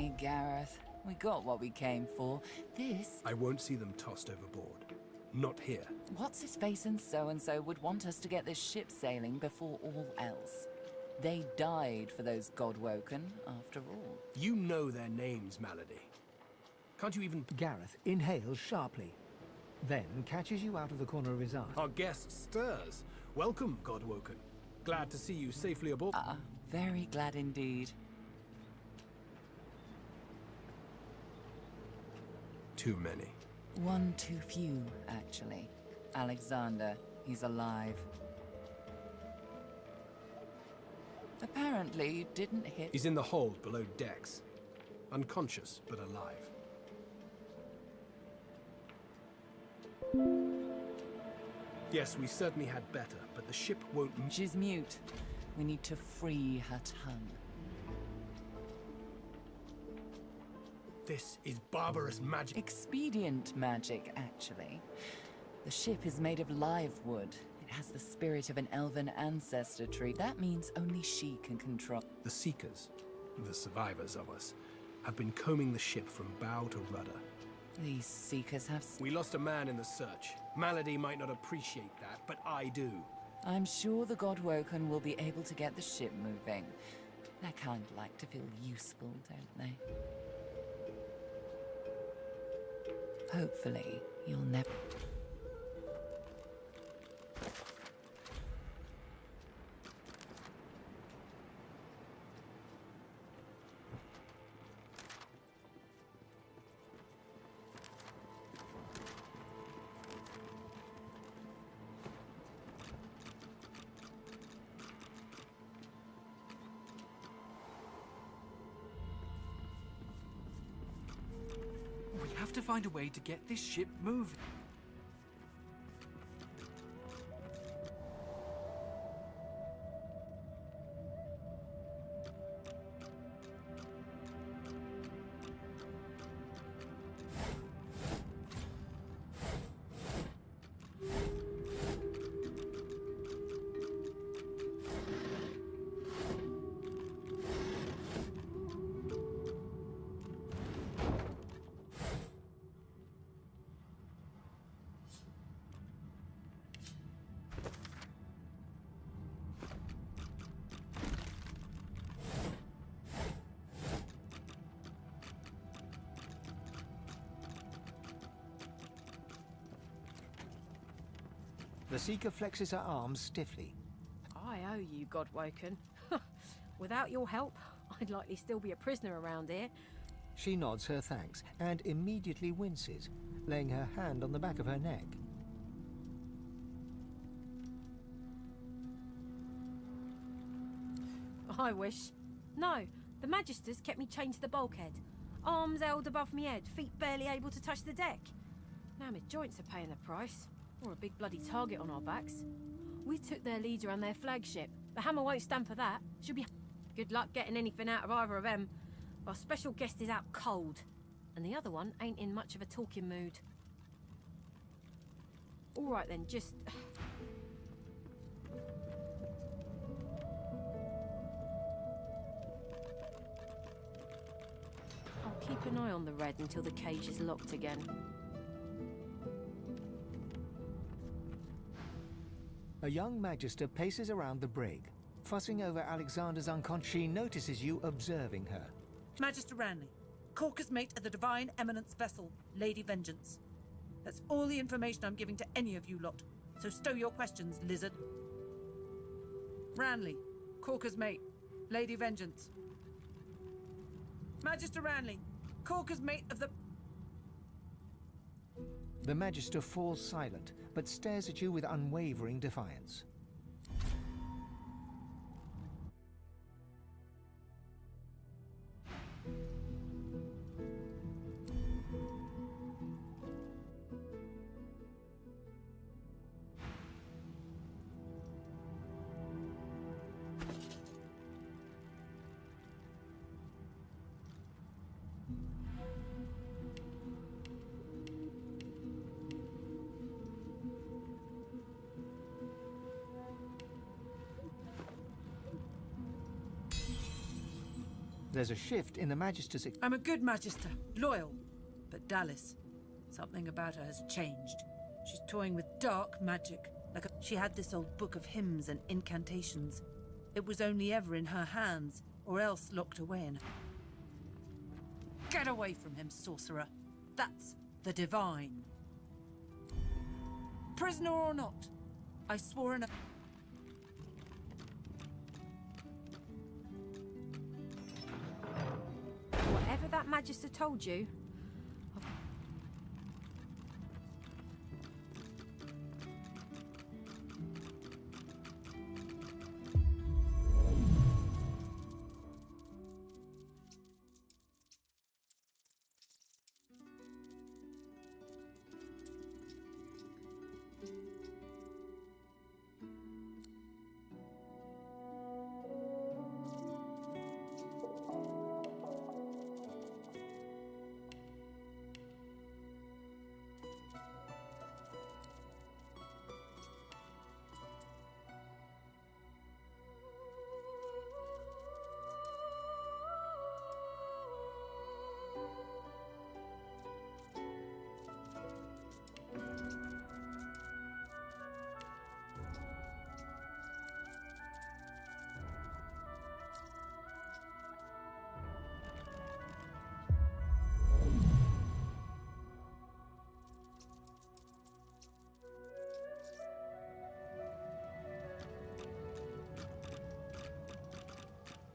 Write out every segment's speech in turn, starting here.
me, Gareth. We got what we came for. This... I won't see them tossed overboard. Not here. What's-his-face and so-and-so would want us to get this ship sailing before all else. They died for those Godwoken, after all. You know their names, Malady. Can't you even... Gareth inhales sharply, then catches you out of the corner of his eye. Our guest stirs. Welcome, Godwoken. Glad to see you safely aboard. Very glad indeed. Too many. One too few, actually. Alexander, he's alive. Apparently, you didn't hit... He's in the hold below decks. Unconscious, but alive. Yes, we certainly had better, but the ship won't... She's mute. We need to free her tongue. This is barbarous magic. Expedient magic, actually. The ship is made of live wood. It has the spirit of an elven ancestor tree. That means only she can control... The Seekers, the survivors of us, have been combing the ship from bow to rudder. These Seekers have... We lost a man in the search. Malady might not appreciate that, but I do. I'm sure the Godwoken will be able to get the ship moving. They kind of like to feel useful, don't they? Hopefully, you'll never... We have to find a way to get this ship moving. The Seeker flexes her arms stiffly. I owe you, Godwoken. Without your help, I'd likely still be a prisoner around here. She nods her thanks and immediately winces, laying her hand on the back of her neck. I wish. No, the Magisters kept me chained to the bulkhead. Arms held above me head, feet barely able to touch the deck. Now my joints are paying the price. Or a big bloody target on our backs. We took their leader and their flagship. The hammer won't stand for that. She'll be... Good luck getting anything out of either of them. Our special guest is out cold. And the other one ain't in much of a talking mood. All right then, just... I'll keep an eye on the Red until the cage is locked again. A young Magister paces around the brig, fussing over Alexander's unconscious. She notices you observing her. Magister Ranley, Corker's mate of the Divine Eminence vessel, Lady Vengeance. That's all the information I'm giving to any of you lot. So stow your questions, lizard. Ranley, Corker's mate, Lady Vengeance. Magister Ranley, Corker's mate of the... The Magister falls silent, but stares at you with unwavering defiance. There's a shift in the Magister's... I'm a good Magister, loyal. But Dallas, something about her has changed. She's toying with dark magic. She had this old book of hymns and incantations. It was only ever in her hands, or else locked away in... Get away from him, sorcerer. That's the divine. Prisoner or not, I swore an... Whatever that Magister told you,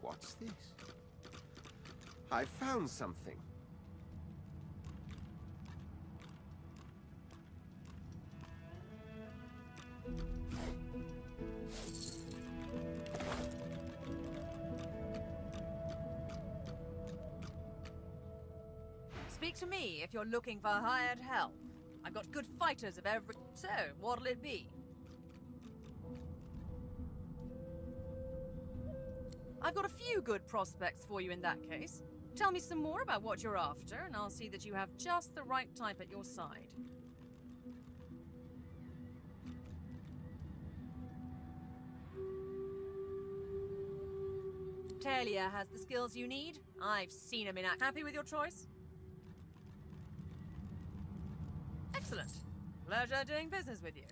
What's this? I found something. Speak to me if you're looking for hired help. I've got good fighters of every... So, what'll it be? I've got a few good prospects for you in that case. Tell me some more about what you're after, and I'll see that you have just the right type at your side. Talia has the skills you need. I've seen him in act. Happy with your choice? Excellent. Pleasure doing business with you.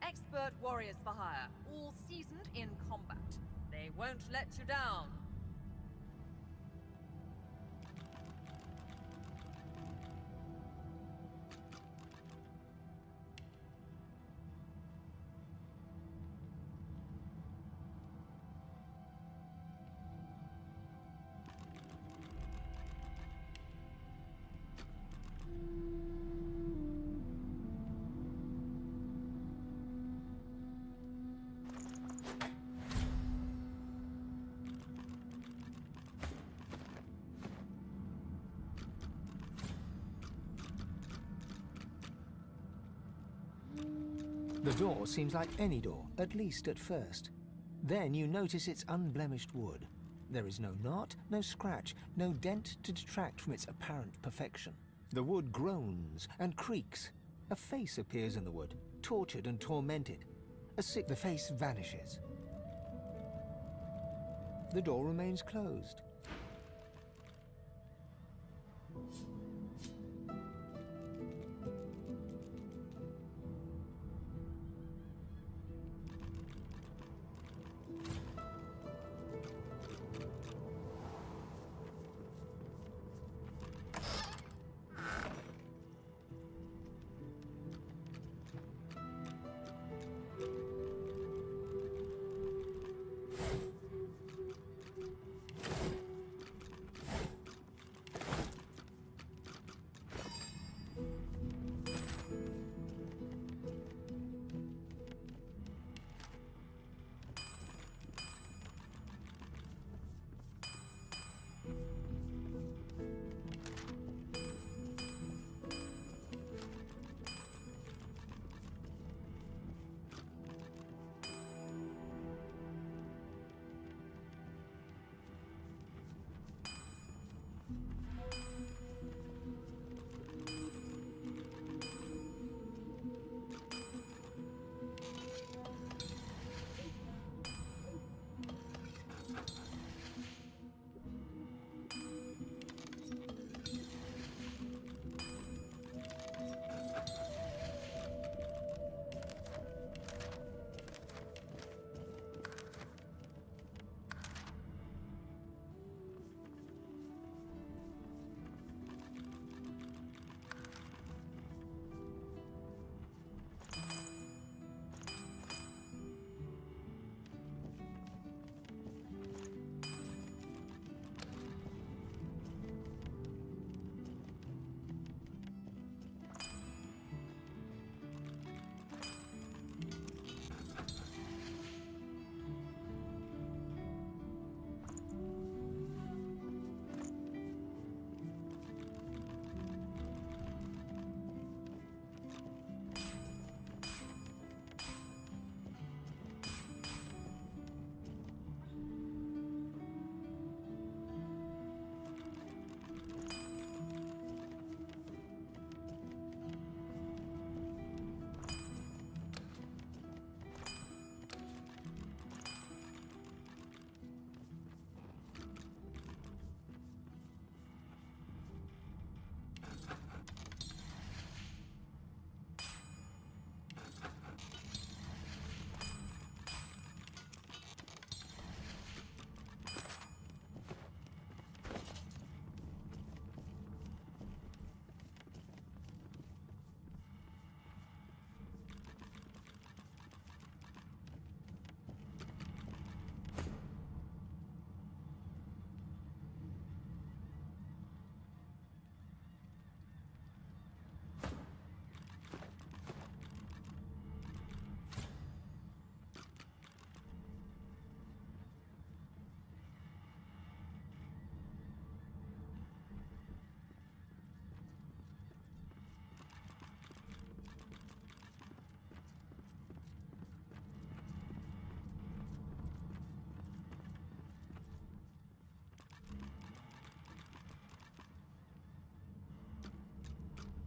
Expert warriors for hire, all seasoned in combat. They won't let you down. The door seems like any door, at least at first. Then you notice its unblemished wood. There is no knot, no scratch, no dent to detract from its apparent perfection. The wood groans and creaks. A face appears in the wood, tortured and tormented. The face vanishes. The door remains closed.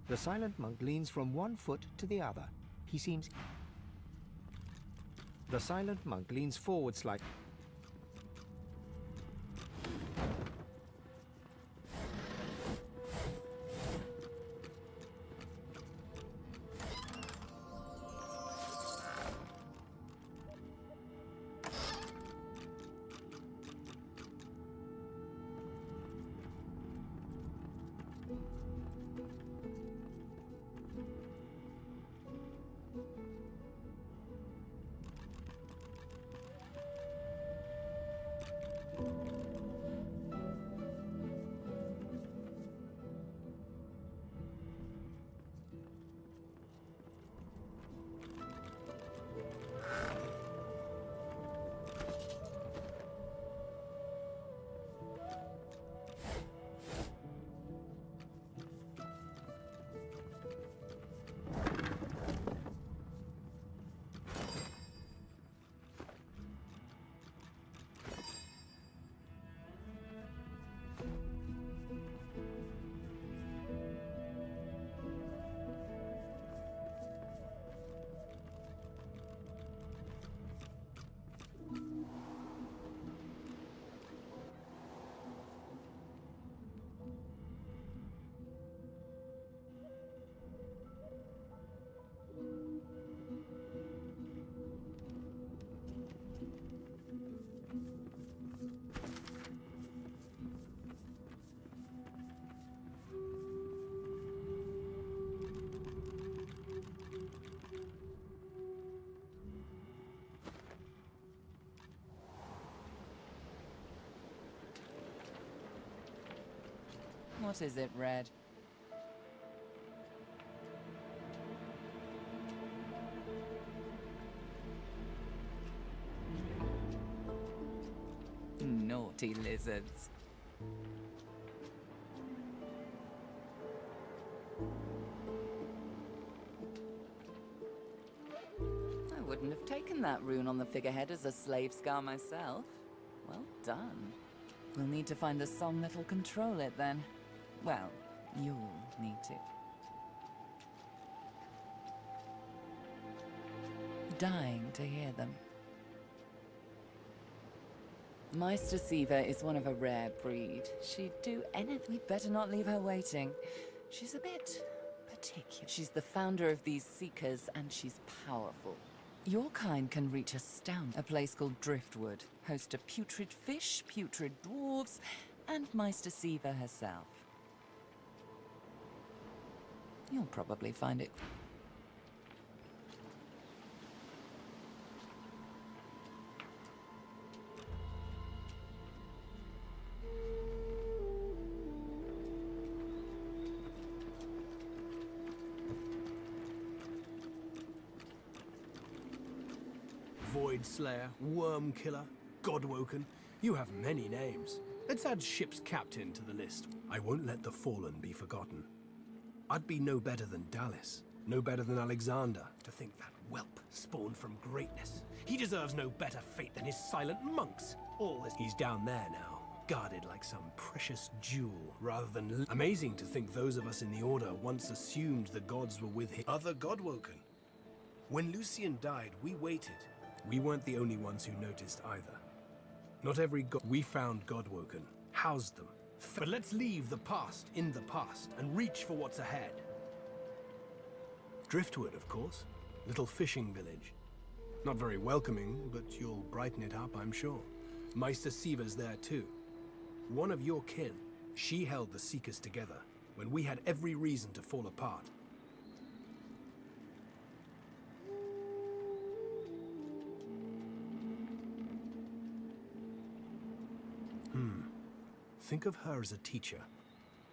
The silent monk leans from one foot to the other. He seems... The silent monk leans forward slightly. What is it, Red? Naughty lizards. I wouldn't have taken that rune on the figurehead as a slave scar myself. Well done. We'll need to find the song that'll control it then. Well, you'll need to. Dying to hear them. Meister Siva is one of a rare breed. She'd do anything. We'd better not leave her waiting. She's a bit particular. She's the founder of these seekers, and she's powerful. Your kind can reach a place called Driftwood, host a putrid fish, putrid dwarves, and Meister Siva herself. You'll probably find it. Void Slayer, Worm Killer, Godwoken. You have many names. Let's add ship's captain to the list. I won't let the fallen be forgotten. I'd be no better than Dallas, no better than Alexander. To think that whelp spawned from greatness. He deserves no better fate than his silent monks. All this. He's down there now, guarded like some precious jewel, rather than... Amazing to think those of us in the Order once assumed the gods were with him. Other Godwoken. When Lucian died, we waited. We weren't the only ones who noticed either. Not every god... We found Godwoken, housed them. But let's leave the past in the past and reach for what's ahead. Driftwood, of course. Little fishing village. Not very welcoming, but you'll brighten it up, I'm sure. Meister Siva's there too. One of your kin. She held the Seekers together when we had every reason to fall apart. Think of her as a teacher.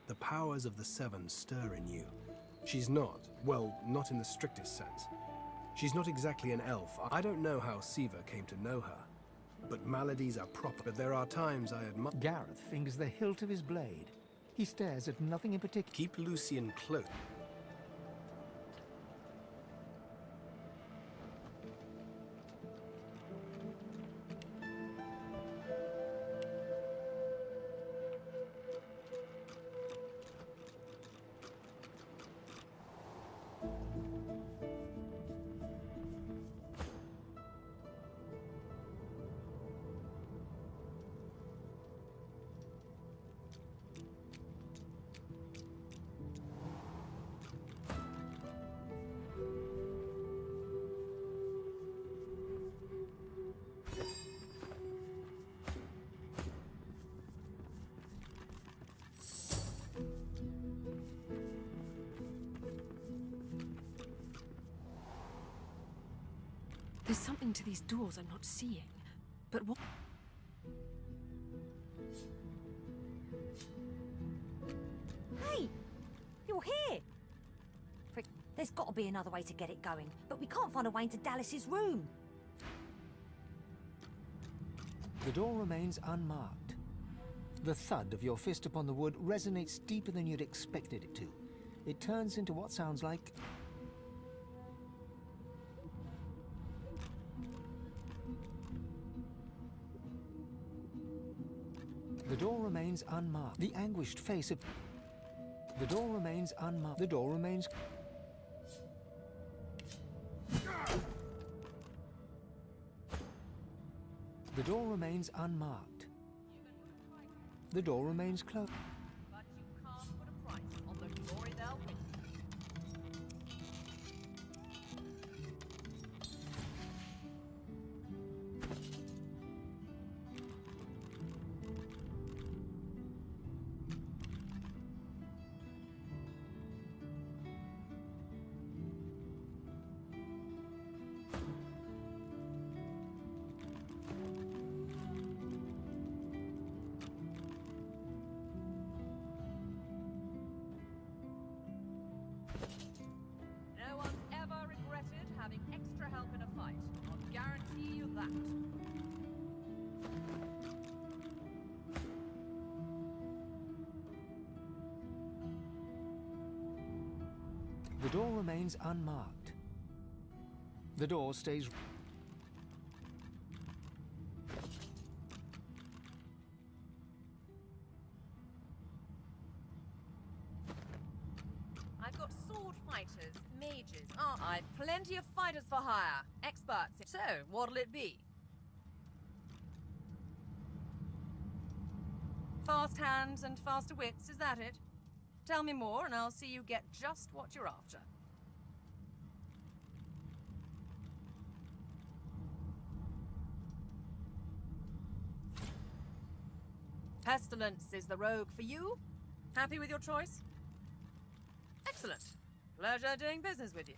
The powers of the Seven stir in you. She's not, well, not in the strictest sense. She's not exactly an elf. I don't know how Siva came to know her, but maladies are proper. But there are times I admire... Gareth fingers the hilt of his blade. He stares at nothing in particular. Keep Lucian close. There's something to these doors I'm not seeing. But what? Hey! You're here! Frick, there's got to be another way to get it going, but we can't find a way into Dallas's room. The door remains unmarked. The thud of your fist upon the wood resonates deeper than you'd expected it to. It turns into what sounds like... The door remains unmarked. The anguished face of... The door remains unmarked. The door remains... The door remains unmarked. The door remains closed. But you can't put a price on the glory they'll win. that. The door remains unmarked. The door stays... I've got sword fighters, mages. I've plenty of fighters for hire. Experts. So, what'll it be? Fast hands and faster wits, is that it? Tell me more and I'll see you get just what you're after. Pestilence is the rogue for you. Happy with your choice? Excellent. Pleasure doing business with you.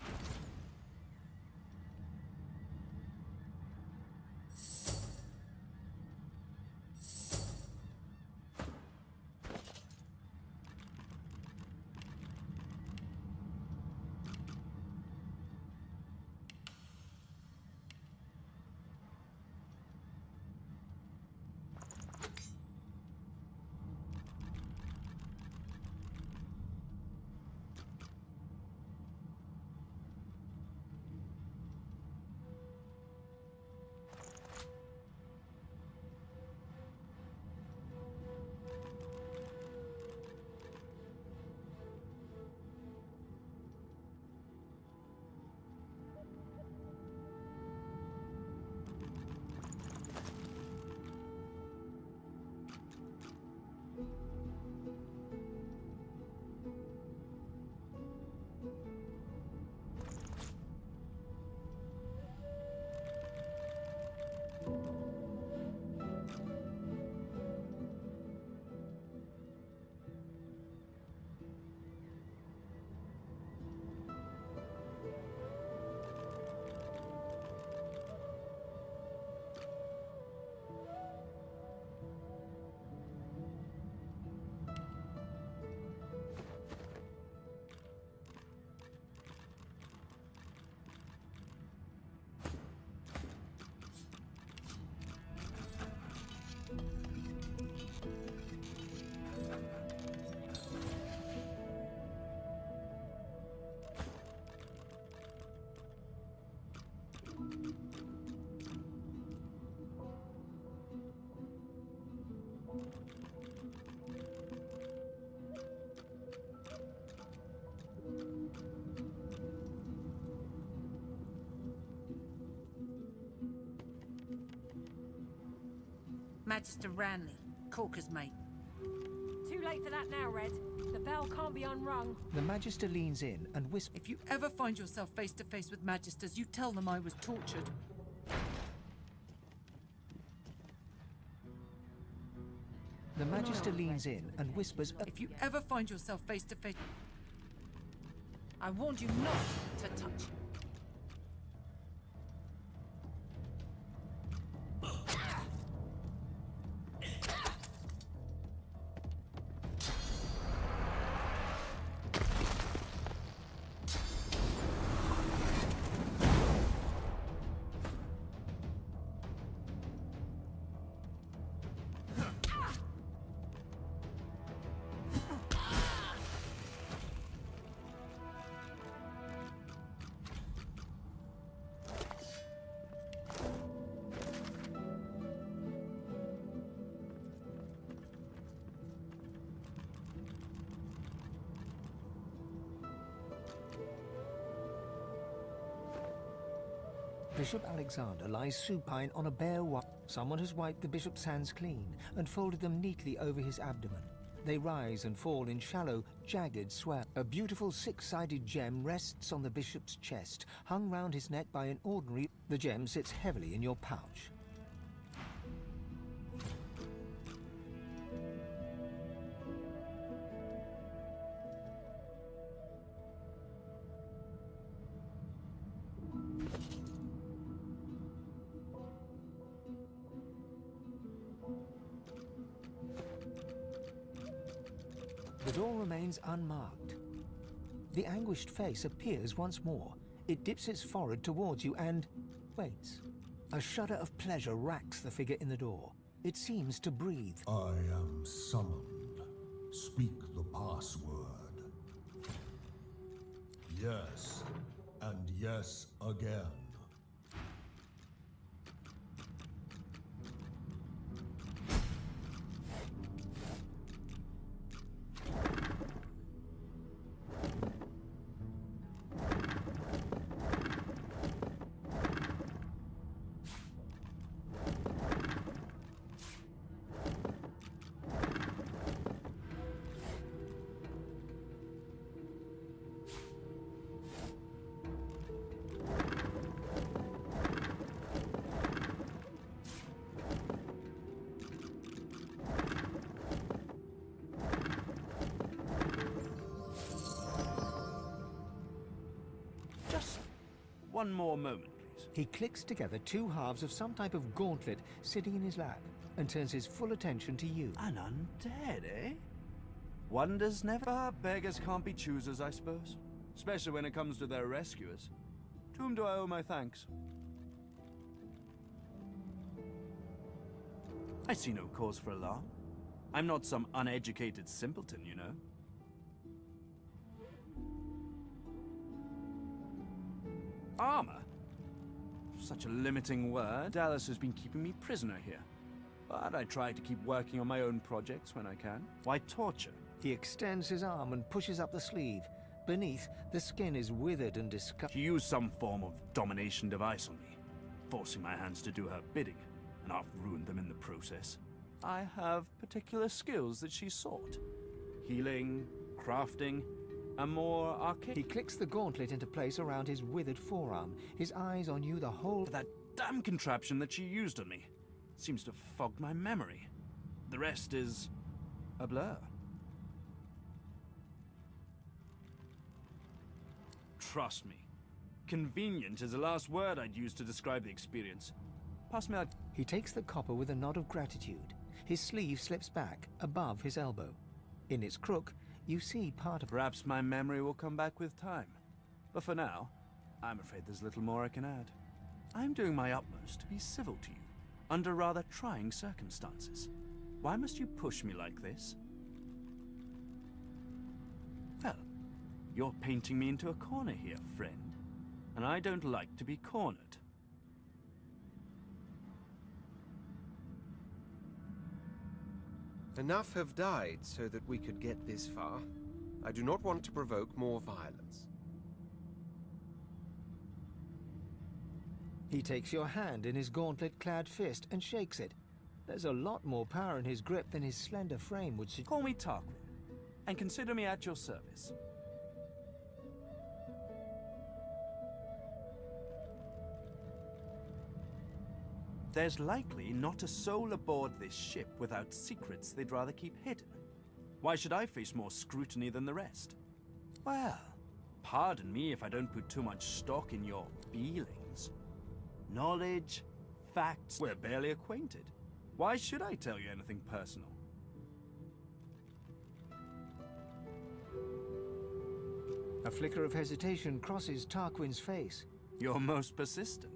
Magister Ranley, Corker's mate. Too late for that now, Red. The bell can't be unrung. The Magister leans in and whispers... If you ever find yourself face to face with Magisters, you tell them I was tortured. The Magister leans in and whispers... If you ever find yourself face to face... I warned you not to touch. Bishop Alexander lies supine on a bare Someone has wiped the bishop's hands clean and folded them neatly over his abdomen. They rise and fall in shallow, jagged swell. A beautiful six-sided gem rests on the bishop's chest, hung round his neck by an ordinary... The gem sits heavily in your pouch. The door remains unmarked. The anguished face appears once more. It dips its forehead towards you and waits. A shudder of pleasure racks the figure in the door. It seems to breathe. I am summoned. Speak the password. Yes, and yes again. One more moment, please. He clicks together two halves of some type of gauntlet sitting in his lap and turns his full attention to you. An undead, eh? Wonders never. Beggars can't be choosers, I suppose. Especially when it comes to their rescuers. To whom do I owe my thanks? I see no cause for alarm. I'm not some uneducated simpleton, you know. Armor? Such a limiting word. Dallas has been keeping me prisoner here. But I try to keep working on my own projects when I can. Why torture? He extends his arm and pushes up the sleeve. Beneath, the skin is withered and discolored. She used some form of domination device on me, forcing my hands to do her bidding, and I've ruined them in the process. I have particular skills that she sought. Healing, crafting, and more arcane. He clicks the gauntlet into place around his withered forearm, his eyes on you the whole... That damn contraption that she used on me seems to have fogged my memory. The rest is a blur. Trust me, convenient is the last word I'd use to describe the experience. Pass me out. He takes the copper with a nod of gratitude. His sleeve slips back above his elbow. In its crook, you see part of... Perhaps my memory will come back with time. But for now, I'm afraid there's little more I can add. I'm doing my utmost to be civil to you, under rather trying circumstances. Why must you push me like this? Well, you're painting me into a corner here, friend. And I don't like to be cornered. Enough have died so that we could get this far. I do not want to provoke more violence. He takes your hand in his gauntlet-clad fist and shakes it. There's a lot more power in his grip than his slender frame would suggest. Call me Tarquin, and consider me at your service. There's likely not a soul aboard this ship without secrets they'd rather keep hidden. Why should I face more scrutiny than the rest? Well, pardon me if I don't put too much stock in your feelings. Knowledge, facts, we're barely acquainted. Why should I tell you anything personal? A flicker of hesitation crosses Tarquin's face. You're most persistent.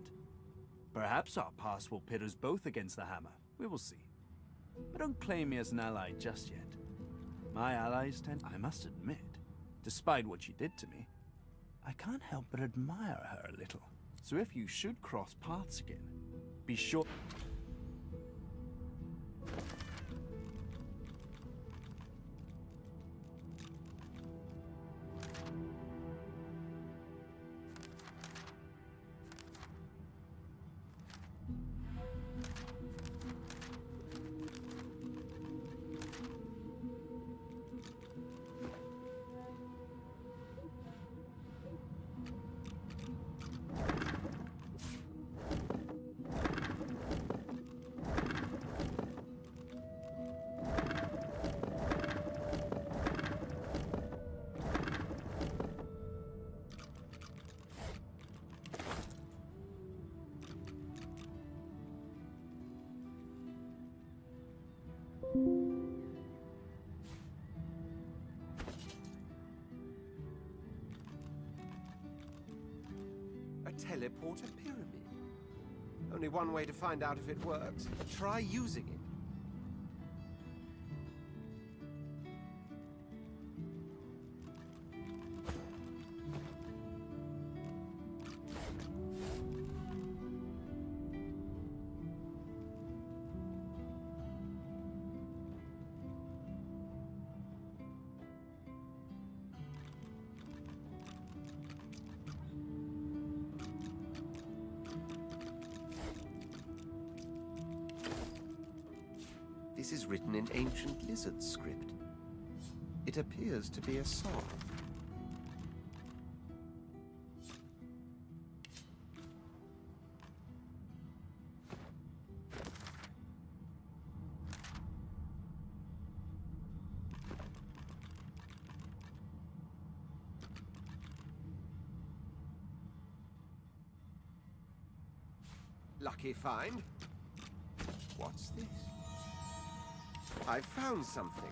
Perhaps our paths will pit us both against the hammer. We will see. But don't claim me as an ally just yet. My allies tend... I must admit, despite what she did to me, I can't help but admire her a little. So if you should cross paths again, be sure... A teleporter pyramid. only one way to find out if it works. Try using it. This is written in ancient lizard script. It appears to be a song. Lucky find. What's this? I found something.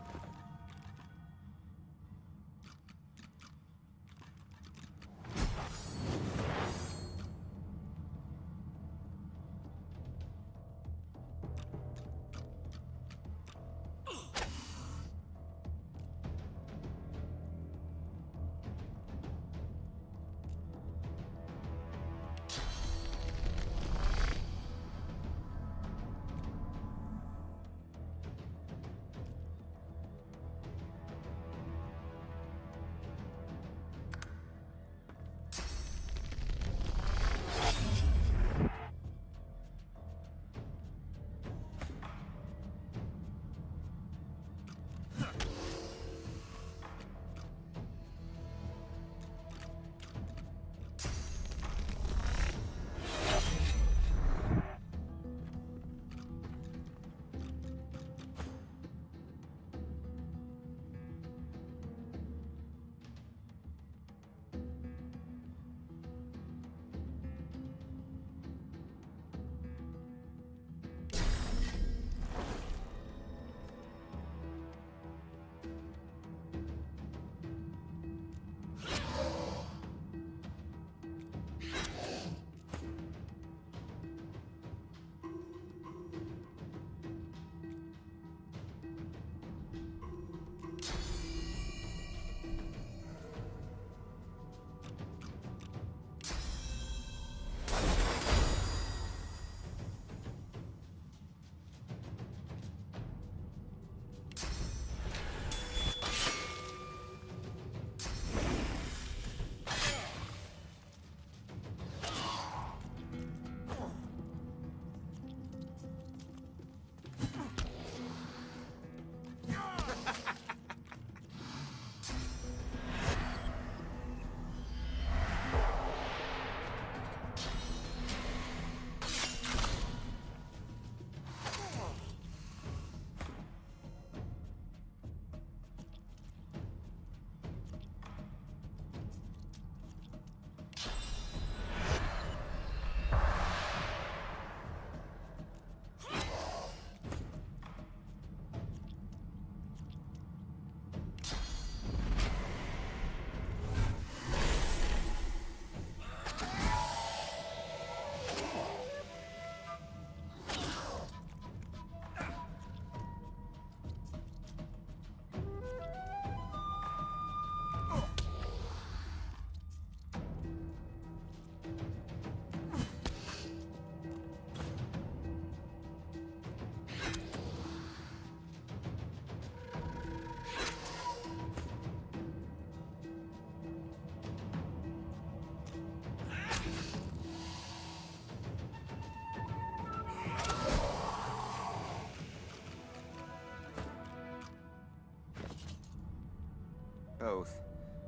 Both,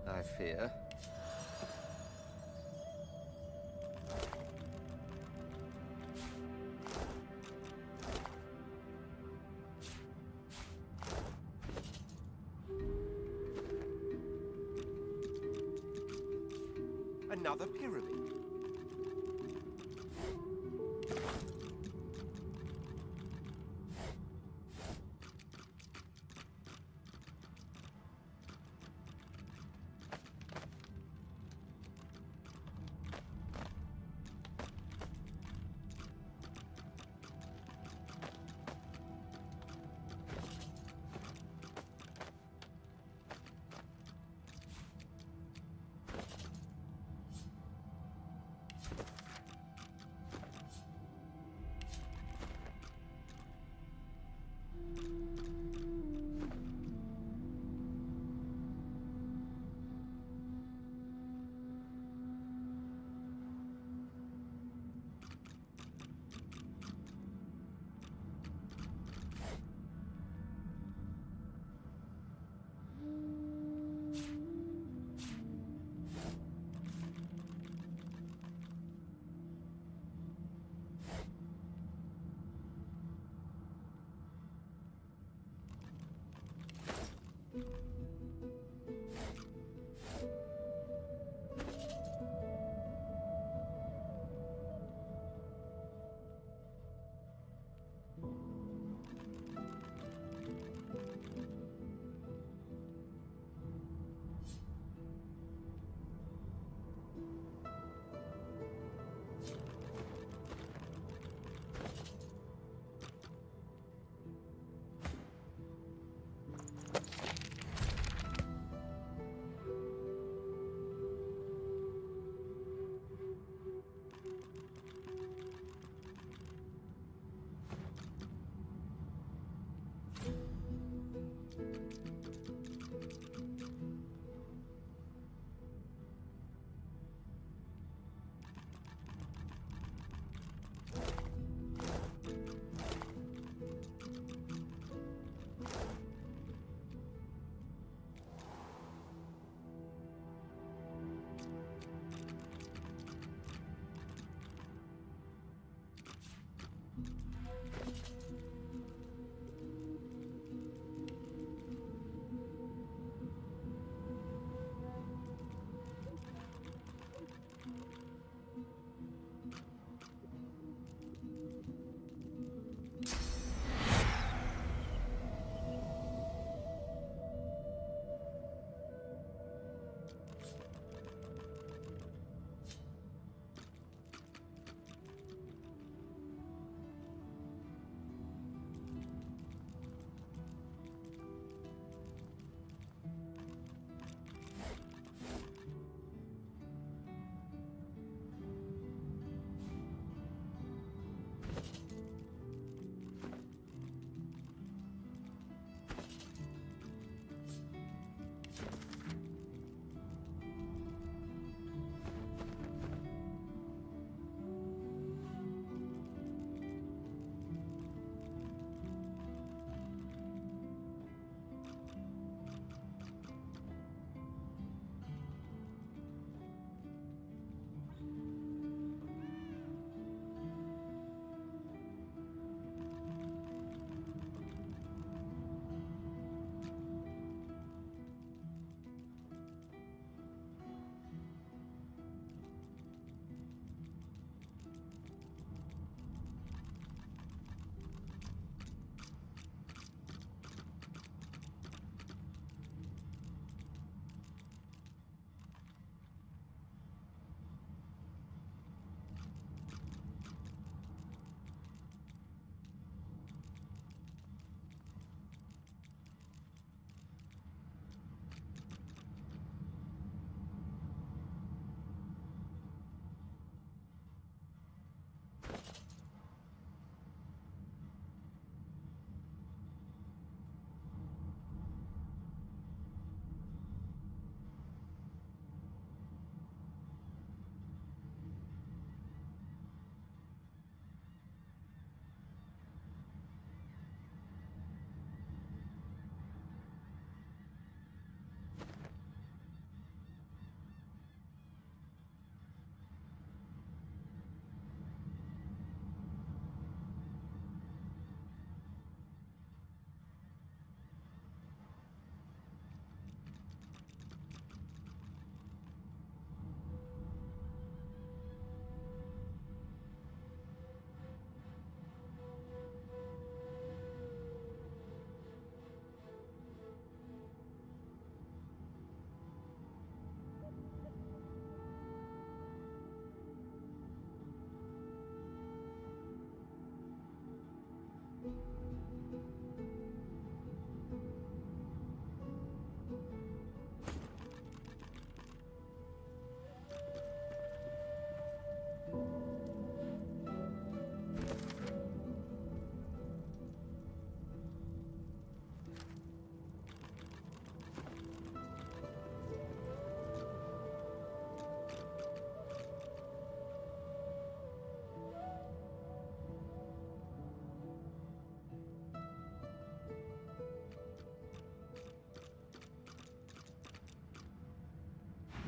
I fear. Another pyramid.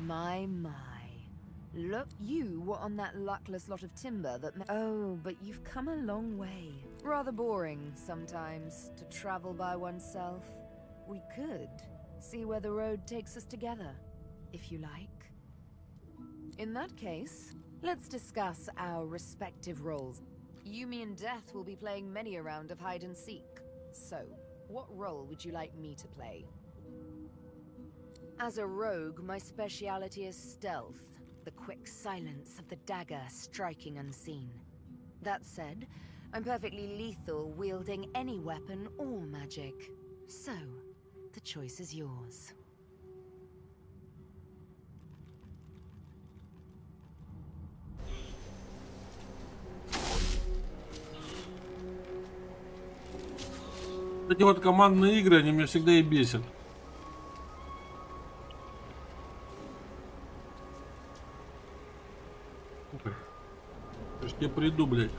My. Look, you were on that luckless lot of timber that... Oh, but you've come a long way. Rather boring, sometimes, to travel by oneself. We could see where the road takes us together, if you like. In that case, let's discuss our respective roles. Yumi and Death will be playing many a round of hide and seek. So, what role would you like me to play? As a rogue, my speciality is stealth. The quick silence of the dagger striking unseen. That said, I'm perfectly lethal wielding any weapon or magic. So, the choice is yours. Эти вот командные игры, они меня всегда и бесят. Я ж тебе приду, блядь.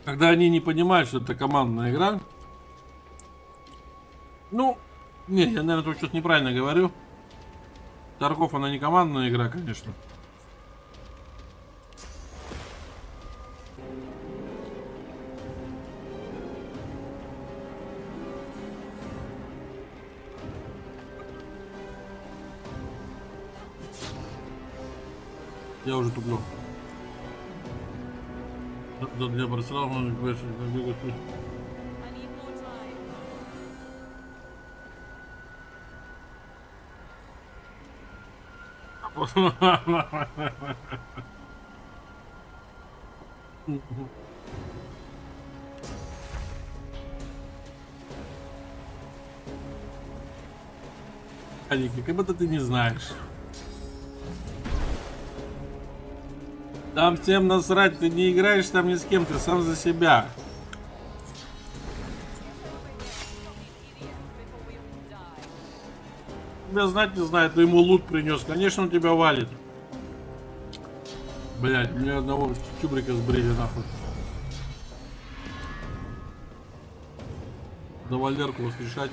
Когда они не понимают, что это командная игра. Ну, не, я, наверное, тут что-то неправильно говорю. Тарков, она не командная игра, конечно. Я уже туплю. Для Барселоны можно говорить, Аники, как будто ты не знаешь. Там всем насрать, ты не играешь там ни с кем, ты сам за себя. Тебя знать не знает, но ему лут принес. Конечно, он тебя валит. Блять, мне одного чубрика сбрили нахуй. Да Валерку воскрешать.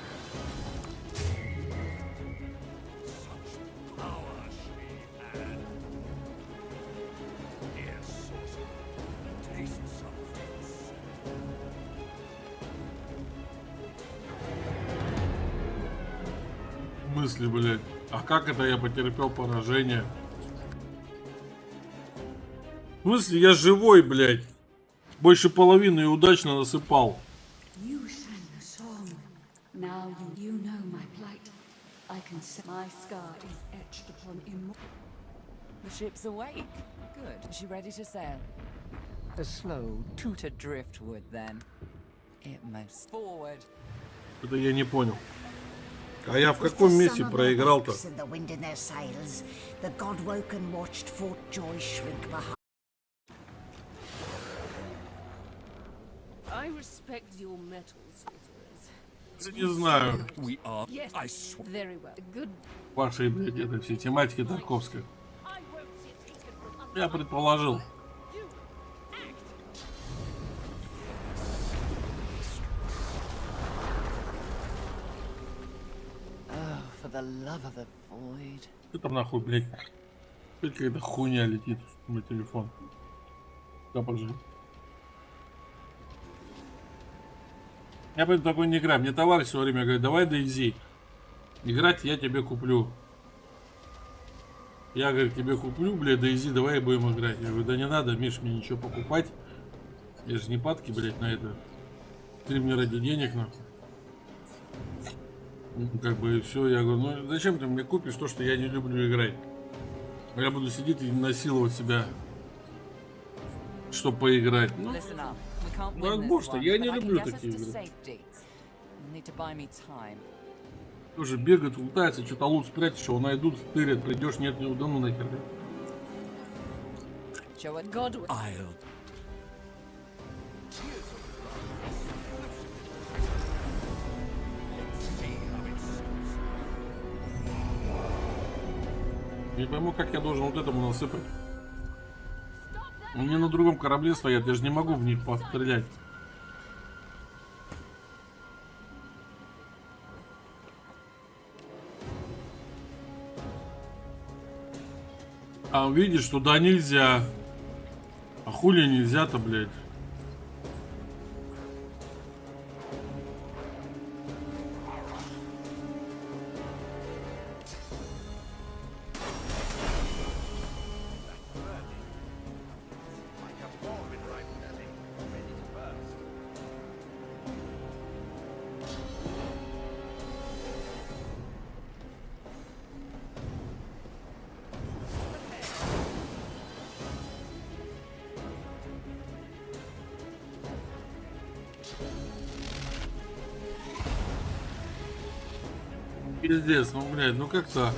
Мысли, блядь. А как это я потерпел поражение? В смысле, я живой, блядь. Больше половины и удачно насыпал. Это я не понял. А я в каком месте проиграл-то? Не знаю. Ваши, блядь, это все тематики Тарковской. Я предположил. Что там нахуй, блядь? Какая-то хуйня летит на телефон. Да, пожалуйста. Я поэтому такой не играю. Мне товарищ все время говорит, давай DayZ. Играть я тебе куплю. Я, говорю, тебе куплю, блядь, DayZ, давай будем играть. Я говорю, да не надо, Миш, мне ничего покупать. Я же не падки, блядь, на это. Стрим не ради денег, нахуй. Как бы все, я говорю, ну зачем ты мне купишь то, что я не люблю играть? Я буду сидеть и насиловать себя, чтобы поиграть. Ну, возможно, я не люблю такие игры. Тоже бегают, лутаются, что-то лут спрячешь, его найдут, стырят, придешь, нет, не удану нахер. Не пойму, как я должен вот этому насыпать. Они на другом корабле стоят, я же не могу в них пострелять. А видишь, туда нельзя. А хули нельзя-то, блядь? Пиздец, ну, блядь, ну как так?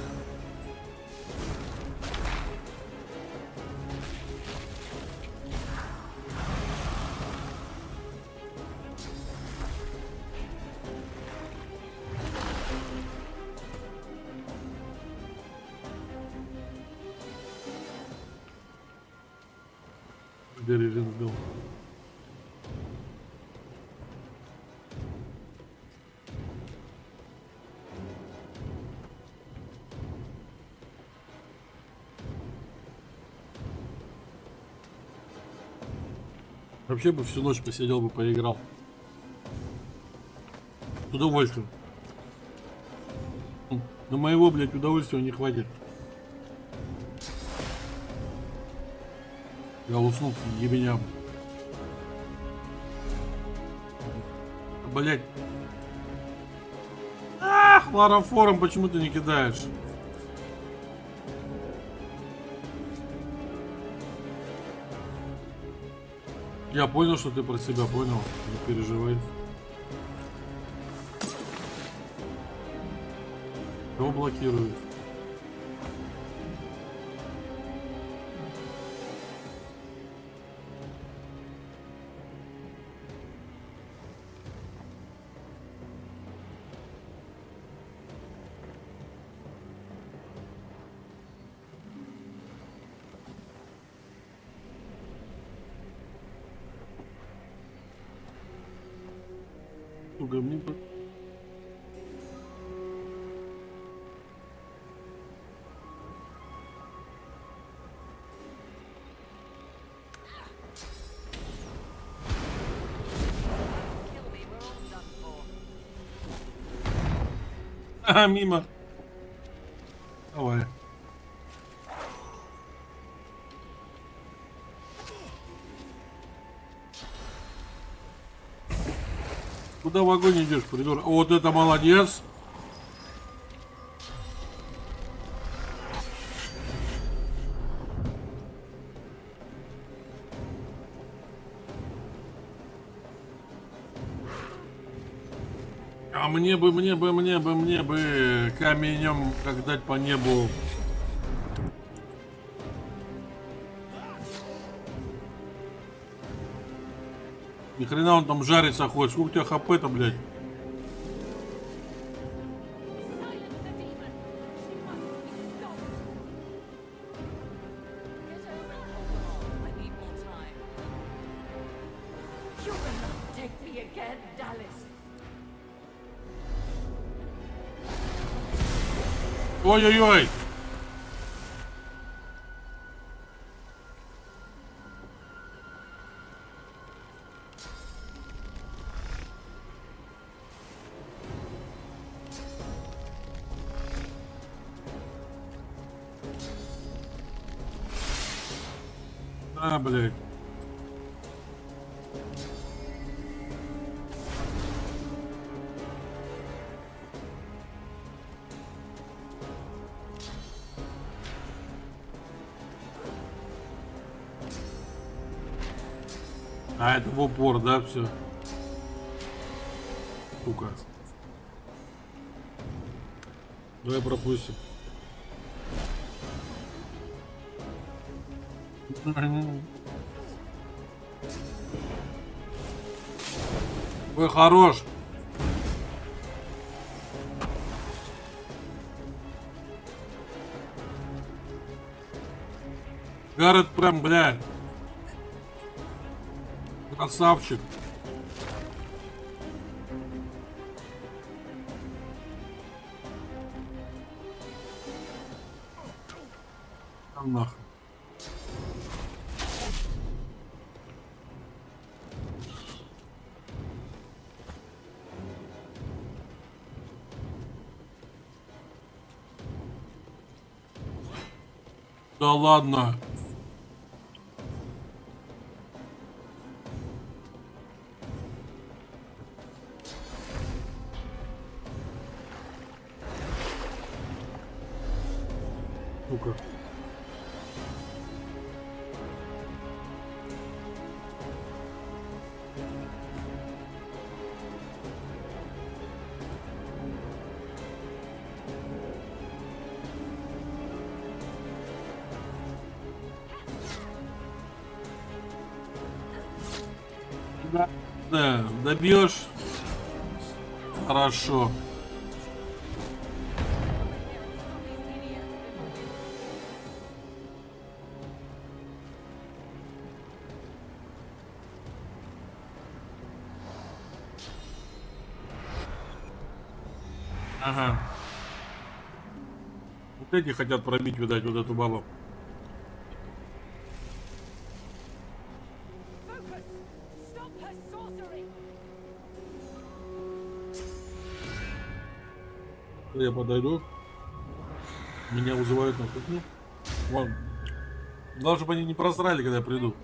Режим сбил. Вообще бы всю ночь посидел бы, поиграл. С удовольствием. Но моего, блядь, удовольствия не хватит. Я уснул к ебеням. Блядь. Ах, хлороформом почему ты не кидаешь? Я понял, что ты про себя понял. Не переживай. Его блокируют. Мне... Ага, мимо. Давай. Куда в огонь идешь, придурок? Вот это молодец. А мне бы каменем как дать по небу. Ни хрена он там жарится ходит. Сколько у тебя хп-то, блядь? Ой-ой-ой! А, блядь. А, это в упор, да, все. Сука. Давай пропустим. Ой, хорош. Гаррет прям, блядь. Красавчик. Там нахуй. Да ладно. Ну-ка. Да, добьешь. Хорошо. Ага. Вот эти хотят пробить, видать, вот эту бабу. Я подойду. Меня вызывают на кухню. Ладно. Главное, чтобы они не просрали, когда я приду.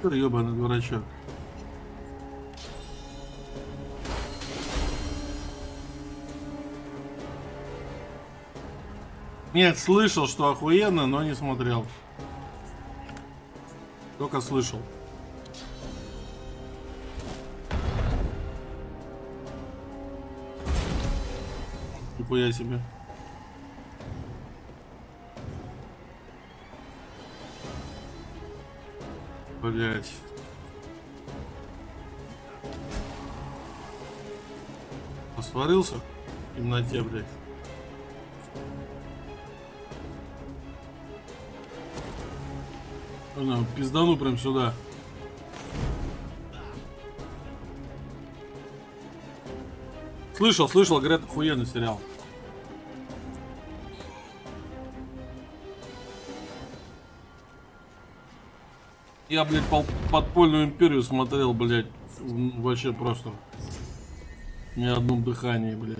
Ёбаный дурачок. Нет, слышал, что охуенно, но не смотрел. Только слышал. Нихуя себе. Блять. Растворился в темноте, блять. Пиздану прям сюда. Слышал, говорят, охуенный сериал. Я, блядь, подпольную империю смотрел, блядь, вообще просто ни одном дыхании, блядь.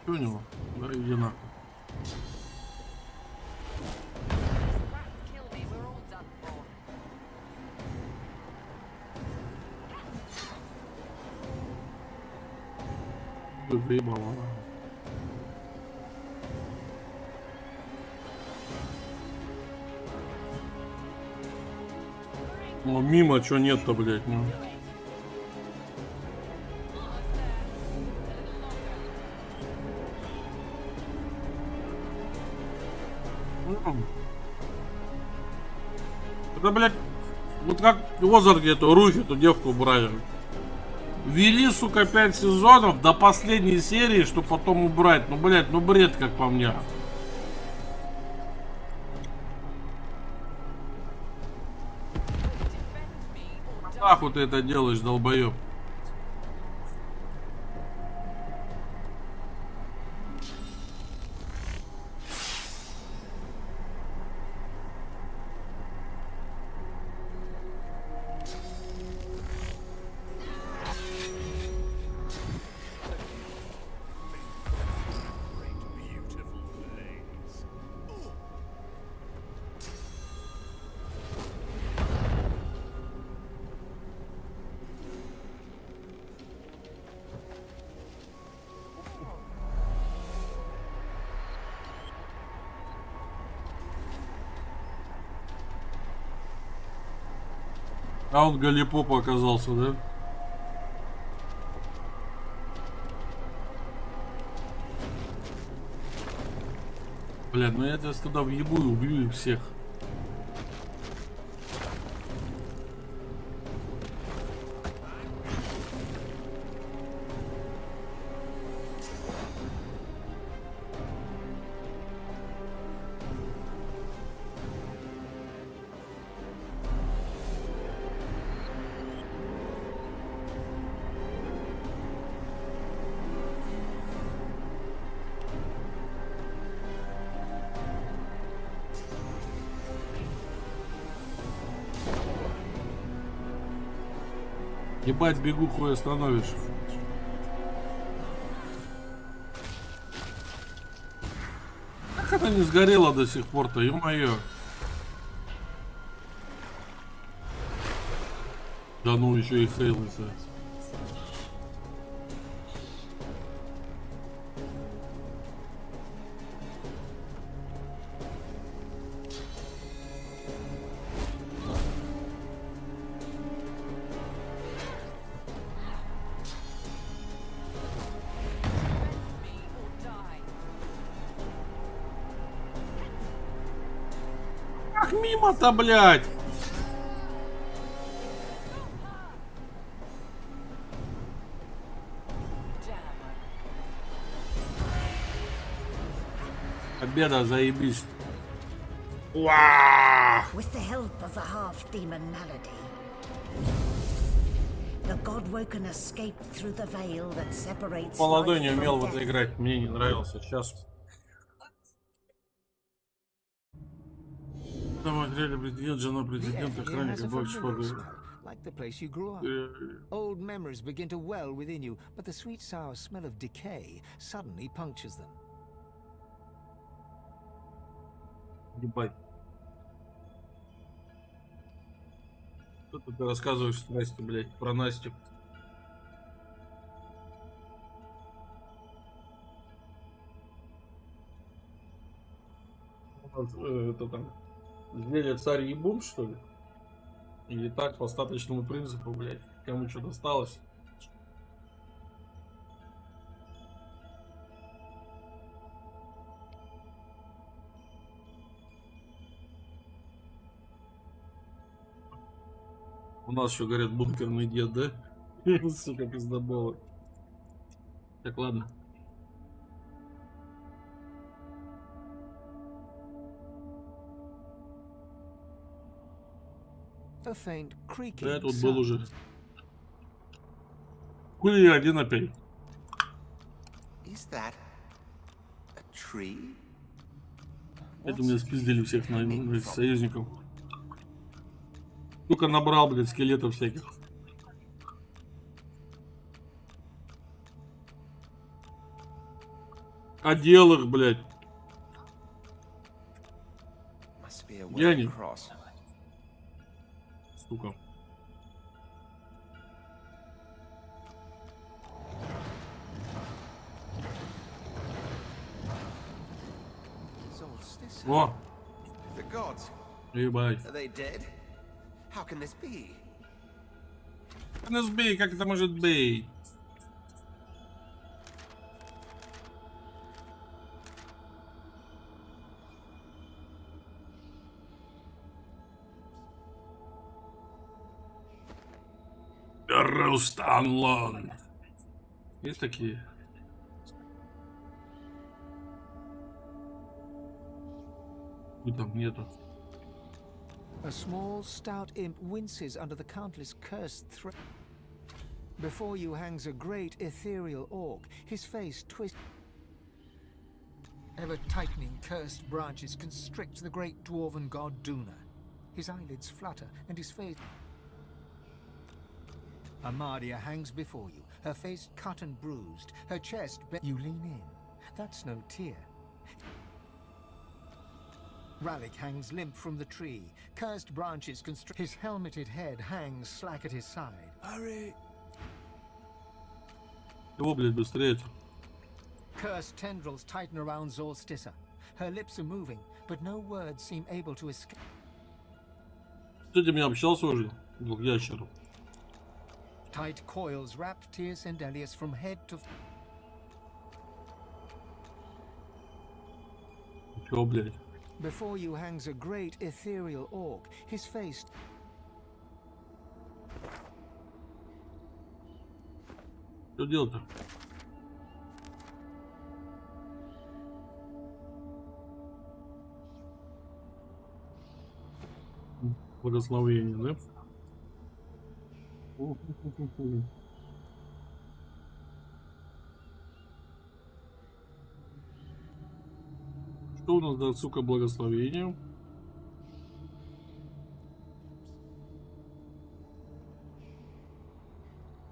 Что у него? Да, иди нахуй. Ты приебал, а? Ну, мимо, чё нет-то, блядь, ну. Это, блядь, вот как в Озарке эту Руфи, эту девку брали. Вели, сука, 5 сезонов до последней серии, чтобы потом убрать. Ну, блядь, ну бред, как по мне. Нахуй ты это делаешь, долбоёб? А он голипоп оказался, да? Блядь, ну я тебя туда въебу и убью их всех. Ебать, бегу, хуй остановишь. Как она не сгорела до сих пор-то, ё-моё. Да ну, еще и фейлится. Ах, мимо-то, блядь! Победа, заебись. Уа! With the help of a half-demon malady, the God-woken escaped through the veil that separates Молодой life не умел from в это death. играть, мне не нравился. Сейчас. Там играли президент, жена президента, охранник, любовь, чтобы... Like the place you grew up. Old memories begin to well within you, but the sweet sour smell of decay suddenly punctures them. Ебать. Что ты рассказываешь страсти, блядь, про Настю? Это там... Зелье царь ебун, что ли? Или так, по остаточному принципу, блядь, кому что досталось? У нас еще, говорят, бункерный дед, да? Сука, пиздобола. Так, ладно. A faint creaking Да, я тут был sound. уже. Хули я один опять. Это меня спиздили всех на союзников. Только набрал, блядь, скелетов всяких. Одел их, блядь. Я не. Сука. О! Ебать. НСБ, как это может быть? Рустанлон. Есть такие? И там нету. A small, stout imp winces under the countless cursed threats. Before you hangs a great ethereal orc, his face twists. Ever-tightening cursed branches constrict the great dwarven god Duna. His eyelids flutter, and his face... Amadia hangs before you, her face cut and bruised, her chest You lean in. That's no tear. Ralik hangs limp from the tree. Cursed branches constrict. His helmeted head hangs slack at his side. Hurry! Его, блядь, быстрее. Cursed tendrils tighten around Zolstissa. Her lips are moving, but no words seem able to escape. С этим я общался уже, двух ящеров. Tight coils wrap Tyr's and Elias from head to... Чё, блядь? Before you hangs a great ethereal orc, his face... Что делать-то? Благословение, да? Что у нас, да, сука, благословение?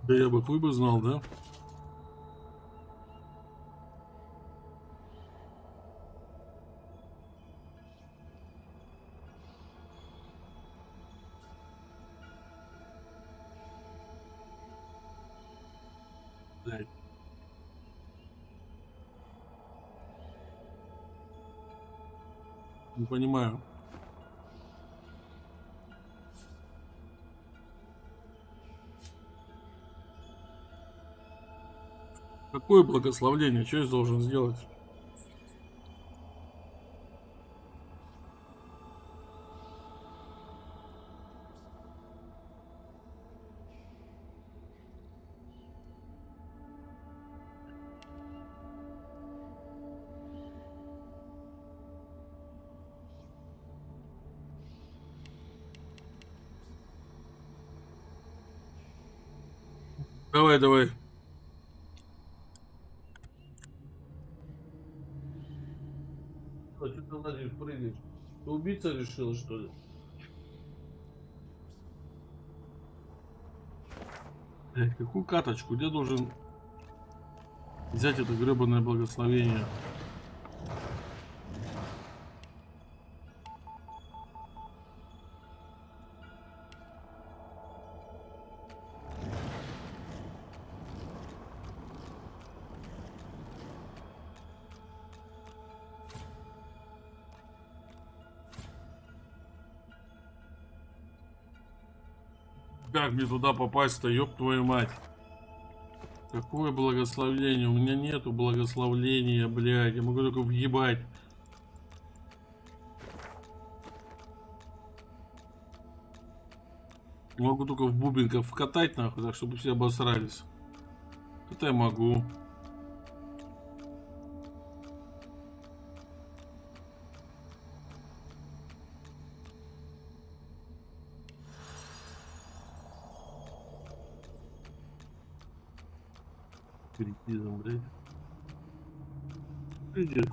Да я бы хуй бы знал, да? Блядь. Не понимаю. Какое благословление? Что я должен сделать? Давай, давай. А что ты лазишь, прыгаешь? Ты убийца решил, что ли? Блять, какую каточку? Где должен взять это гребаное благословение? Как мне туда попасть-то, ёб твою мать? Какое благословение? У меня нету благословления, блядь. Я могу только въебать. Могу только в бубенков вкатать, нахуй, так чтобы все обосрались. Это я могу. Критизм, блядь. Иди.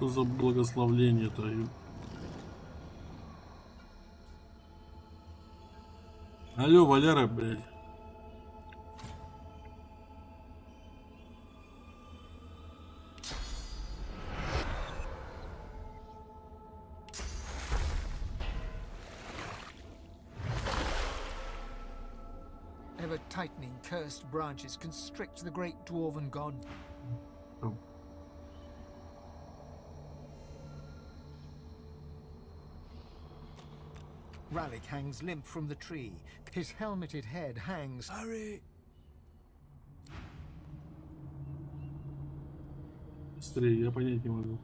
Что за благословление-то? Алло, Валера, блядь. Ever-tightening cursed branches constrict the great dwarven god. Oh. Ralik hangs limp from the tree. His helmeted head hangs. Hurry! Быстрее, я понять не могу.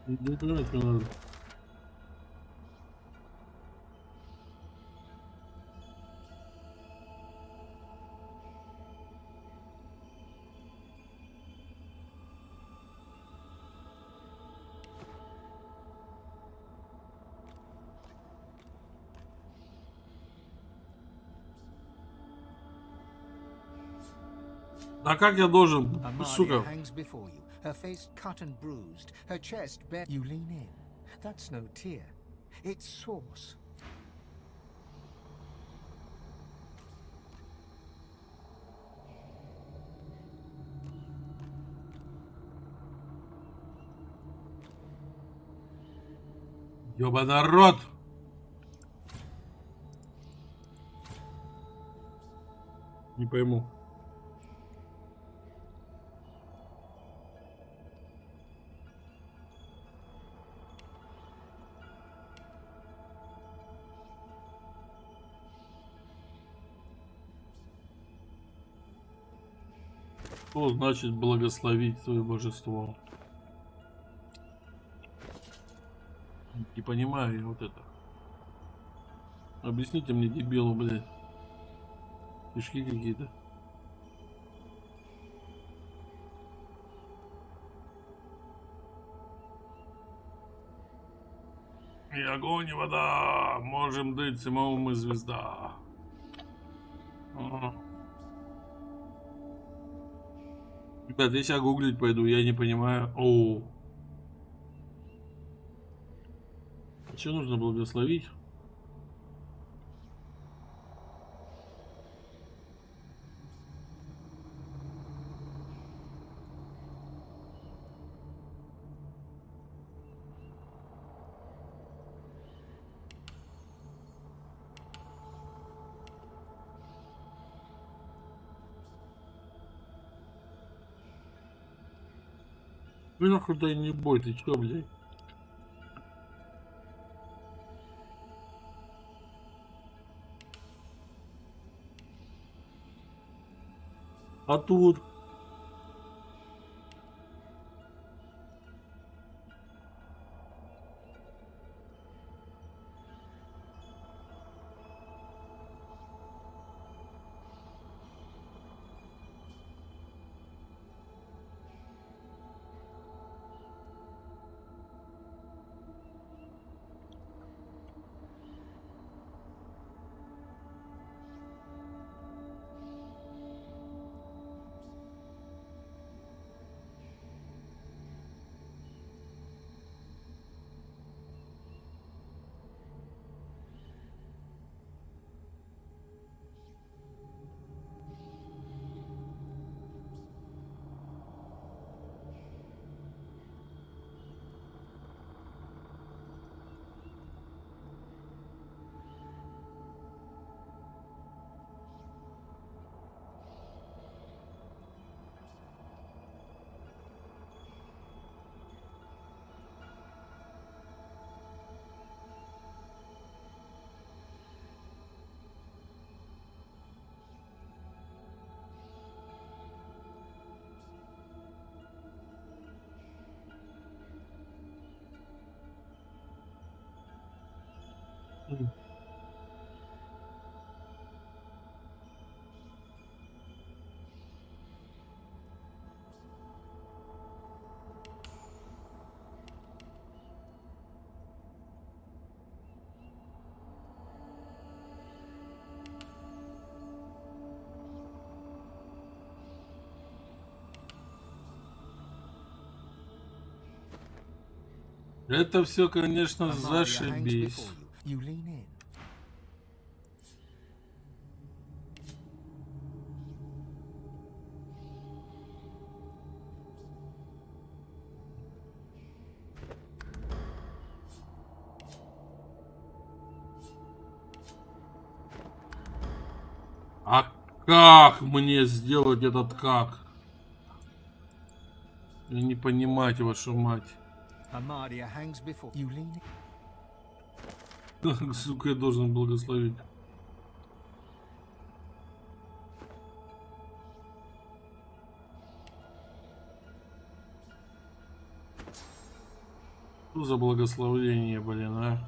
Не понимаю, что надо. А как я должен, сука? Hangs before you, her face cut and bruised, her chest bare. You lean in. That's no tear. It's sauce. Ёба народ! Не Не пойму. Что значит благословить свое божество? Не понимаю я вот это. Объясните мне, дебилу, блядь. Фишки какие-то. И огонь, и вода. Можем дыть, самому мы звезда. Ребят, я сейчас гуглить пойду, я не понимаю. Оу. Что нужно благословить? Ну нахуй дай не бой, ты чё, блядь? А тут? Это все, конечно, зашибись. А как мне сделать этот как? Я не понимаю, вашу мать. Как, сука, я должен благословить? Что за благословление, блин, а?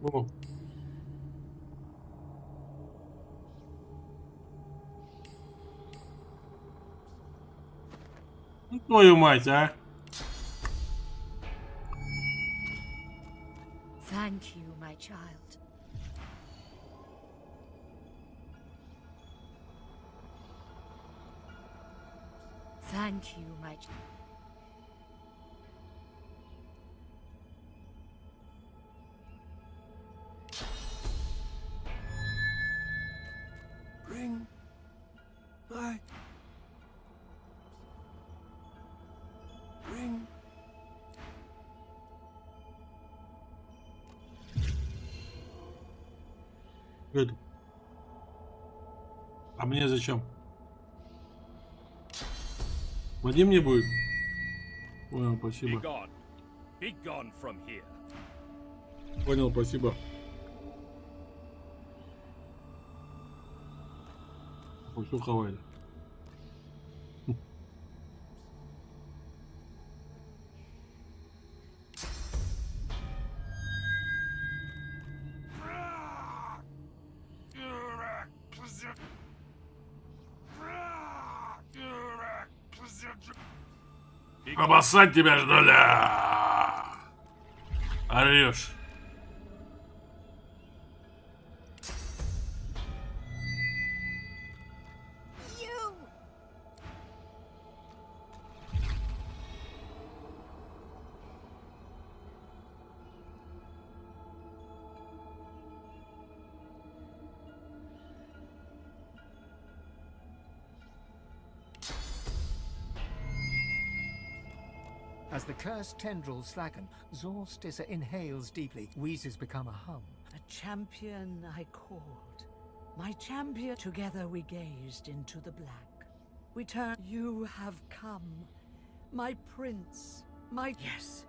О. Ну, твою мать, а? Thank you, my child. Thank you, my... Bring my... Bring... Good. А мне зачем? Вадим не будет? Понял, спасибо. Понял, спасибо. Все хавали. Обоссать тебя, что ли? Орешь. As the cursed tendrils slacken, Zorstissa inhales deeply. Wheezes become a hum. A champion I called. My champion. Together we gazed into the black. We turned. You have come. My prince. My... Yes.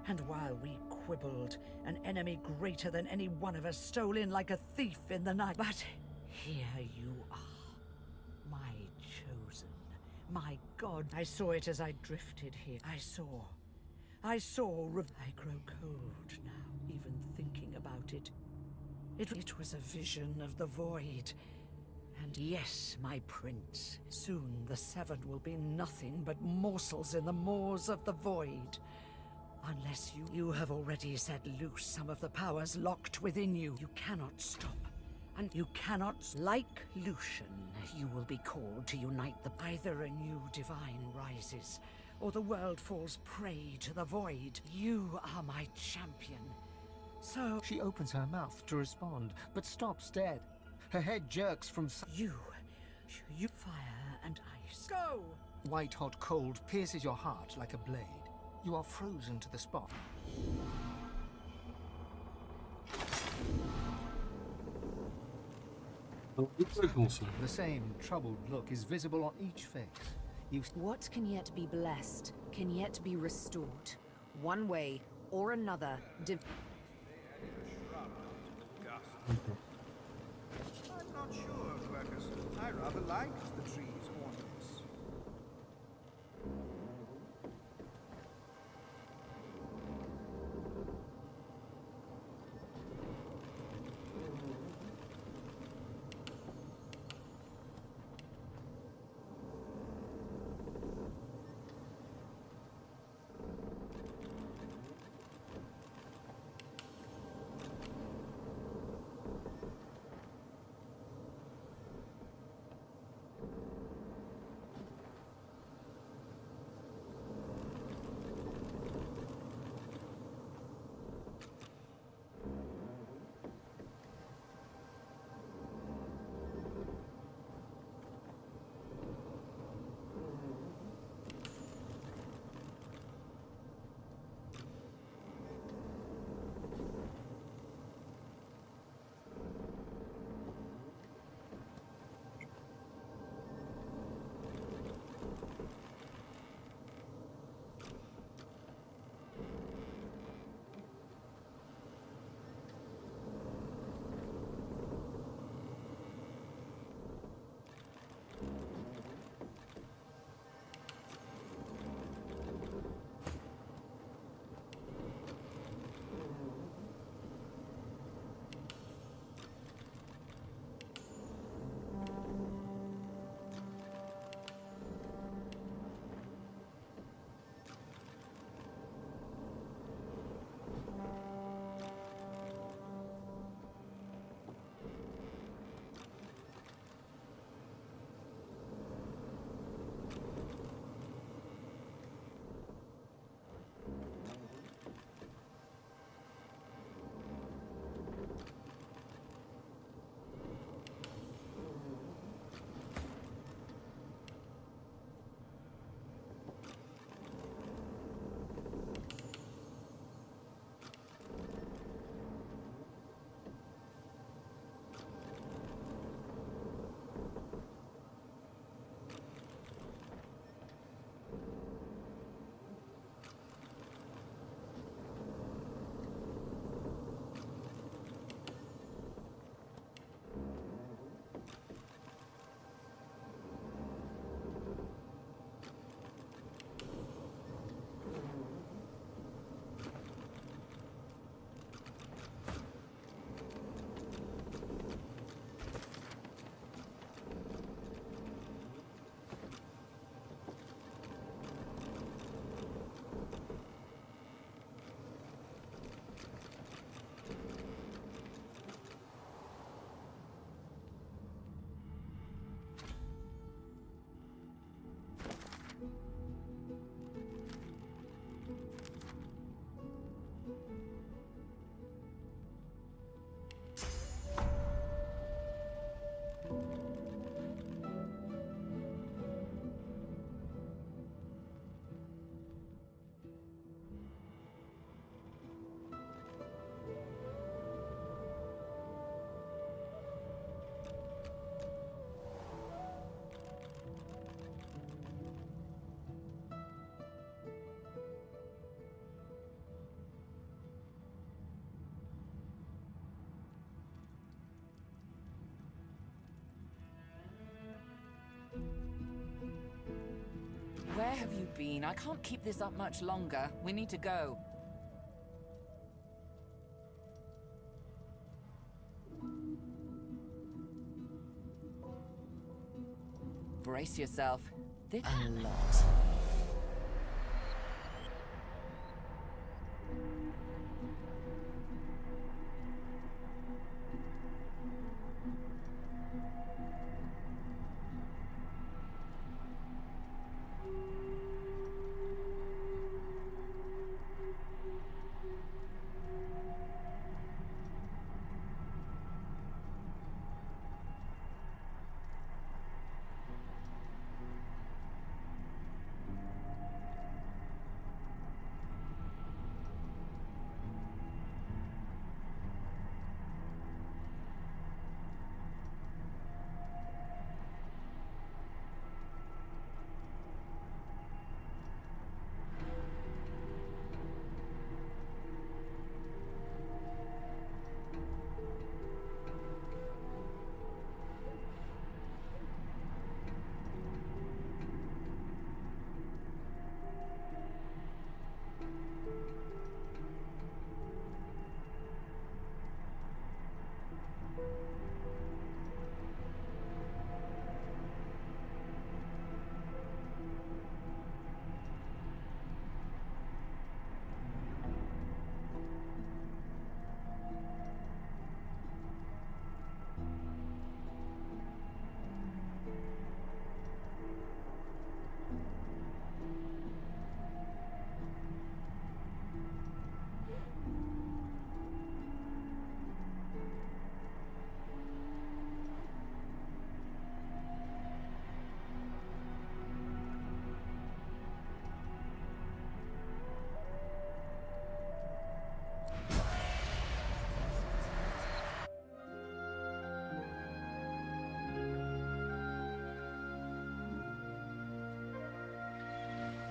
And while we quibbled, an enemy greater than any one of us stole in like a thief in the night. But here you are. My chosen. My God. I saw it as I drifted here. I saw. I grow cold now, even thinking about it. It was a vision of the void. And yes, my prince, soon the Seven will be nothing but morsels in the maws of the void. Unless you have already set loose some of the powers locked within you. You cannot stop. And you cannot, like Lucian, you will be called to unite the... Either a new divine rises, or the world falls prey to the void. You are my champion. So... She opens her mouth to respond, but stops dead. Her head jerks from... You fire and ice. Go! White-hot cold pierces your heart like a blade. You are frozen to the spot. The same troubled look is visible on each face. What can yet be blessed, can yet be restored. One way or another. I'm not sure, Quercus. I rather liked the tree's ornaments. where have you been? I can't keep this up much longer. We need to go. Brace yourself. This a lot.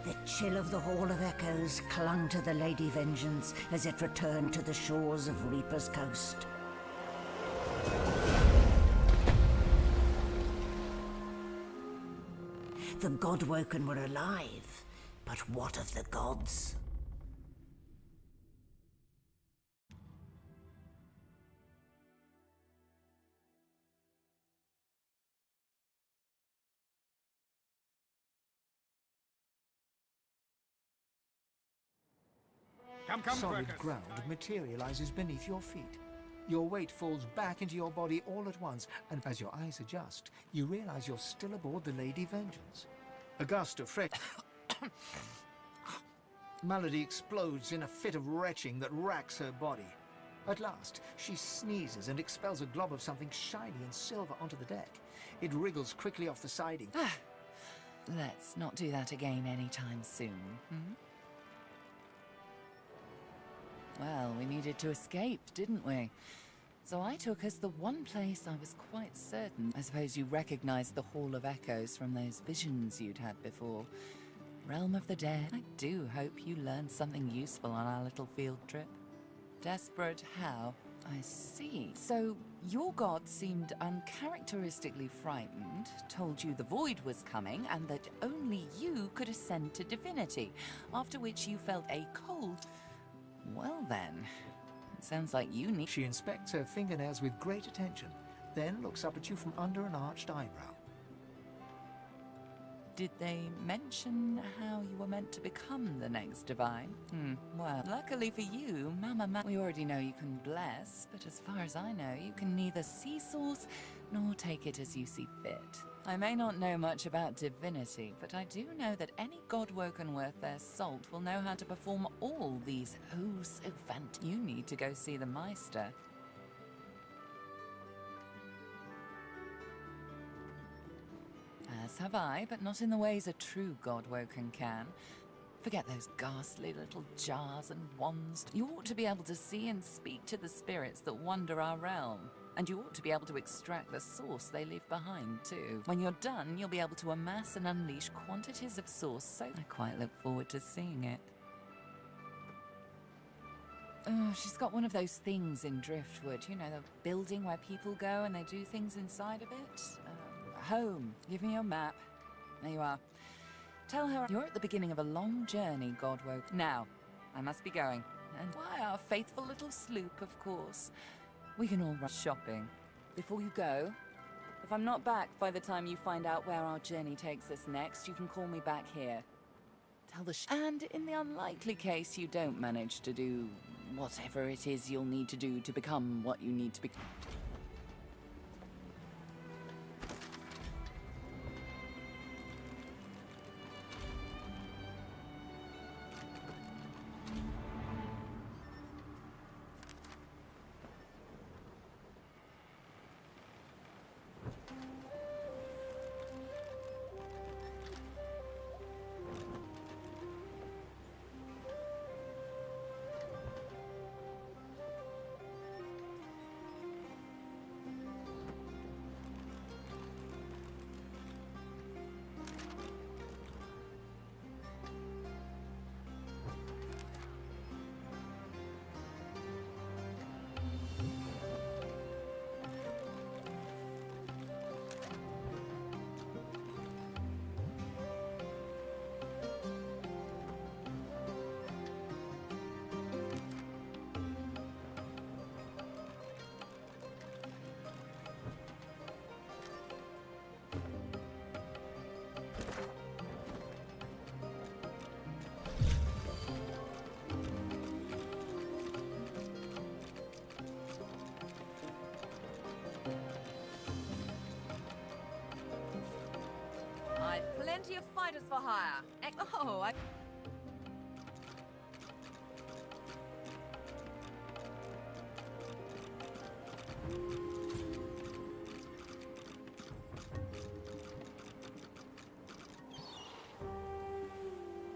The chill of the Hall of Echoes clung to the Lady Vengeance as it returned to the shores of Reaper's Coast. The Godwoken were alive, but what of the gods? Solid ground materializes beneath your feet. Your weight falls back into your body all at once, and as your eyes adjust, you realize you're still aboard the Lady Vengeance. A gust of fresh... Malady explodes in a fit of retching that racks her body. At last, she sneezes and expels a glob of something shiny and silver onto the deck. It wriggles quickly off the siding. Let's not do that again anytime soon. Well, we needed to escape, didn't we? So I took us the one place I was quite certain. I suppose you recognized the Hall of Echoes from those visions you'd had before. Realm of the Dead. I do hope you learned something useful on our little field trip. Desperate how? I see. So your god seemed uncharacteristically frightened, told you the void was coming, and that only you could ascend to divinity, after which you felt a cold... Well then, it sounds like you need... She inspects her fingernails with great attention, then looks up at you from under an arched eyebrow. Did they mention how you were meant to become the next divine? Well, luckily for you, we already know you can bless, but as far as I know, you can neither see source nor take it as you see fit. I may not know much about divinity, but I do know that any godwoken worth their salt will know how to perform all these so fantastic. You need to go see the Meister. As have I, but not in the ways a true godwoken can. Forget those ghastly little jars and wands. You ought to be able to see and speak to the spirits that wander our realm. And you ought to be able to extract the source they leave behind, too. When you're done, you'll be able to amass and unleash quantities of source, so I quite look forward to seeing it. Oh, she's got one of those things in Driftwood, you know, the building where people go and they do things inside of it. Home. Give me your map. There you are. Tell her you're at the beginning of a long journey, Godwoke. Now, I must be going. And why, our faithful little sloop, of course. We can all run shopping. Before you go, if I'm not back by the time you find out where our journey takes us next, you can call me back here. Tell the and in the unlikely case you don't manage to do whatever it is you'll need to do to become what you need to become. I've plenty of fighters for hire. Oh, I...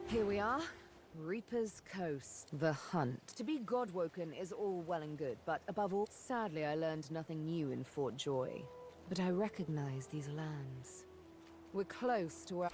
Here we are, Reaper's Coast, the hunt. To be Godwoken is all well and good, but above all, sadly I learned nothing new in Fort Joy. But I recognize these lands. We're close to where...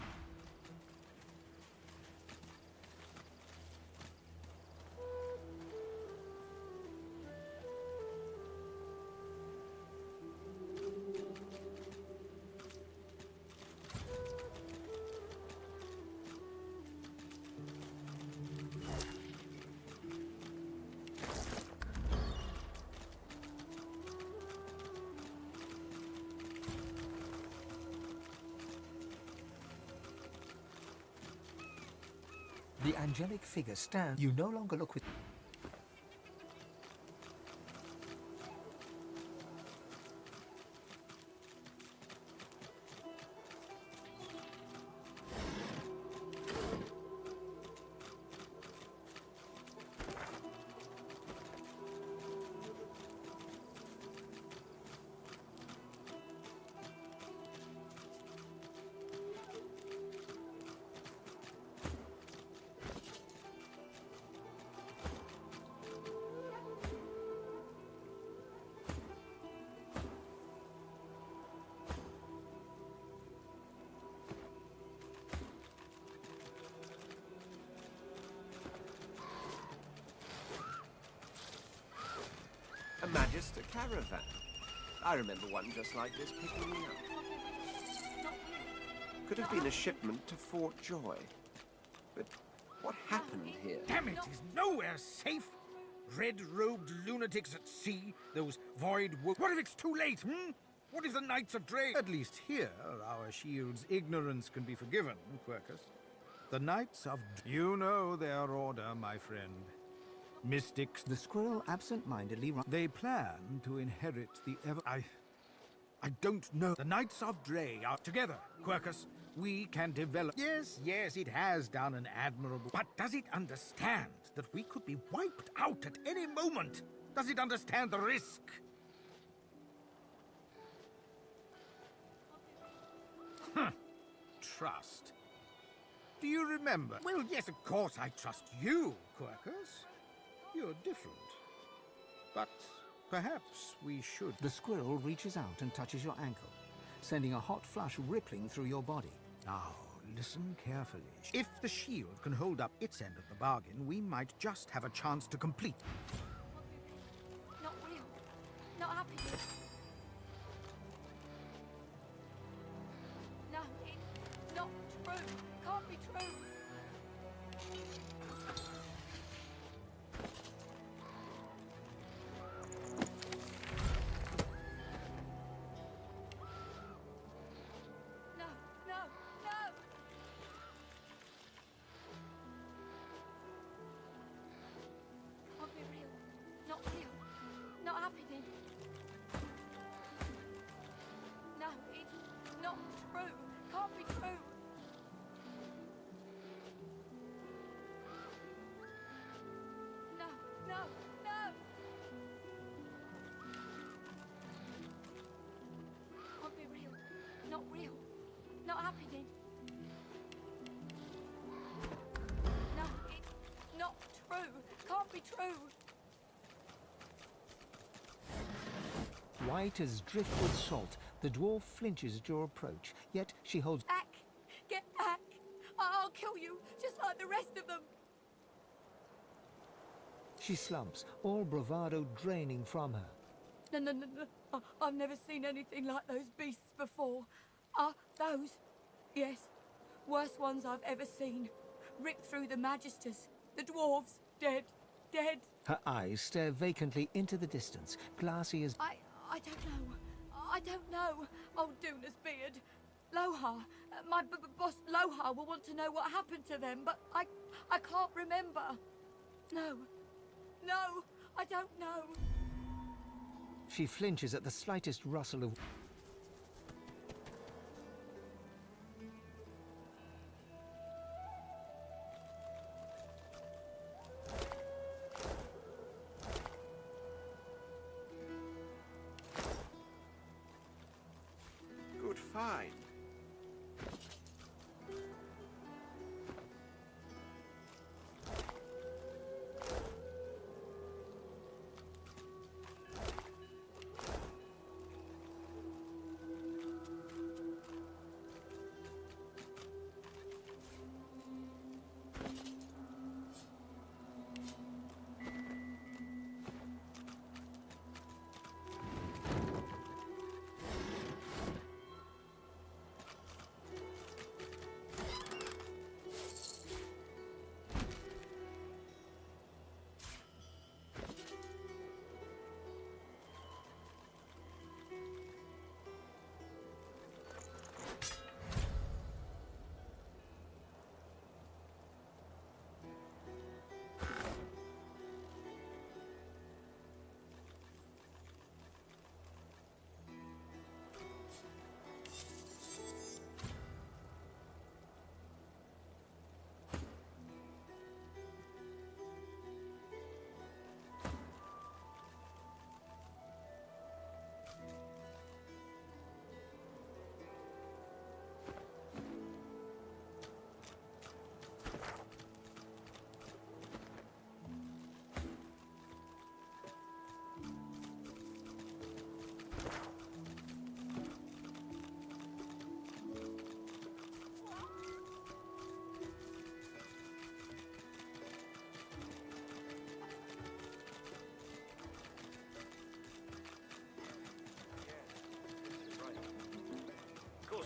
The angelic figure stands. You no longer look with... A Magister caravan. I remember one just like this picking me up. Could have been a shipment to Fort Joy. But what happened here? Damn it, is nowhere safe. Red-robed lunatics at sea, those void wo- What if it's too late, hmm? What if the Knights of Dre... At least here, our shield's ignorance can be forgiven, Quercus. The Knights of... You know their order, my friend. Mystics. The squirrel absent-mindedly run... They plan to inherit the ever... I don't know. The Knights of Dre are together, Quercus. We can develop... Yes, it has done an admirable... But does it understand that we could be wiped out at any moment? Does it understand the risk? Trust. Do you remember? Well, yes, of course I trust you, Quercus. You're different. But perhaps we should... The squirrel reaches out and touches your ankle, sending a hot flush rippling through your body. Now, listen carefully. If the shield can hold up its end of the bargain, we might just have a chance to complete... Not real. Not happy. No, it's not true. Can't be true. not real. Not happening. No, it's not true. Can't be true. White as driftwood salt, the dwarf flinches at your approach, yet she holds Back! Get back! I'll kill you, just like the rest of them. She slumps, all bravado draining from her. No. I've never seen anything like those beasts before. Those? Yes. Worst ones I've ever seen. Ripped through the magisters. The dwarves. Dead. Dead. Her eyes stare vacantly into the distance, glassy as... I don't know. I don't know. Old Duna's beard. Lohar. My boss Lohar will want to know what happened to them, but I can't remember. No. No, I don't know. She flinches at the slightest rustle of... Good find.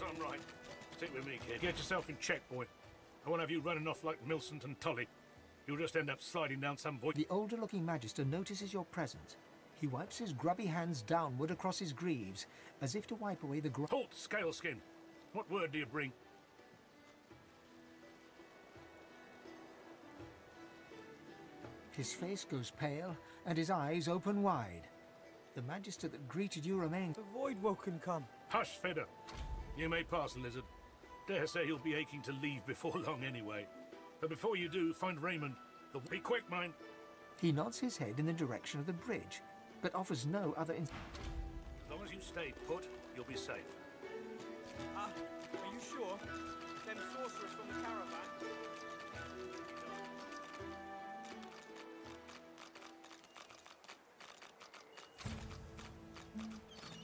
I'm right. Stick with me, kid. Get yourself in check, boy. I won't have you running off like Millicent and Tully. You'll just end up sliding down some void. The older-looking magister notices your presence. He wipes his grubby hands downward across his greaves, as if to wipe away the Halt, Scaleskin! What word do you bring? His face goes pale, and his eyes open wide. The magister that greeted you remains... The void woken come. Hush, Fedder. You may pass, lizard. Dare say he'll be aching to leave before long anyway. But before you do, find Raymond. Be quick, mind. He nods his head in the direction of the bridge, but offers no other... As long as you stay put, you'll be safe. Are you sure? Them sorcerers from the caravan?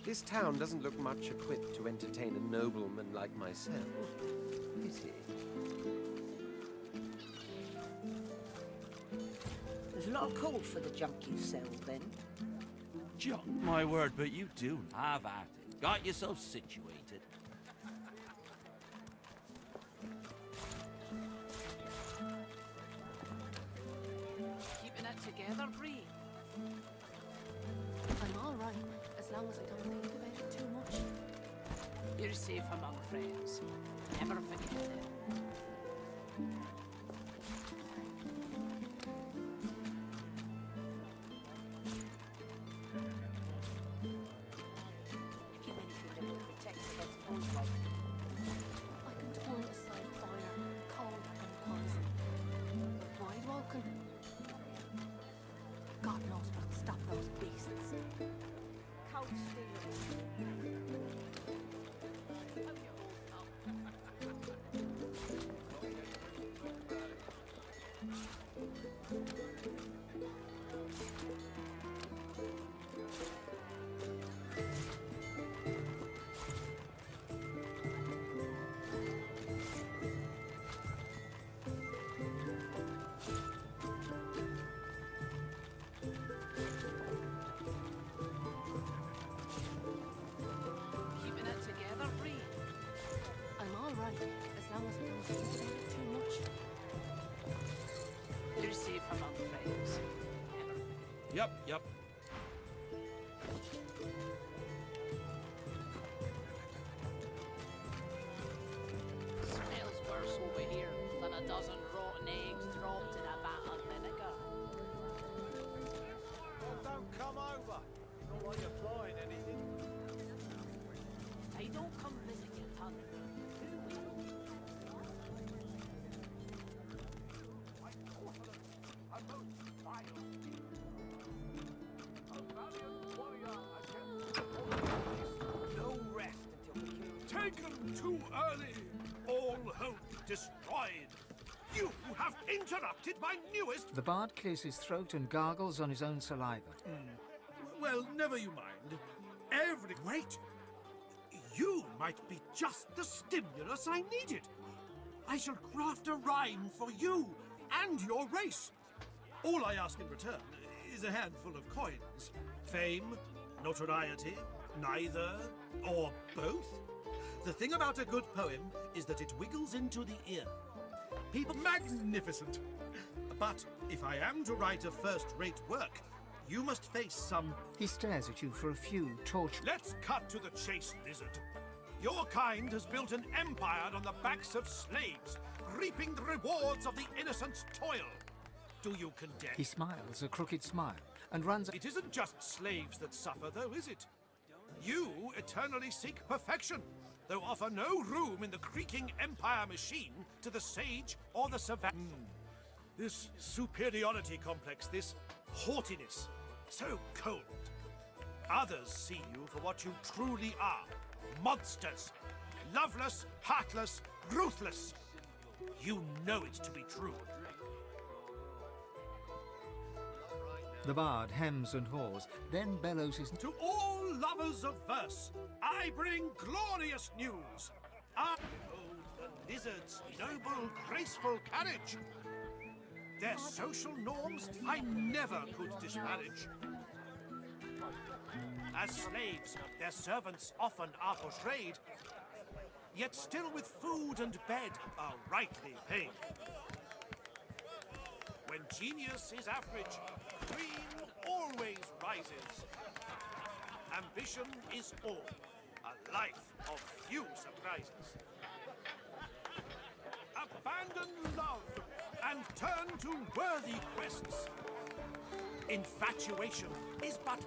This town doesn't look much equipped to entertain a nobleman like myself. Pity. There's a lot of call for the junk you sell, then. Junk, my word, but you do have at it. Got yourself situated. Keeping it together, Bree. I'm all right, as long as I don't think about it too much. You're safe among friends. Never forget them. safe among friends. Yep. Smells worse over here than a dozen rotten eggs dropped in a vat of vinegar. Well, don't come over. Not like you're flying anything. I don't come visit your ton. Who will? No rest until the taken too early. All hope destroyed. You have interrupted my newest. The bard clears his throat and gargles on his own saliva. Well, never you mind. Wait! You might be just the stimulus I needed. I shall craft a rhyme for you and your race. All I ask in return is a handful of coins. Fame, notoriety, neither, or both. The thing about a good poem is that it wiggles into the ear. People, magnificent. But if I am to write a first-rate work, you must face some... He stares at you for a few torture... Let's cut to the chase, lizard. Your kind has built an empire on the backs of slaves, reaping the rewards of the innocent's toil. Do you condemn? He smiles a crooked smile and runs... It isn't just slaves that suffer, though, is it? You eternally seek perfection, though offer no room in the creaking empire machine to the sage or the savant. This superiority complex, this haughtiness, so cold. Others see you for what you truly are. Monsters. Loveless, heartless, ruthless. You know it to be true. The bard hems and haws, then bellows his... To all lovers of verse, I bring glorious news. I behold the lizard's noble, graceful carriage. Their social norms I never could disparage. As slaves, their servants often are portrayed, yet still with food and bed are rightly paid. When genius is average, cream always rises. Ambition is all, a life of few surprises. Abandon love and turn to worthy quests. Infatuation is but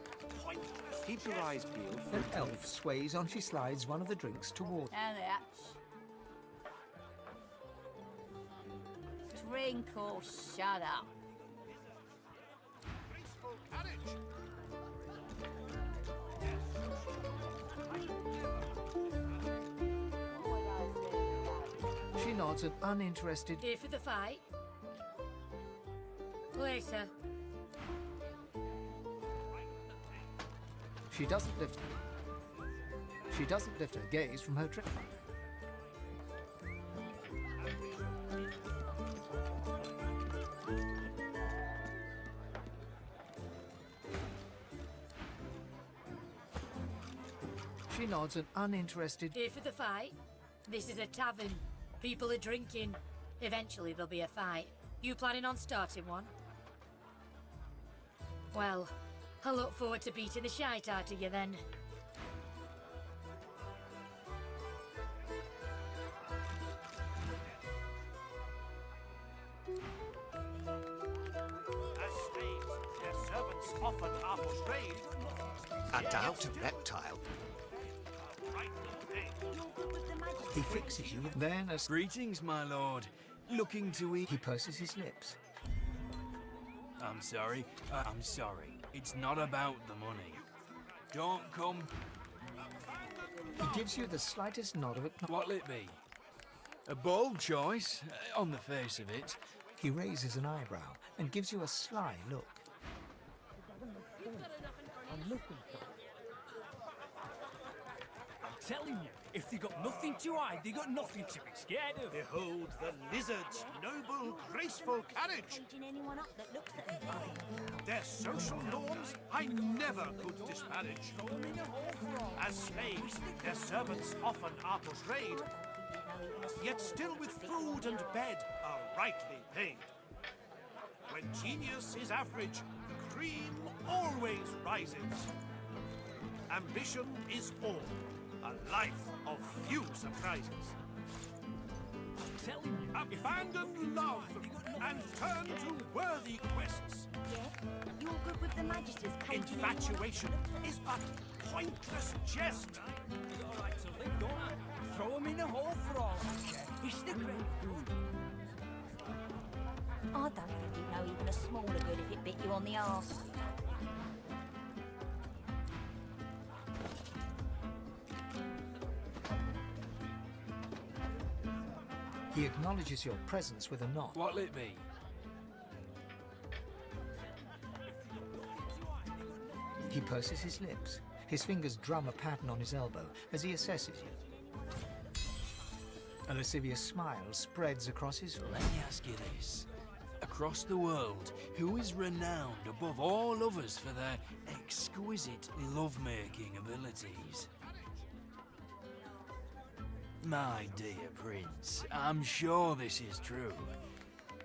pointless. Keep your eyes peeled. An elf sways on she slides one of the drinks toward... And that's... Drink or shut up. Graceful carriage. She nods an uninterested... Here for the fight? Later. She doesn't lift her gaze from her drink. She nods an uninterested... Here for the fight? This is a tavern. People are drinking. Eventually there'll be a fight. You planning on starting one? Well, I look forward to beating the shite out of you then. As slaves, their servants often are portrayed. A doubt reptile. He fixes you, then as... Greetings, my lord. Looking to eat... He purses his lips. I'm sorry. I'm sorry. It's not about the money. Don't come... He gives you the slightest nod of it. What'll it be? A bold choice, on the face of it. He raises an eyebrow and gives you a sly look. I'm looking for... I'm telling you, if they got nothing to hide, they got nothing to be scared of. Behold the lizard's noble, graceful carriage. Anyone up that looks at them. Their social norms I never could disparage. As slaves, their servants often are portrayed, yet still with food and bed are rightly paid. When genius is average, the cream always rises. Ambition is all. A life of few surprises. Abandon love and turn to worthy quests. Yeah, you're good with the Magister's painting. Infatuation is but pointless jest. You got a right to live, don't I? Throw him in a hole for all I care. It's the great food. I don't think you'd know even a smaller good if it bit you on the arse. He acknowledges your presence with a nod. What'll it be? He purses his lips. His fingers drum a pattern on his elbow as he assesses you. A lascivious smile spreads across his face. Let me ask you this. Across the world, who is renowned above all others for their exquisite love-making abilities? My dear Prince, I'm sure this is true,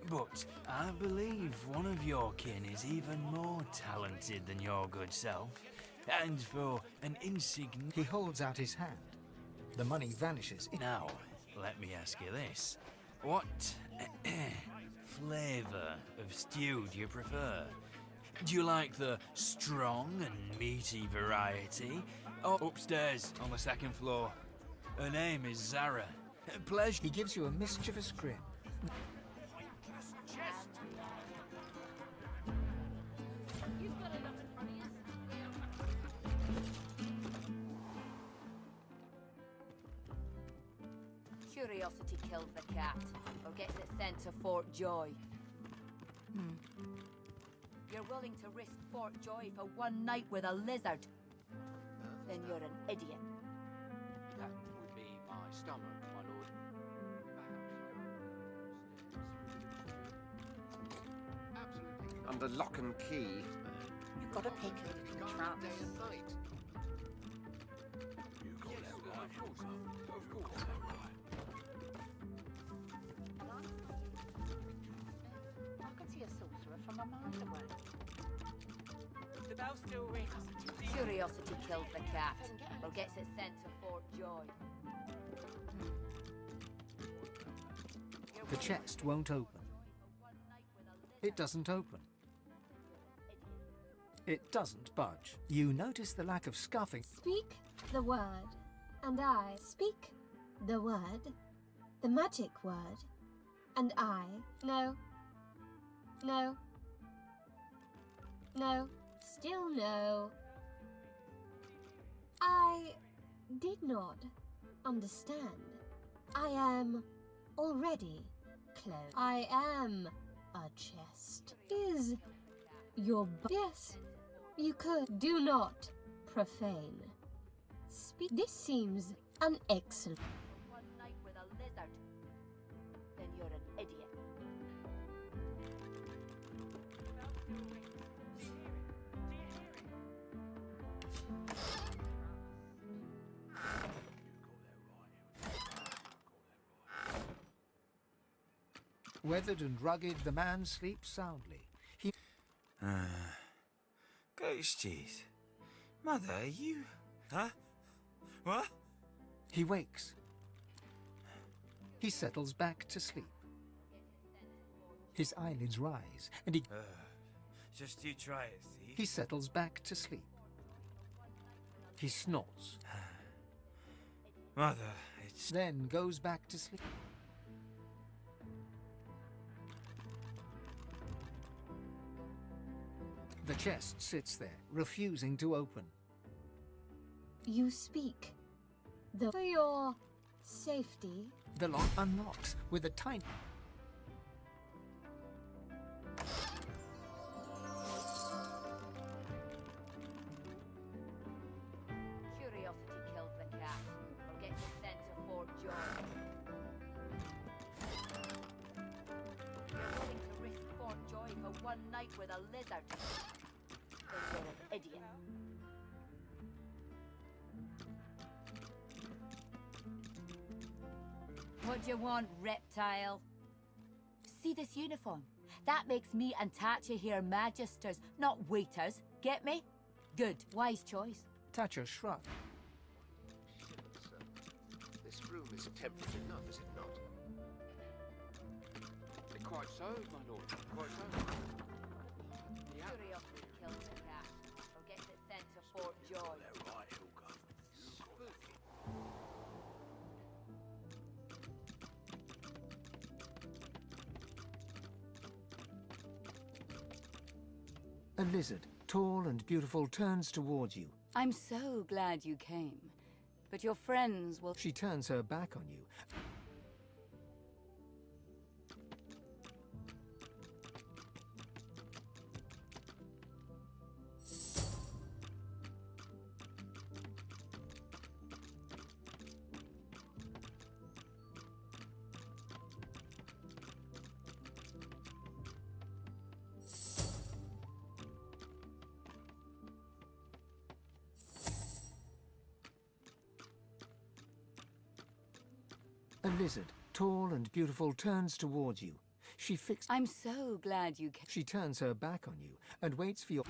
but I believe one of your kin is even more talented than your good self, and for an insignificant... He holds out his hand. The money vanishes. Now, let me ask you this. What flavour of stew do you prefer? Do you like the strong and meaty variety? Or upstairs on the second floor? Her name is Zara. Pleasure. He gives you a mischievous grin. Curiosity kills the cat, or gets it sent to Fort Joy. You're willing to risk Fort Joy for one night with a lizard? Then you're an idiot. That would be my stomach, my lord. Absolutely. Under lock and key. You've got to pick a little trap. Day and night. You got that right. Of course. I can see a sorcerer from a mile away. The bell still rings. Curiosity kills the cat, or gets it sent to Fort Joy. The chest won't open. It doesn't open. It doesn't budge. You notice the lack of scuffing. Speak the word, and I speak the word, the magic word, and I. No. No. No. Still no. I did not understand. I am already clothed. I am a chest. Is your yes, you could. Do not profane. Speak. This seems an excellent. One night with a lizard. Then you're an idiot. Weathered and rugged, the man sleeps soundly. He... Ghosties. Mother, you... Huh? What? He wakes. He settles back to sleep. His eyelids rise, and he... Just you try it, see? He settles back to sleep. He snorts. Mother, it's... Then goes back to sleep. The chest sits there, refusing to open. You speak. For your safety. The lock unlocks with a tiny... Curiosity kills the cat, or gets it sent to Fort Joy. You're willing to risk Fort Joy for one night with a lizard? Then you're an idiot. What do you want, reptile? See this uniform? That makes me and Tatcha here magisters, not waiters. Get me? Good. Wise choice. Thatcher shrugged. This room is temperate enough, is it not? Quite so, my lord. Quite so. Curiosity kills the cat, or gets it sent to Fort Joy. Right, Hilga. Spooky. A lizard, tall and beautiful, turns towards you. I'm so glad you came. But your friends will... She turns her back on you. A lizard, tall and beautiful, turns towards you. She fixes... I'm so glad you came. She turns her back on you and waits for your...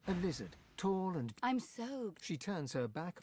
A lizard, tall and... I'm so... She turns her back...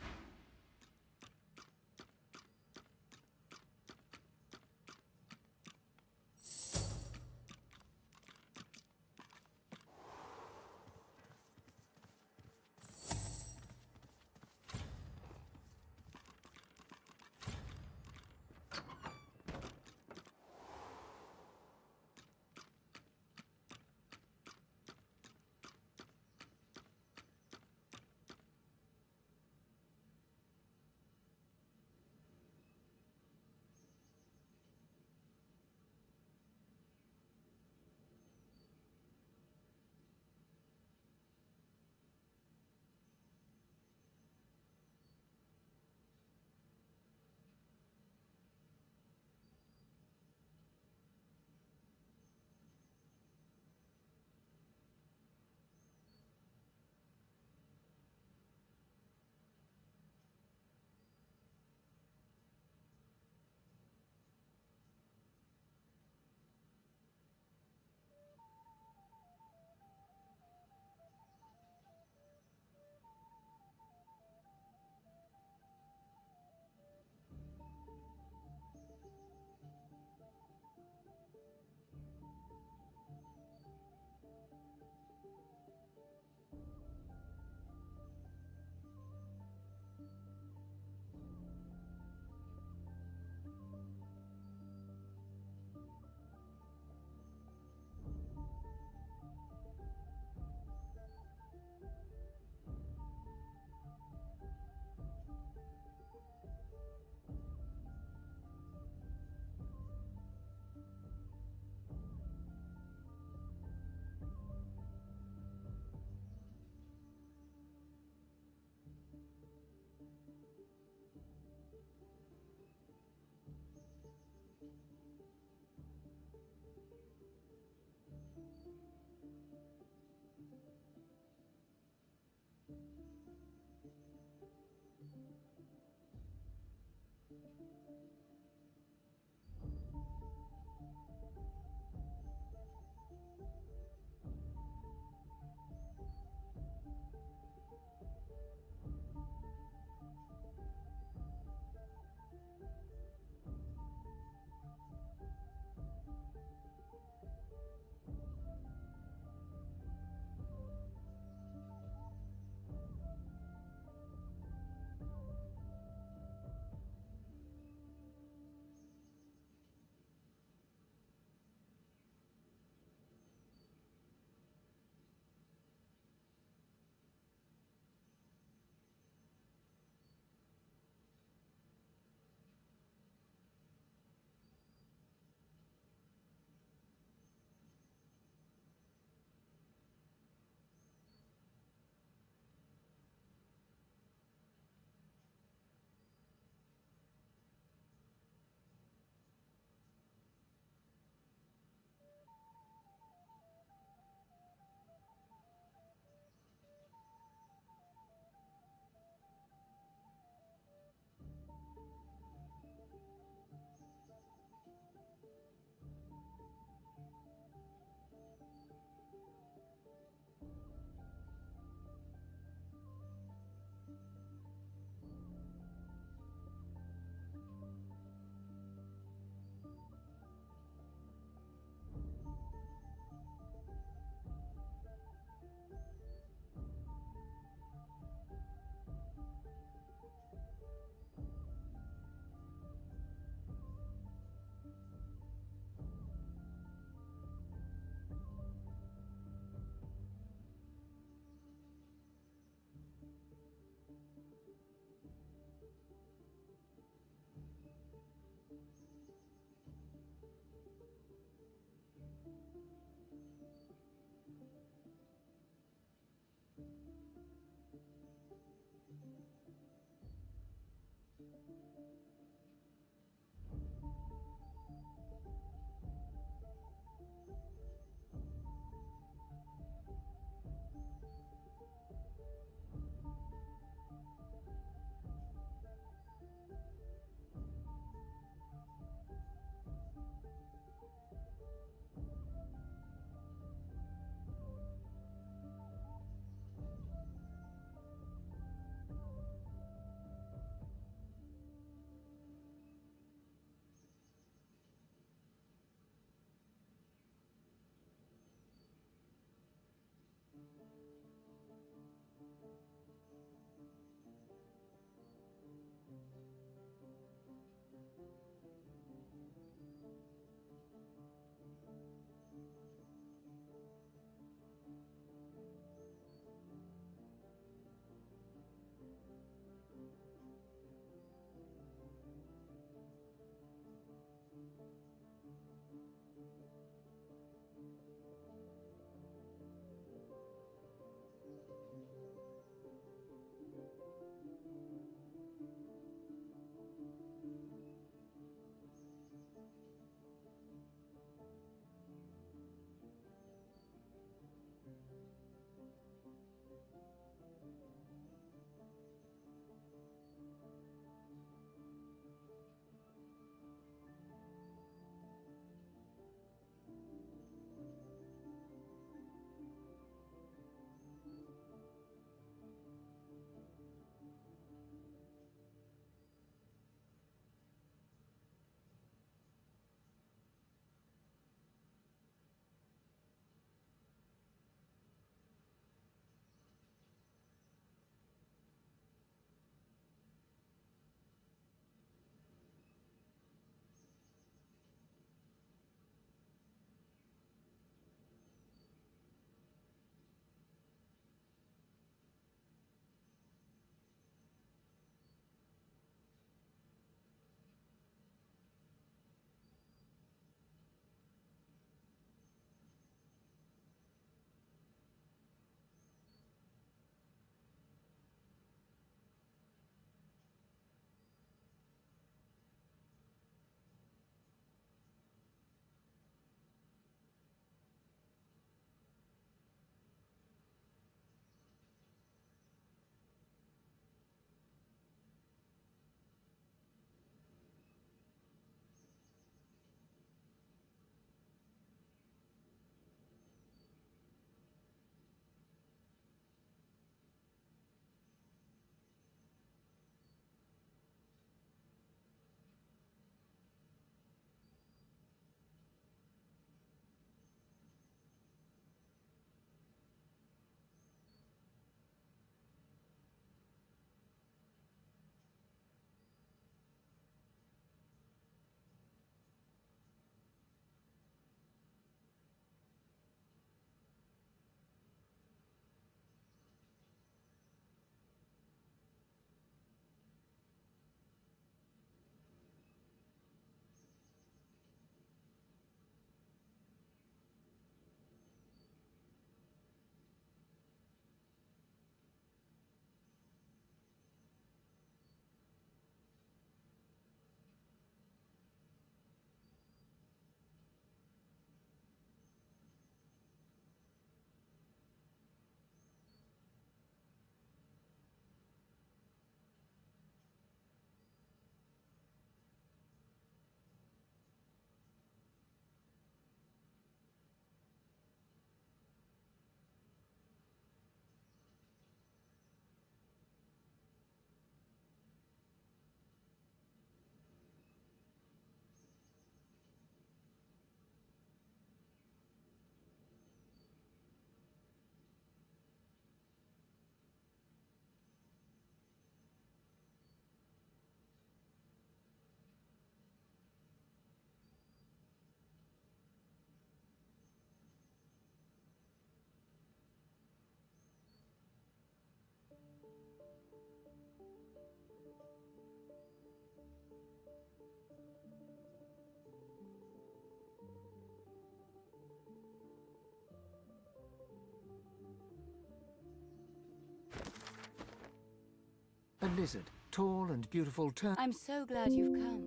lizard, tall and beautiful, I'm so glad you've come.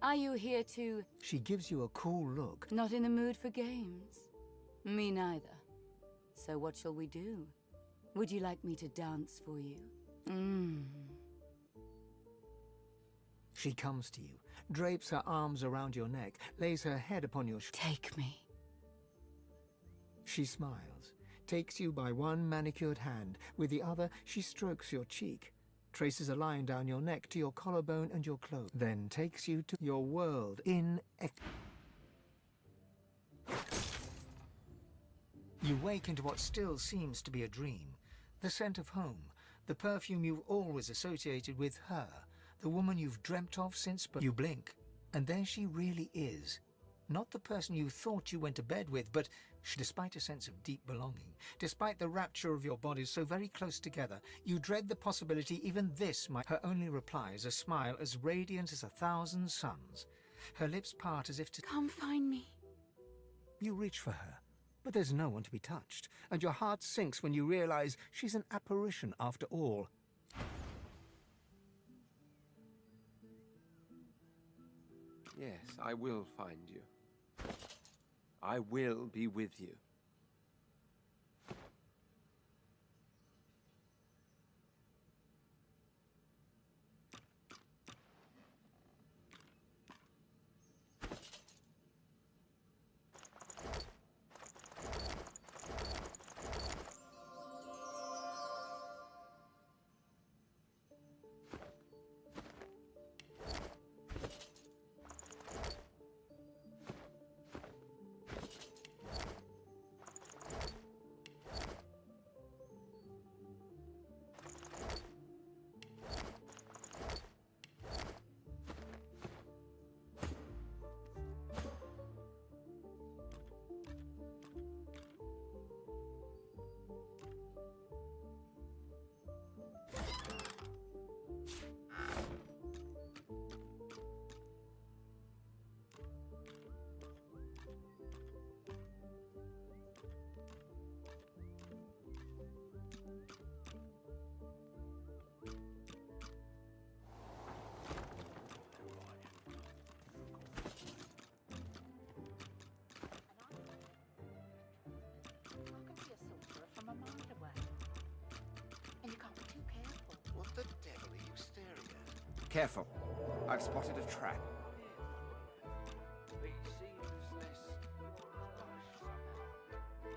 Are you here to... She gives you a cool look. Not in the mood for games? Me neither. So what shall we do? Would you like me to dance for you? She comes to you, drapes her arms around your neck, lays her head upon your Take me. She smiles, takes you by one manicured hand. With the other, she strokes your cheek, traces a line down your neck to your collarbone and your clothes, then takes you to your world in... You wake into what still seems to be a dream. The scent of home, the perfume you've always associated with her, the woman you've dreamt of since... But you blink, and there she really is. Not the person you thought you went to bed with, but despite a sense of deep belonging, despite the rapture of your bodies so very close together, you dread the possibility even this might... Her only reply is a smile as radiant as 1,000 suns. Her lips part as if to... Come find me. You reach for her, but there's no one to be touched, and your heart sinks when you realize she's an apparition after all. Yes, I will find you. I will be with you. What the devil are you staring at? Careful. I've spotted a trap. But he seems less lush somehow. It's as lush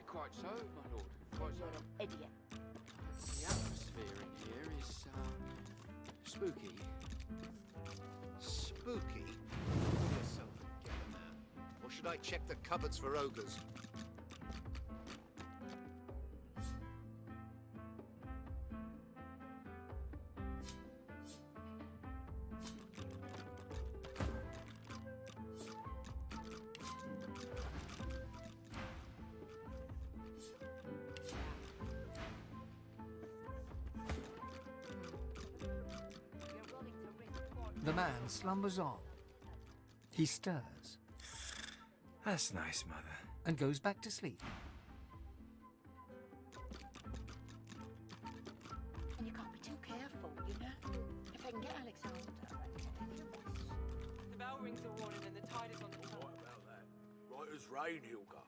Quite so, my lord. Quite so. Idiot. The atmosphere in here is, spooky. Spooky? Pull yourself together, man. Or should I check the cupboards for ogres? The man slumbers on. He stirs. That's nice, Mother. And goes back to sleep. And you can't be too careful, you know? If I can get Alexander... The bell rings a warning and the tide is on the top. What about that? Right as rain, Hilga.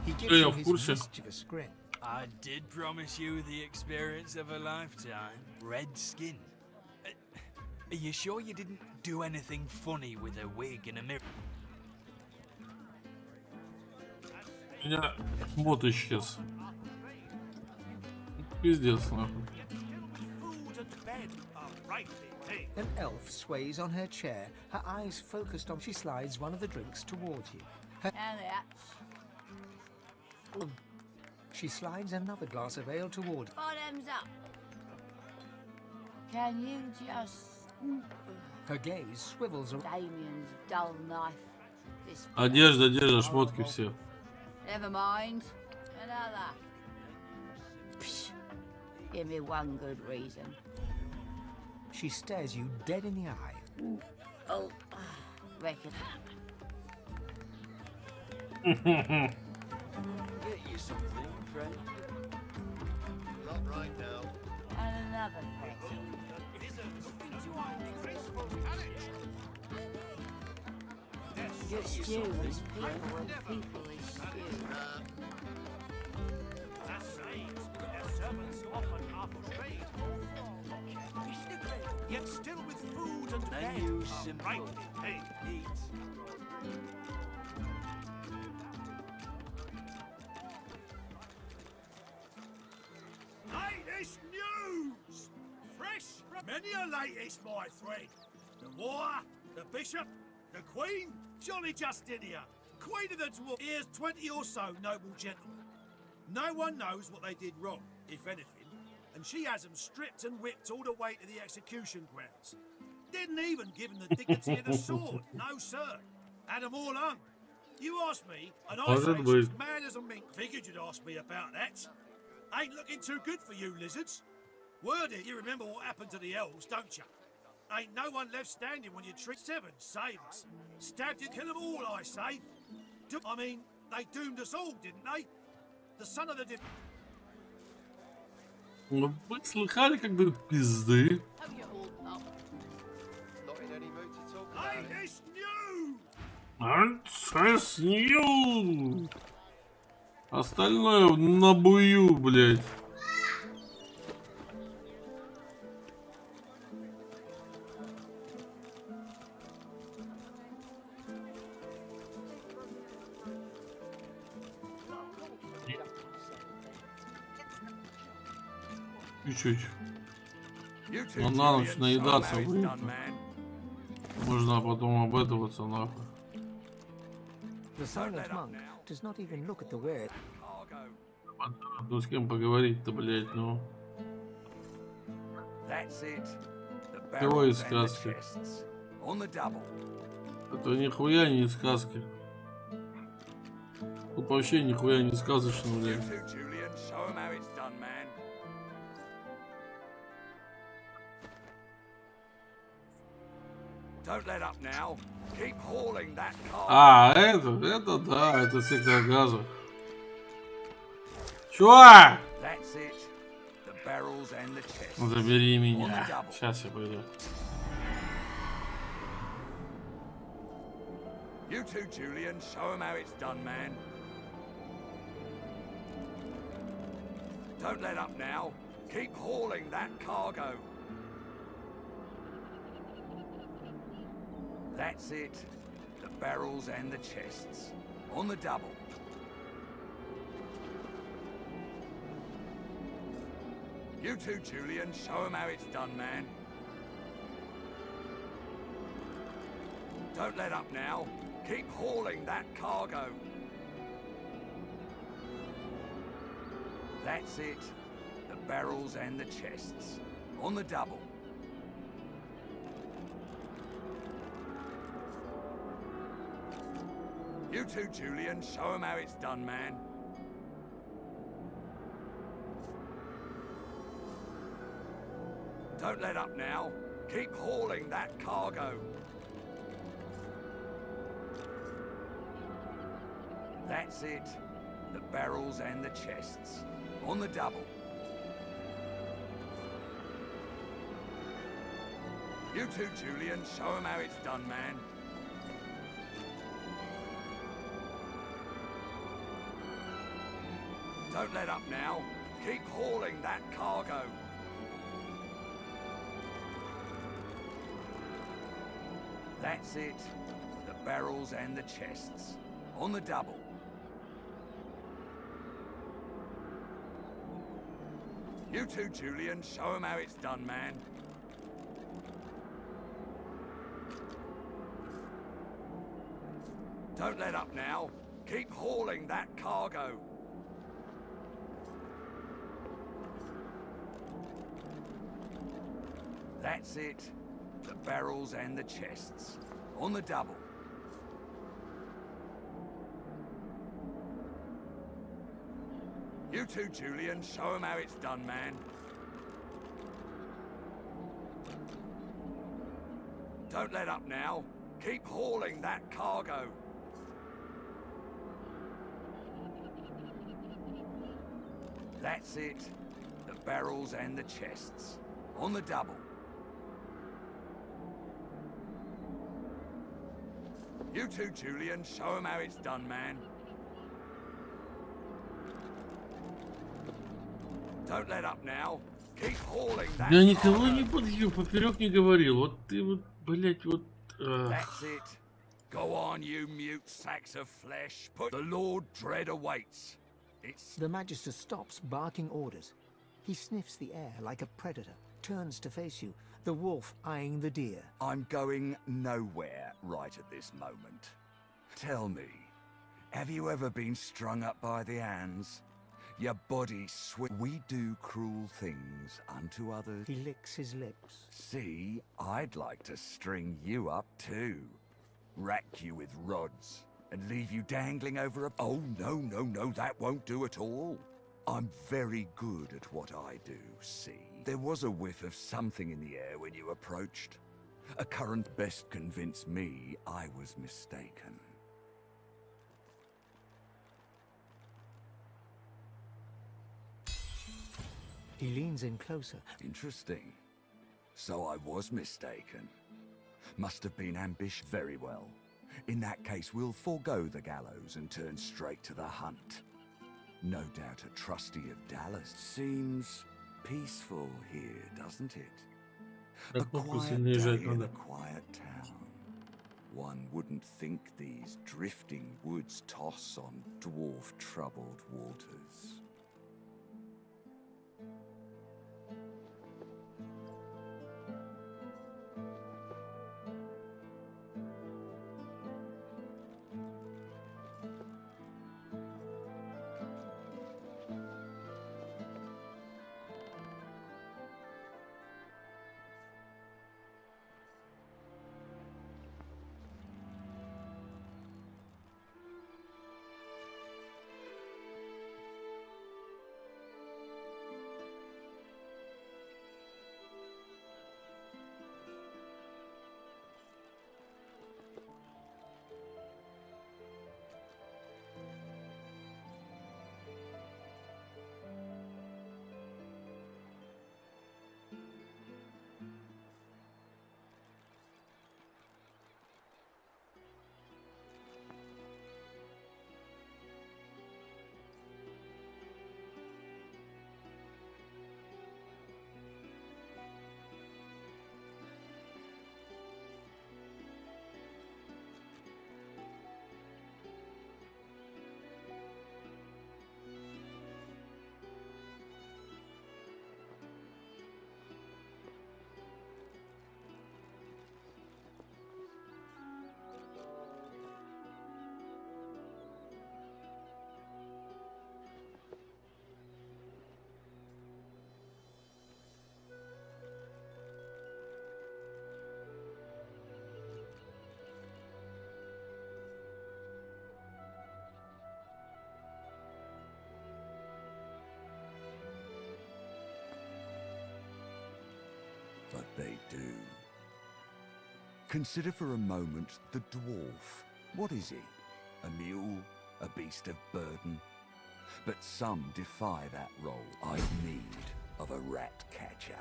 He gives you his mischievous grin. I did promise you the experience of a lifetime. Red skin. Are you sure you didn't do anything funny with a wig and a mirror? У меня бот исчез. Пиздец, нахуй. An elf sways on her chair, her eyes focused on. She slides one of the drinks towards you. She slides another glass of ale toward. Bottoms up. Can you just... Her gaze swivels around. Damien's dull knife. This... Одежда, шмотки все. Never mind. Another. Psh. Give me one good reason. She stares you dead in the eye. Oh, reckon. Get you something, friend. Not right now. And another present. Your stew is people and people is stew. Yet still with food and Menu bed simple. rightly paid. Eat. Latest news! Fresh from many a latest, my friend. The war, the bishop, the queen, Jolly Justinia, queen of the dwarf. Here's 20 or so noble gentlemen. No one knows what they did wrong, if anything, and she has them stripped and whipped all the way to the execution grounds. Didn't even give them the dignity of the sword, no sir. Had them all hung. You asked me, and I say she's mad as a mink. Figured you'd ask me about that. Ain't looking too good for you, lizards. Word it, you remember what happened to the elves, don't you? Ain't no one left standing when you tricked 7 sailors. Stabbed and killed them all, I say. I mean, they doomed us all, didn't they? The son of the... Ну, вы слыхали, как бы пизды? Not in any mood to talk about it. Latest news! Антеснью! Остальное набую, блядь. Чуть-чуть. Но на ночь наедаться, блин. Можно потом обэтываться, нахуй. The silent monk does not even look at the word. Ну с кем поговорить-то, блядь, ну. Кого из сказки? Это нихуя не из сказки. Тут вообще нихуя не сказочно, блядь. А, это да, это сектор газа. Чувак! Забери меня. Сейчас я пойду. You too, Julian. Show him how it's done, man. Don't let up now. Keep hauling that cargo. That's it. The barrels and the chests. On the double. You too, Julian. Show him how it's done, man. Don't let up now. Keep hauling that cargo. That's it. The barrels and the chests. On the double. You too, Julian. Show him how it's done, man. Don't let up now. Keep hauling that cargo. That's it. The barrels and the chests. On the double. You too, Julian. Show him how it's done, man. Don't let up now. Keep hauling that cargo. That's it. The barrels and the chests. On the double. You too, Julian. Show him how it's done, man. Don't let up now. Keep hauling that cargo. That's it. The barrels and the chests. On the double. You too, Julian. Show him how it's done, man. Don't let up now. Keep hauling that cargo. That's it. The barrels and the chests. On the double. You too, Julian. Show him how it's done, man. Don't let up now. Keep hauling that. Я никого не подъел, поперек не говорил. Вот ты вот, блять, вот. That's it. Go on, you mute sacks of flesh. Put the Lord dread awaits. It's... The Magister stops barking orders. He sniffs the air like a predator, turns to face you, the wolf eyeing the deer. I'm going nowhere right at this moment. Tell me, have you ever been strung up by the hands? Your body we do cruel things unto others. He licks his lips. See, I'd like to string you up too. Rack you with rods and leave you dangling over a... Oh, no, that won't do at all. I'm very good at what I do, see? There was a whiff of something in the air when you approached. A current best convinced me I was mistaken. He leans in closer. Interesting. So I was mistaken. Must have been ambitious. Very well. In that case, we'll forego the gallows and turn straight to the hunt. No doubt a trustee of Dallas. Seems peaceful here, doesn't it? A quiet day in a quiet town. One wouldn't think these drifting woods toss on dwarf-troubled waters. They do. Consider for a moment the dwarf. What is he? A mule? A beast of burden? But some defy that role. I've need of a rat catcher.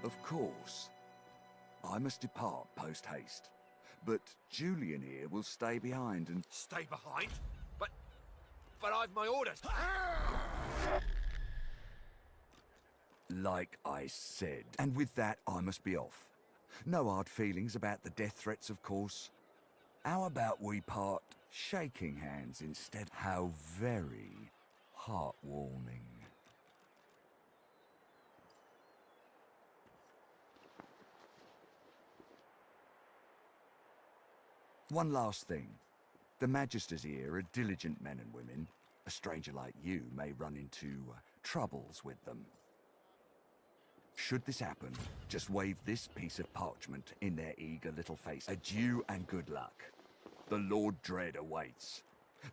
Of course, I must depart post-haste, but Julian here will stay behind and... Stay behind? But I've my orders. Like I said. And with that, I must be off. No hard feelings about the death threats, of course. How about we part shaking hands instead? How very heartwarming. One last thing. The Magisters here are diligent men and women. A stranger like you may run into troubles with them. Should this happen, just wave this piece of parchment in their eager little face. Adieu and good luck. The Lord Dread awaits.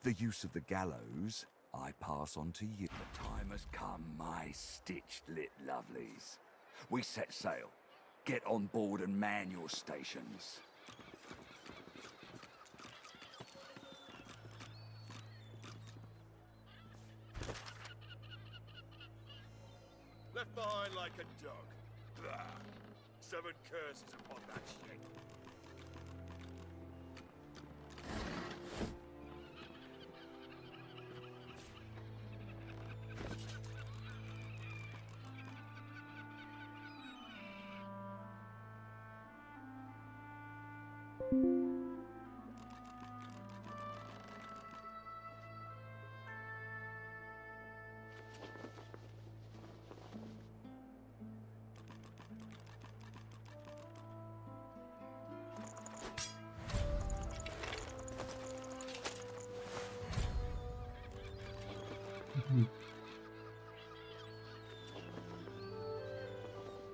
The use of the gallows I pass on to you. The time has come, my stitched-lit lovelies. We set sail. Get on board and man your stations. Left behind like a dog. Blah. 7 curses upon that shit.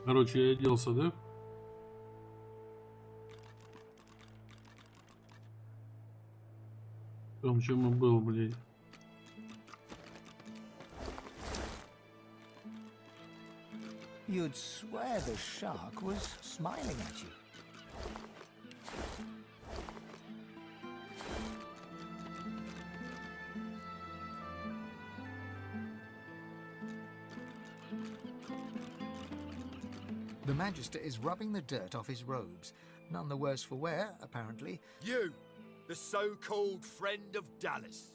Короче, я оделся, да? В том, чем и был, блядь. You'd swear the shark was smiling at you. The Magister is rubbing the dirt off his robes. None the worse for wear, apparently. You, the so-called friend of Dallas.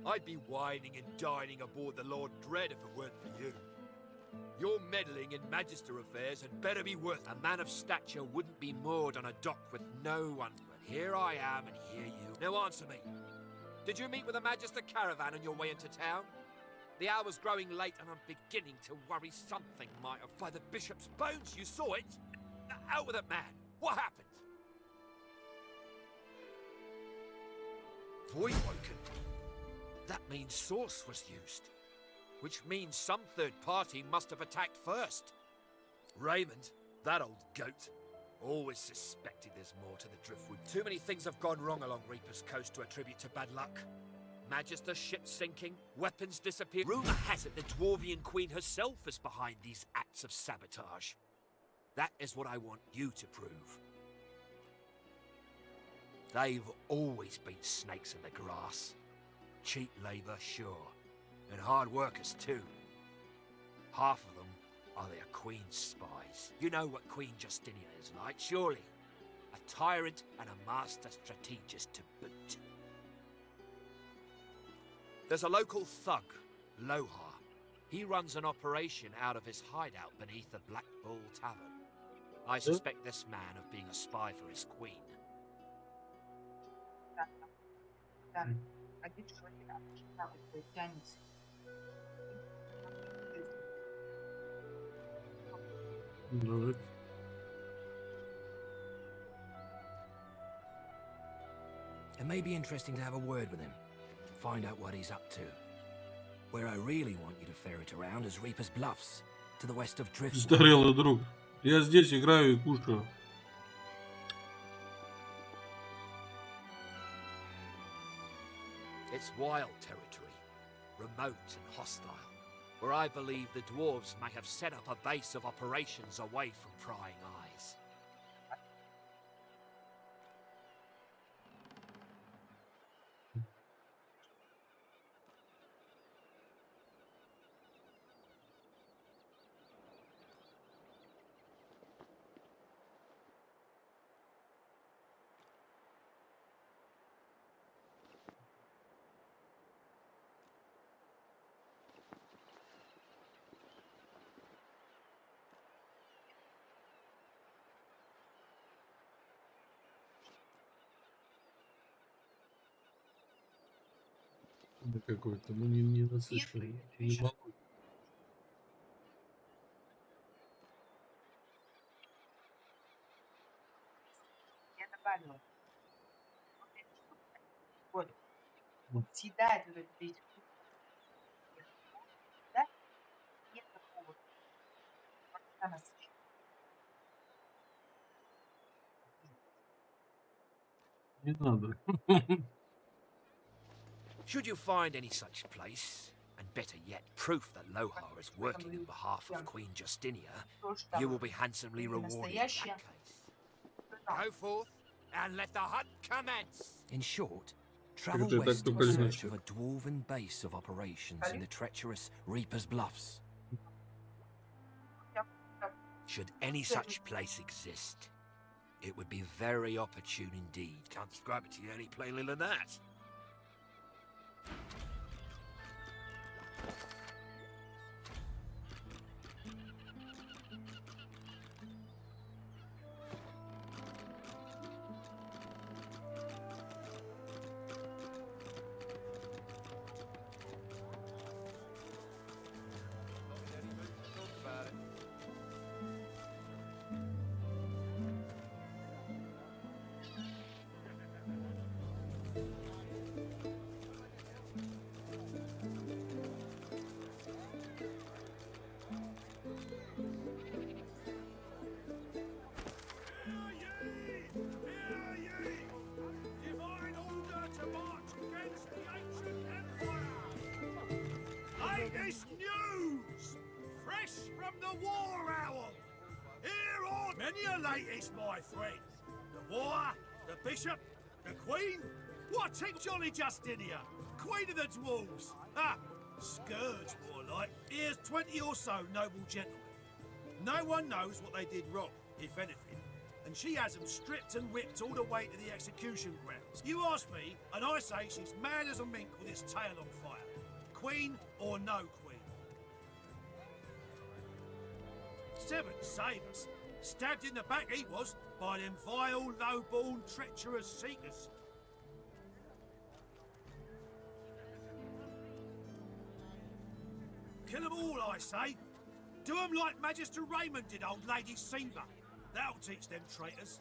I'd be whining and dining aboard the Lord Dread if it weren't for you. Your meddling in Magister affairs had better be worth. A man of stature wouldn't be moored on a dock with no one. But here I am and here you. Now answer me. Did you meet with a Magister caravan on your way into town? The hour's growing late and I'm beginning to worry something might have... By the Bishop's bones, you saw it? Out with it, man. What happened? Voidwoken. That means source was used. Which means some third party must have attacked first. Raymond, that old goat, always suspected there's more to the driftwood. Too many things have gone wrong along Reaper's Coast to attribute to bad luck. Magister ship sinking, weapons disappear. Rumour has it the Dwarvian Queen herself is behind these acts of sabotage. That is what I want you to prove. They've always been snakes in the grass. Cheap labour, sure. And hard workers too. Half of them are their Queen's spies. You know what Queen Justinia is like, surely. A tyrant and a master strategist to boot. There's a local thug, Lohar. He runs an operation out of his hideout beneath the Black Bull Tavern. I suspect this man of being a spy for his queen. Давай. It may be interesting to have a word with him. Find out what he's up to. Where I really want you to ferret around is Reaper's Bluffs, to the west of Driftwood. Старелый друг. Я здесь играю и кушаю. It's wild territory, remote and hostile. where I believe the dwarves may have set up a base of operations away from prying eyes. Да какой-то, ну не насыщенный. Не могу. Я добавила. Вот. Съедает вот этот весь вкус. Да? Нет такого. Насыщенного. Не надо. Should you find any such place, and better yet, proof that Lohar is working on behalf of Queen Justinia, you will be handsomely rewarded in that case. Go forth and let the hunt commence. In short, travel Это west так in только search of значит. a dwarven base of operations in the treacherous Reaper's Bluffs. Should any such place exist, it would be very opportune indeed. Can't describe it to you any plainly than that. Latest news! Fresh from the War Owl! Here on many a latest, my friend. The war, the bishop, the queen. What take Jolly Justinia? Queen of the dwarves. Ah, scourge more like. Here's 20 or so noble gentlemen. No one knows what they did wrong, if anything. And she has them stripped and whipped all the way to the execution grounds. You ask me, and I say she's mad as a mink with his tail on fire. Queen or no queen? Seven save us. Stabbed in the back he was by them vile, low-born, treacherous seekers. Kill them all, I say. Do them like Magister Raymond did old Lady Seaver. That'll teach them traitors.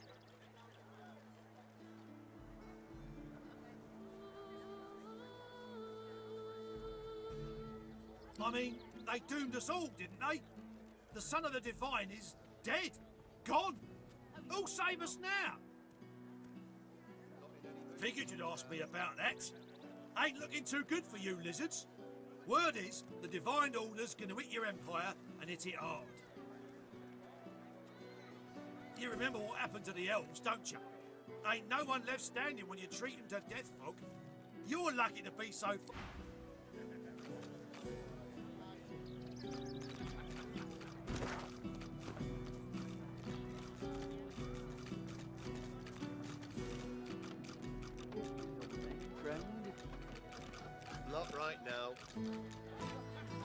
I mean, they doomed us all, didn't they? The son of the divine is dead. Gone. Who'll save us now? Figured you'd ask me about that. Ain't looking too good for you, lizards. Word is, the divine order's gonna hit your empire, and hit it hard. You remember what happened to the elves, don't you? Ain't no one left standing when you treat them to death, folk. You're lucky to be so... Not right now.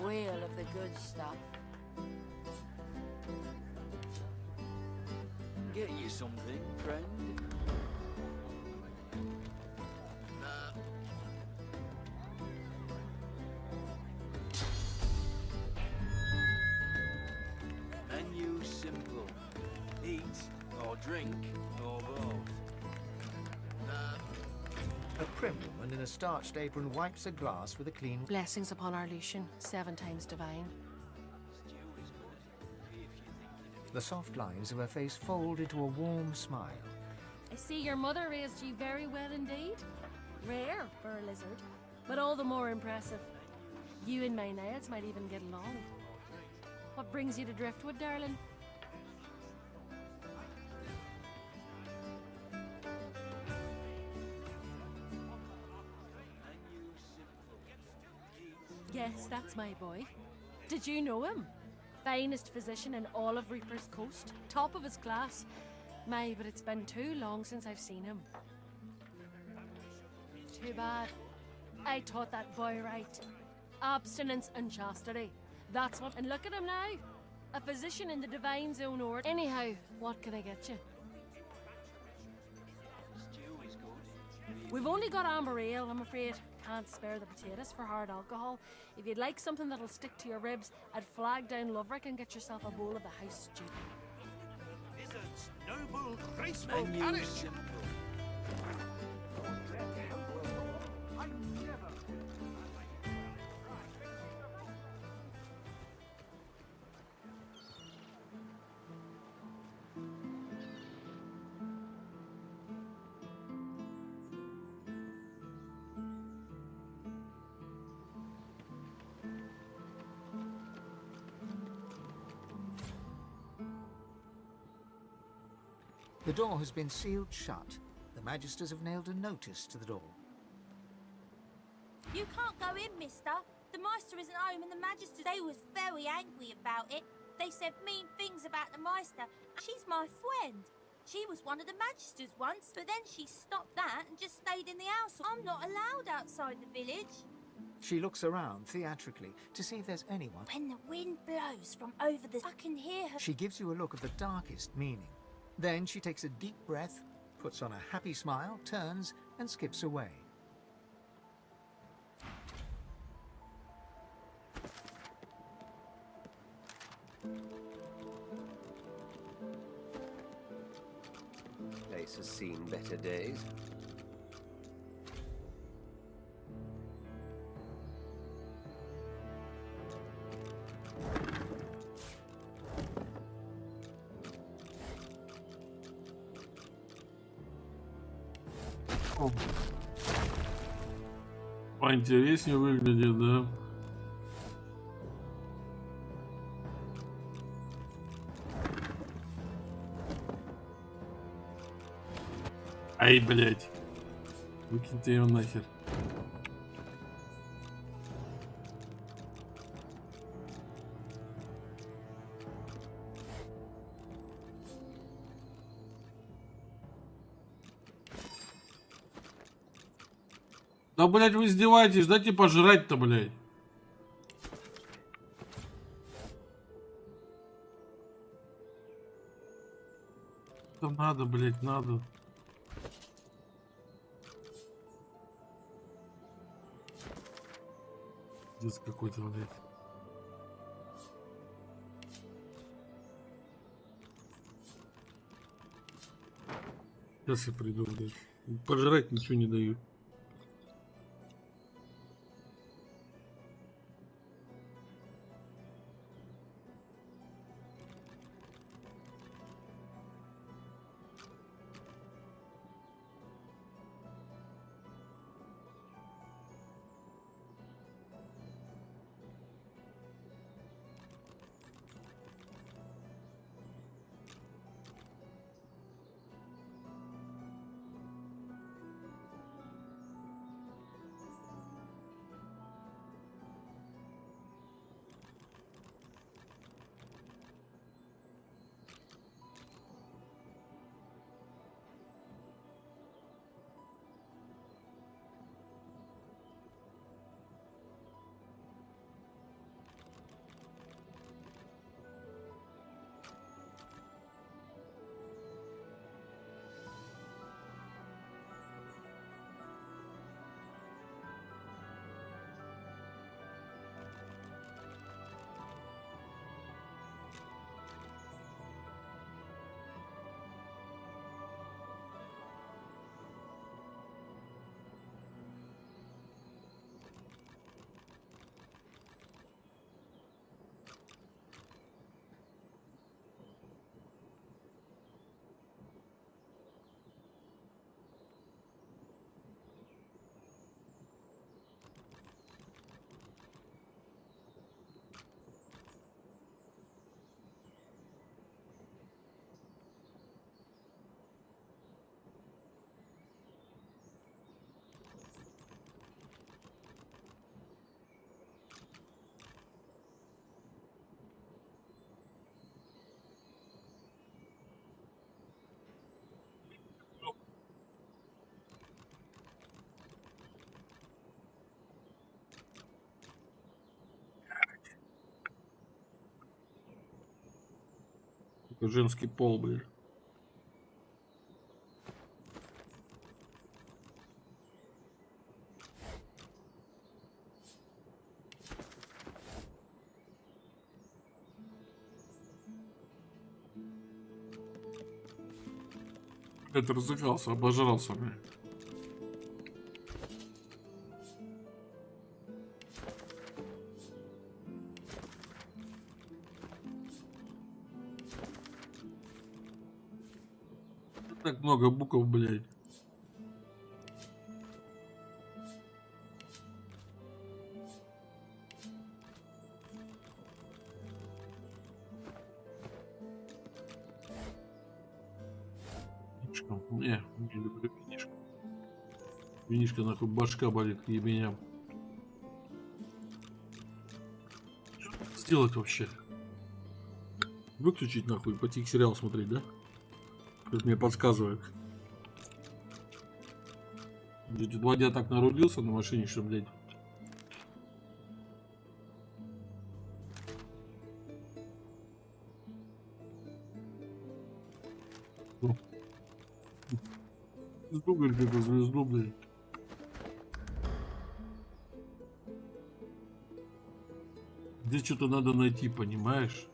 Wheel of the good stuff. Get you something, friend? Nah. Menu simple. Eat or drink or both. A prim woman in a starched apron wipes a glass with a clean... Blessings upon our Lucian, 7 times divine. The soft lines of her face fold into a warm smile. I see your mother raised you very well indeed. Rare for a lizard, but all the more impressive. You and my nails might even get along. What brings you to Driftwood, darling? Yes, that's my boy. Did you know him? Finest physician in all of Reaper's Coast. Top of his class. My, but it's been too long since I've seen him. Too bad. I taught that boy right. Abstinence and chastity. That's what. And look at him now. A physician in the divine zone order. Anyhow, what can I get you? We've only got amber ale, I'm afraid. Can't spare the potatoes for hard alcohol. If you'd like something that'll stick to your ribs, I'd flag down Loverick and get yourself a bowl of the house stew. Wizard's noble, graceful parish. The door has been sealed shut. The Magisters have nailed a notice to the door. You can't go in, mister. The Meister isn't home and the Magisters, they was very angry about it. They said mean things about the Meister. She's my friend. She was one of the Magisters once, but then she stopped that and just stayed in the house. I'm not allowed outside the village. She looks around theatrically to see if there's anyone. When the wind blows from over the... I can hear her. She gives you a look of the darkest meaning. Then she takes a deep breath, puts on a happy smile, turns and skips away. Place has seen better days. Поинтереснее выглядит, да? Ай, блять. Выкиньте ее нахер. Да, блять, вы издеваетесь, дайте пожрать-то, блять. Да надо, блять, надо. Здесь какой-то, блять. Сейчас я приду, блять. Пожрать ничего не дают. Женский пол, блин. Это разыгрался, обожрался, блин. Так много букв, блядь. Не люблю винишко. Винишко нахуй башка болит к ебеням. Что сделать вообще? Выключить нахуй, пойти сериал смотреть, да? Как мне подсказывает. Блядь, 2 дня так нарулился на машине, что, блядь. Звезду, говорит, эту звезду, блядь. Здесь что-то надо найти, понимаешь?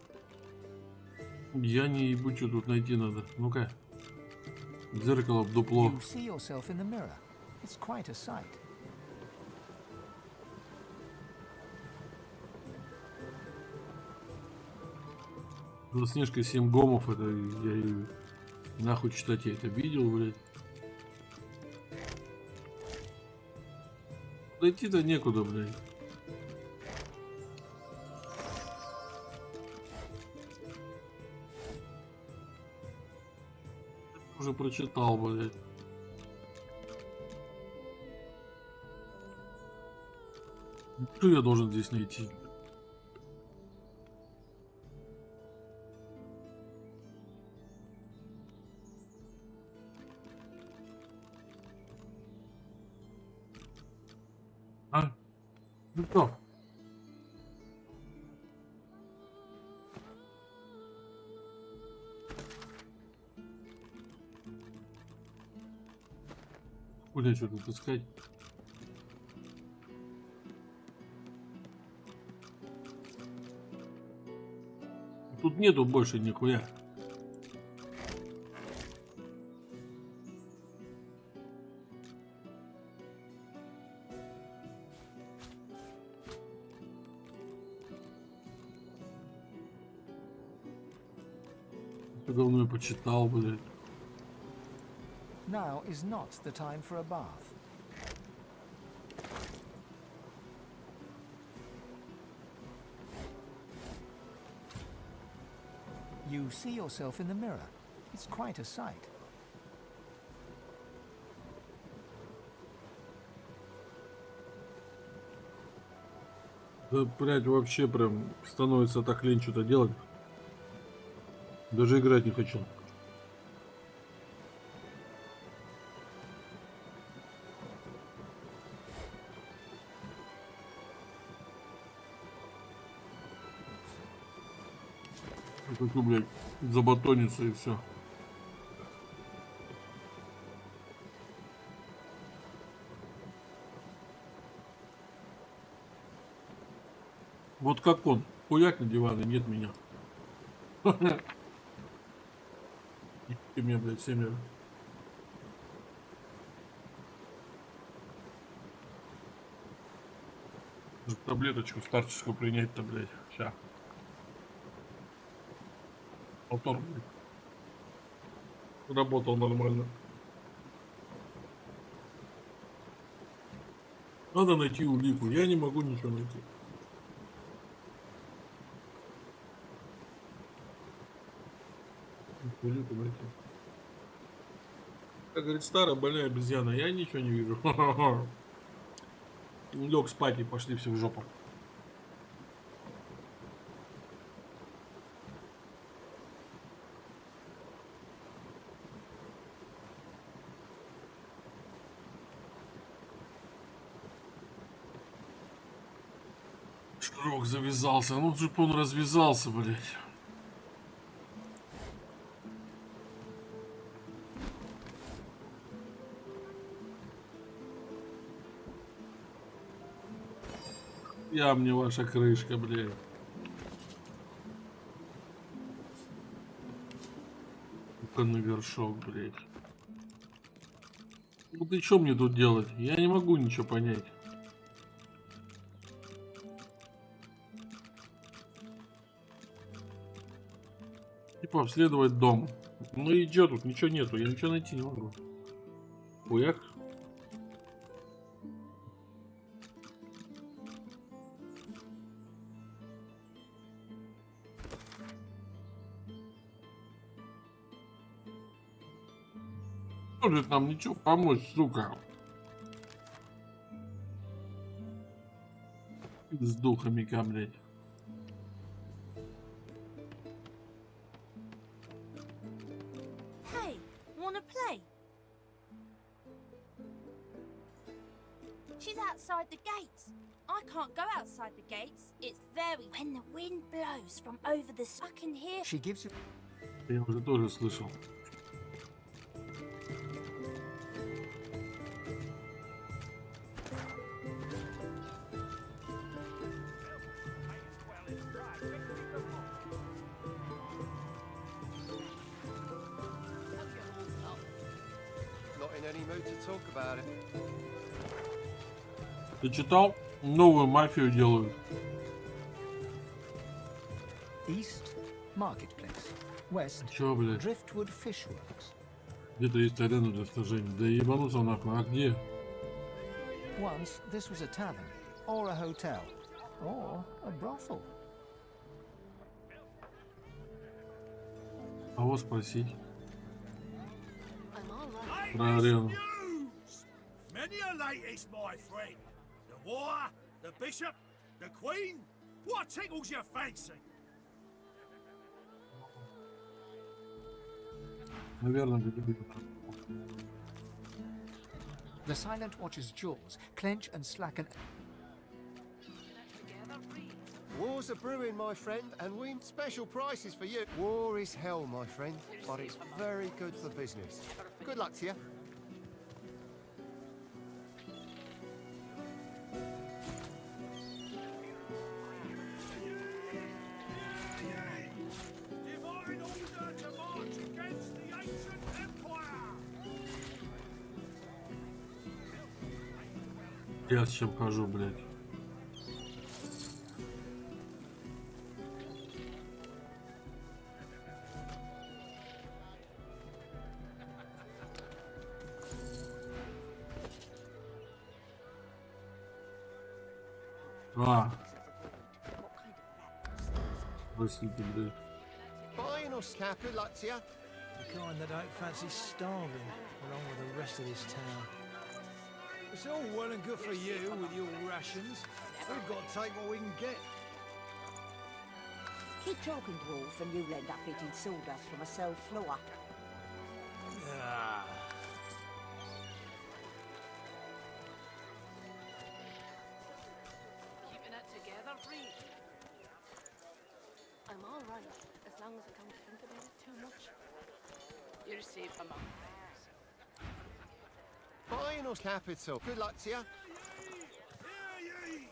Я не ебу, что тут найти надо. Ну-ка. Зеркало в дупло. You see yourself in the mirror. It's quite a sight. Снежка 7 гомов, это я и нахуй читать, я это видел, блядь. Дойти-то некуда, блядь. Уже прочитал, блядь. Что я должен здесь найти? А? Ну что? Куда что тут искать? Тут нету больше нихуя. Это говно я почитал, блядь. Now is not the time for a bath. You see yourself in the mirror. It's quite a sight. Да, блядь, вообще прям становится так лень что-то делать. Даже играть не хочу. Хочу, блядь, забатониться и все. Вот как он. Хуяк на диван, и нет меня. И мне, блядь, 7 лет. Таблеточку старческую принять-то, блядь. Ща. Мотор, блядь. Работал нормально. Надо найти улику. Я не могу ничего найти. Улику найти. Как говорит старая больная обезьяна, я ничего не вижу. Лег спать и пошли все в жопу. Шнурок завязался. Ну, же он развязался, блядь. Я мне ваша крышка, блядь. Ну-ка на вершок, блядь. Вот и что мне тут делать? Я не могу ничего понять. Типа обследовать дом. Ну и чё тут? Ничего нету. Я ничего найти не могу. Хуяк. Может нам ничего помочь, сука. С духами, блядь. Hey, wanna play? She's outside the gates. I can't go outside the gates. It's very... When the wind blows from over the... I can hear... She gives you... Я уже тоже слышал. Not in any mood to talk about it. Ты читал? Новую мафию делают. East, Marketplace. West, Чё, блядь? Driftwood Fishworks. Где-то есть арена для сражений. Да ебануться нахуй. А где? Once, this was a tavern, or a hotel, or a brothel. Кого спросить? Про арену. Many a latest, my friend. The war, the bishop, the queen. What tickles your fancy? Наверное, где-то. The Silent Watcher's jaws clench and slacken. Wars are brewing, my friend, and we special prices for you. War is hell, my friend, but it's very good for business. Good luck to you. Divine order to march against the ancient empire. Я с чем хожу, блядь. А. Простите, блядь. Buying or scap, good luck to you. The kind that don't fancy starving, along with the rest of this town. It's all well and good for you with your rations. We've got to take what we can get. Keep talking, dwarf, and you'll end up eating sawdust from a cell floor. Ah. Keeping it together, Reed. I'm all right, as long as I don't think about it too much. You're safe among friends. Buying or capital, good luck to you. Hear ye!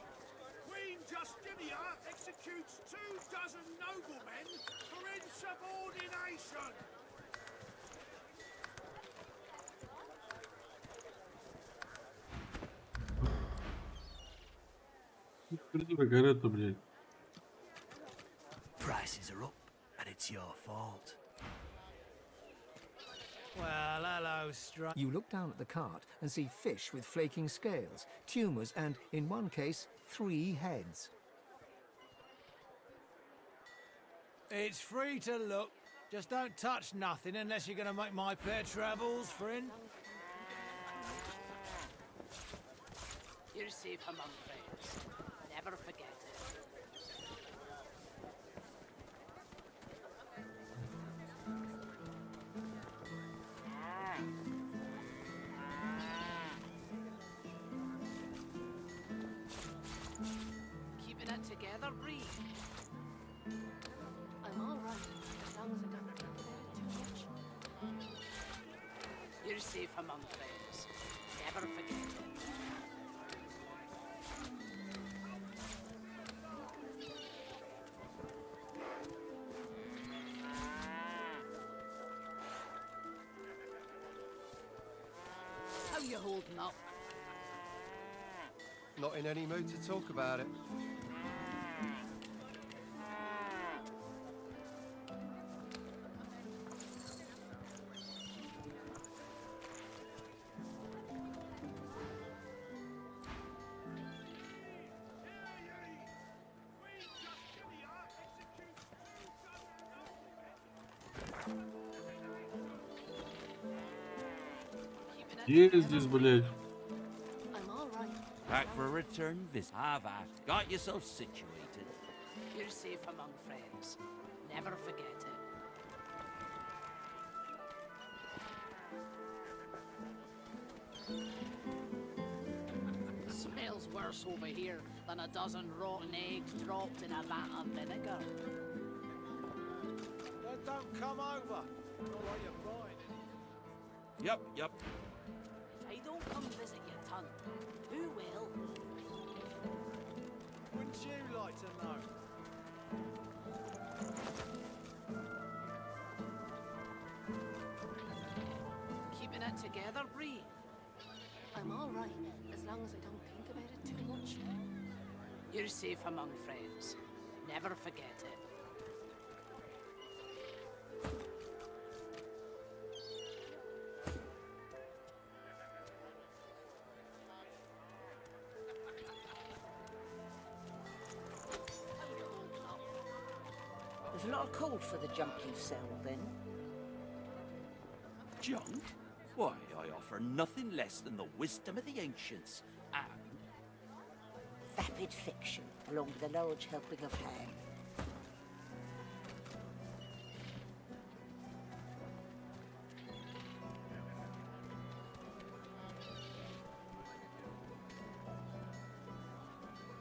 Queen Justinia executes 24 noblemen for insubordination. Придурок, горят-то, блядь. Prices are up, and it's your fault. Well, hello, Str... You look down at the cart and see fish with flaking scales, tumours and, in one case, 3 heads. It's free to look. Just don't touch nothing unless you're going to make my pair travels, friend. You're safe among friends. Never forget it. Keeping it together, Reed. I'm all right, as long as I don't think about it too much. You're safe among friends. Never forget it. you holding up? Not in any mood to talk about it. Есть здесь, блядь. Back for a return visit. Have I got yourself situated? You're safe among friends. Never forget it. Smells worse over here than a dozen rotten eggs dropped in a vat of vinegar. Then don't come over. Not while you're buying it. Yep. If I don't come visit your ton, who will? Wouldn't you like to know? Keeping it together, Bree? I'm all right, as long as I don't think about it too much. You're safe among friends. Never forget it. There's a lot of call for the junk you sell, then. Junk? Why, I offer nothing less than the wisdom of the ancients and Vapid fiction, along with a large helping of ham.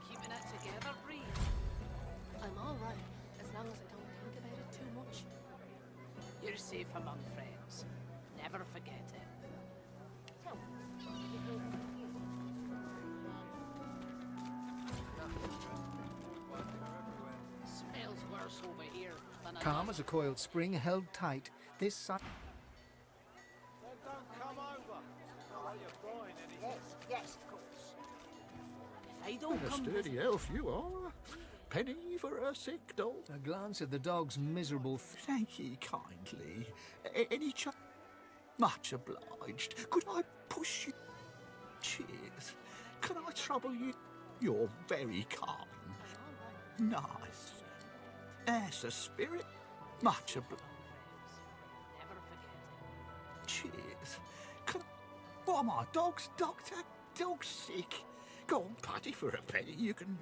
Keeping it together, Bree? I'm all right, as long as I don't think about it too much. You're safe among friends. Never forget it. Smells worse over here than a Calm as a coiled spring held tight, this side. Then don't come over. Not while you're buying anything. Yes, of course. If I don't What a come sturdy visit... elf you are. Penny for a sick dog. A glance at the dog's miserable Thank ye kindly. Any chance? Much obliged. Could I push you? Cheers. Can I trouble you? You're very kind. Nice. There's a spirit. Much obliged. Never forget Cheers. Can I... What am I, dog's doctor? Dog's sick. Go on, Paddy, for a penny. You can...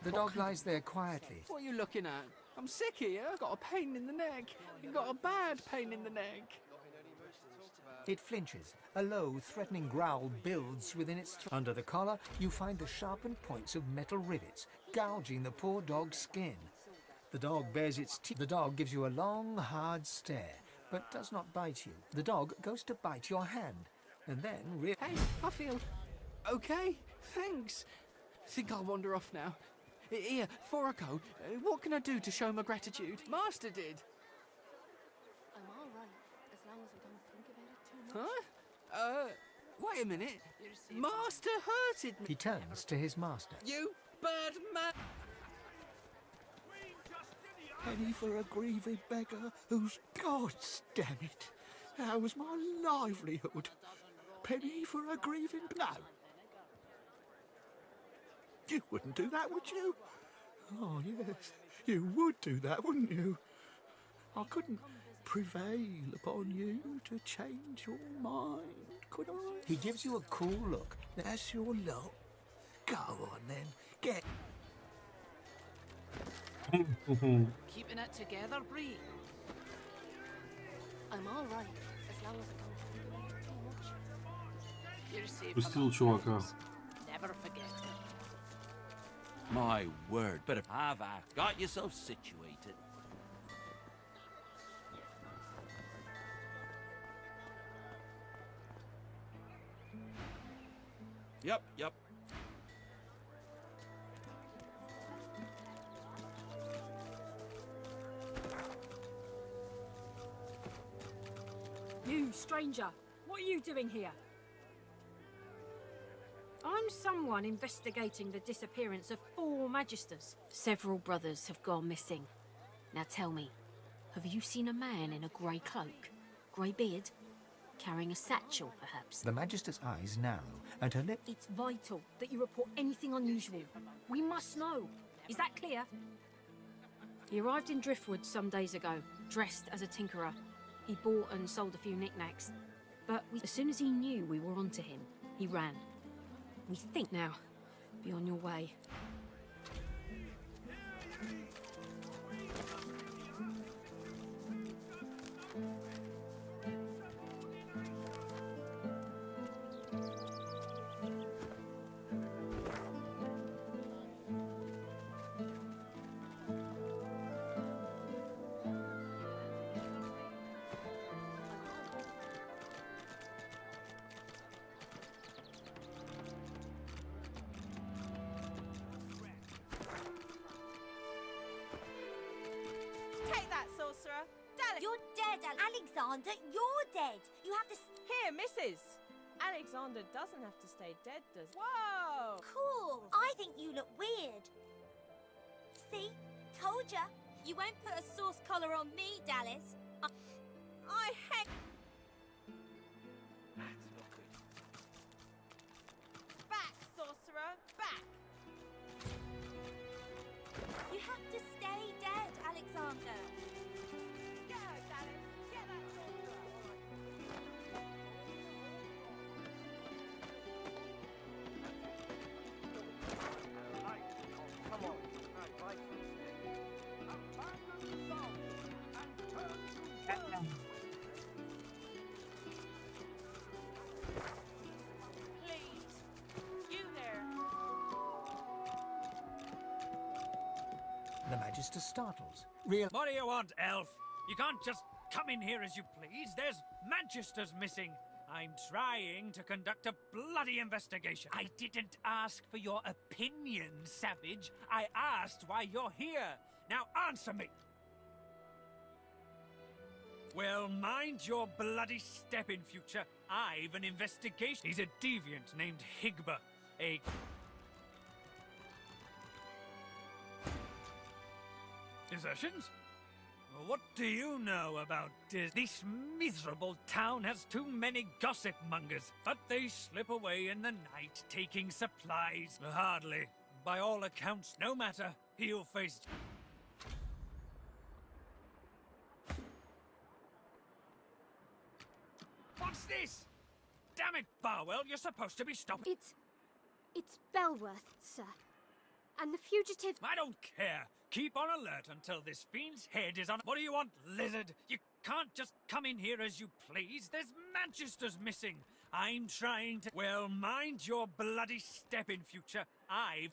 The dog lies there quietly. What are you looking at? I'm sick here. I've got a pain in the neck. You've got a bad pain in the neck. It flinches. A low, threatening growl builds within its throat. Under the collar, you find the sharpened points of metal rivets, gouging the poor dog's skin. The dog bares its teeth. The dog gives you a long, hard stare, but does not bite you. The dog goes to bite your hand, and then... Hey, I feel okay. Thanks. Think I'll wander off now. Here, before I go, what can I do to show my gratitude? Master did. I'm all right, as long as I don't think about it too much. Wait a minute. Master hurted me. He turns to his master. You bad man. Penny for a grieving beggar who's... God damn it. How was my livelihood? Penny for a grieving... No. You wouldn't do that, would you? Oh, yes. You would do that, wouldn't you? I couldn't prevail upon you to change your mind, could I? He gives you a cool look. That's your lot. Go on, then. Get... Keeping it together, Bree? I'm all right, as long as I don't think about it too much. You're safe Пустил among чувака. friends. Never forget it. my word, but have I got yourself situated? Yep. You, stranger, What are you doing here? I'm someone investigating the disappearance of 4 magisters. Several brothers have gone missing. Now tell me, have you seen a man in a grey cloak, grey beard, carrying a satchel, perhaps? The Magister's eyes narrow, and her lip... It's vital that you report anything unusual. We must know. Is that clear? He arrived in Driftwood some days ago, dressed as a tinkerer. He bought and sold a few knickknacks. But as soon as he knew we were onto him, he ran. We think now. Be on your way. Take that, sorcerer. You're dead, Alexander. You're dead. You have to... Here, missus. Alexander doesn't have to stay dead, does he? Whoa! Cool. I think you look weird. See? Told ya. You won't put a sauce collar on me, Dallas. I hate... Back, sorcerer. Back. You have to stay dead, Alexander. Get her, Dallas. Get that sorcerer. Come on. Please. You there. The Magister startles. What do you want, elf? You can't just come in here as you please. There's magisters missing. I'm trying to conduct a bloody investigation. I didn't ask for your opinion, savage. I asked why you're here. Now answer me. Well, mind your bloody step in future. I've an investigation. He's a deviant named Higba. Desertions? What do you know about this? This miserable town has too many gossip mongers, but they slip away in the night taking supplies. Hardly. By all accounts, no matter. He'll face... What's this? Damn it, Barwell, you're supposed to be stopping... It's Belworth, sir. And the fugitive... I don't care. Keep on alert until this fiend's head is on... What do you want, lizard? You can't just come in here as you please. There's magisters missing. I'm trying to... Well, mind your bloody step in future.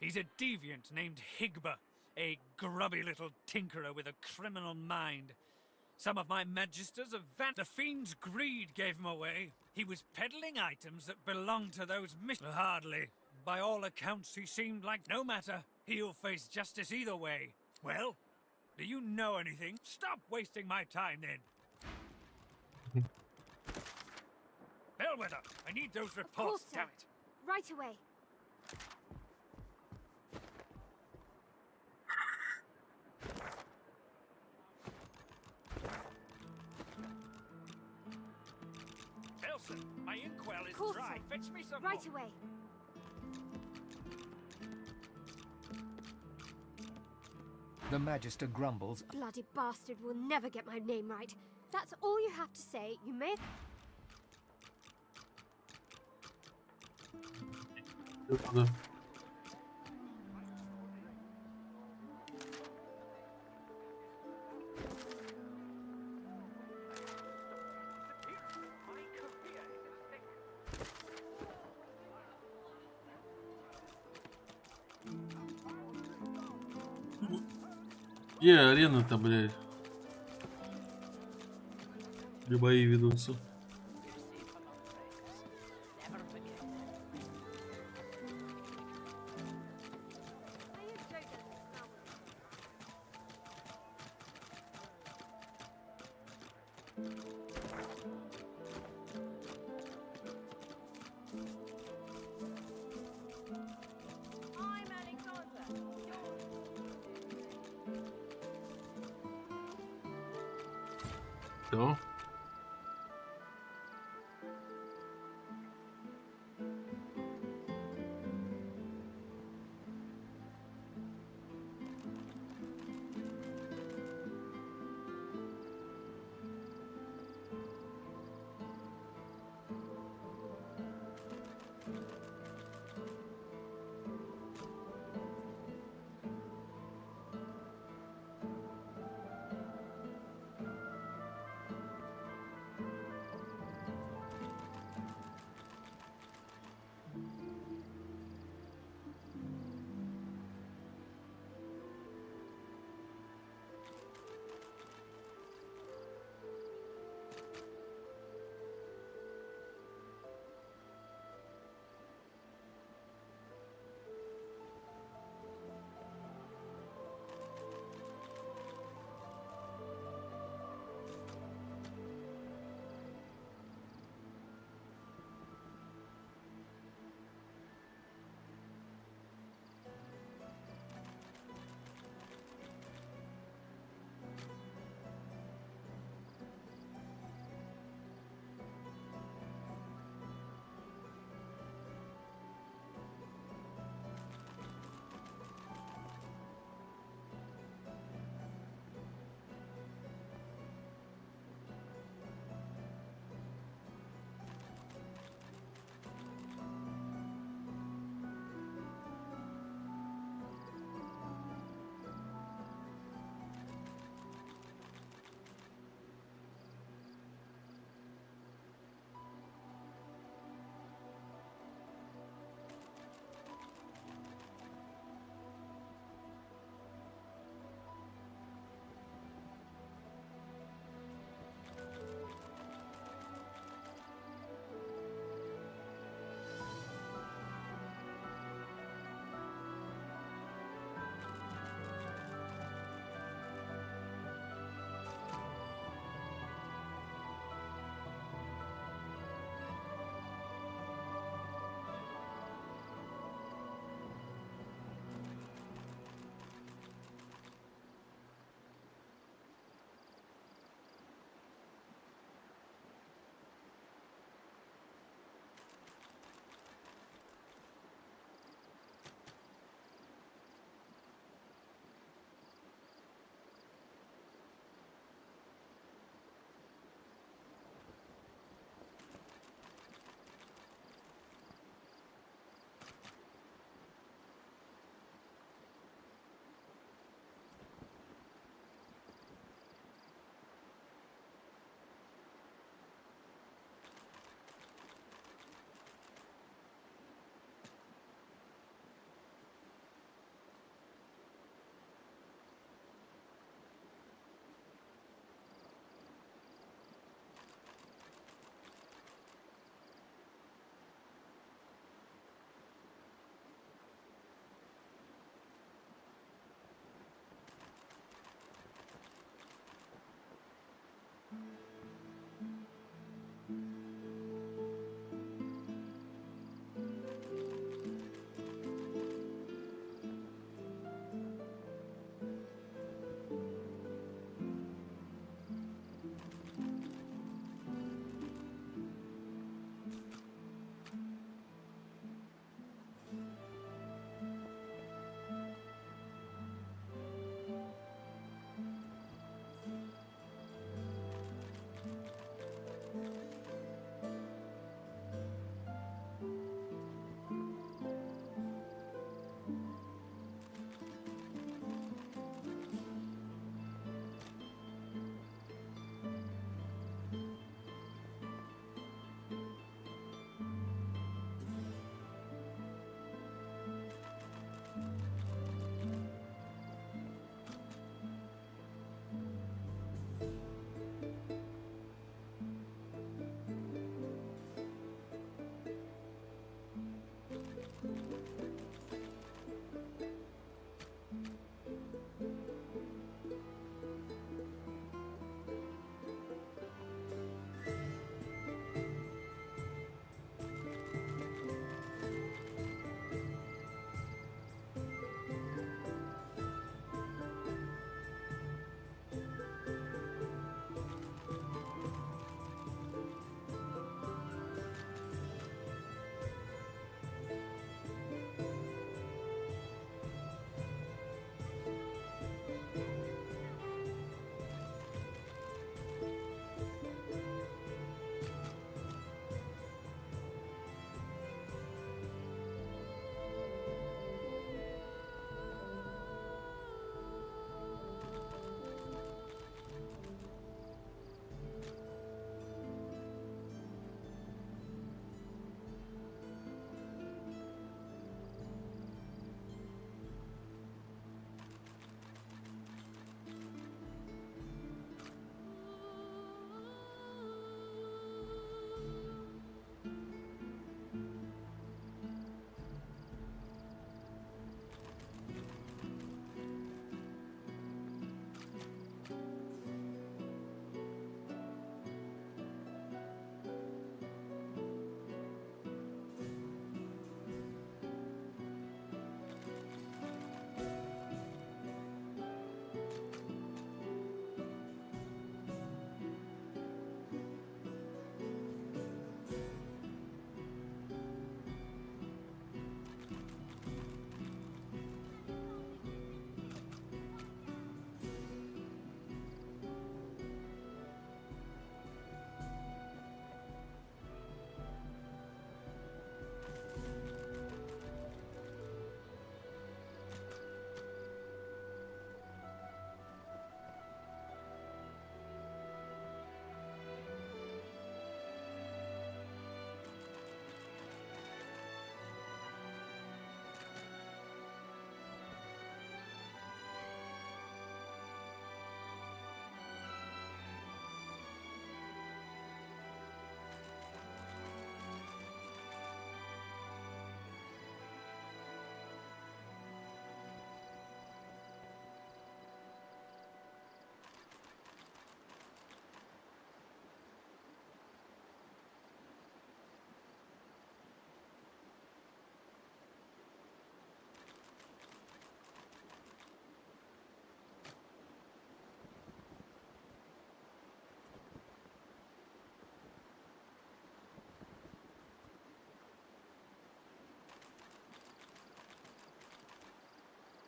He's a deviant named Higba. A grubby little tinkerer with a criminal mind. Some of my magisters have vanished. The fiend's greed gave him away. He was peddling items that belonged to those Hardly. By all accounts, he seemed like no matter. He'll face justice either way. Well, do you know anything? Stop wasting my time, then. Bellwether, I need those reports, damn it. Right away. Elson, my inkwell is dry. Fetch me some Right more. away. The Magister grumbles. Bloody bastard will never get my name right. That's all you have to say. You may... Где арена-то, блядь? Где бои ведутся? go.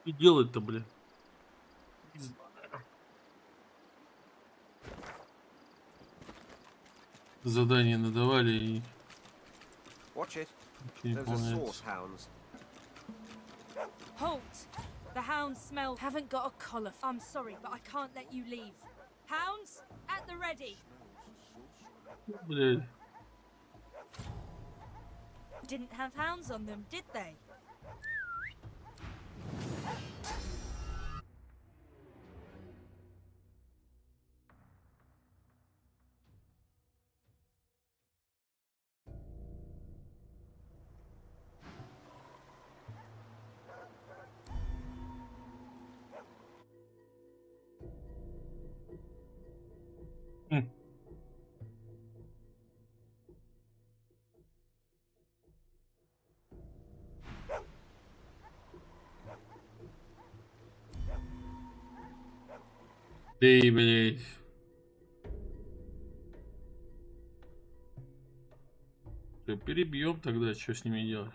И делать-то, блин. Задания надавали и... Watch it. не Those are выполняется. source hounds. Halt! The hounds smell. Haven't got a collar. I'm sorry, but I can't let you leave. Hounds, at the ready. Блядь. Didn't have hounds on them, did they? Эй, блядь. Перебьем тогда, что с ними делать?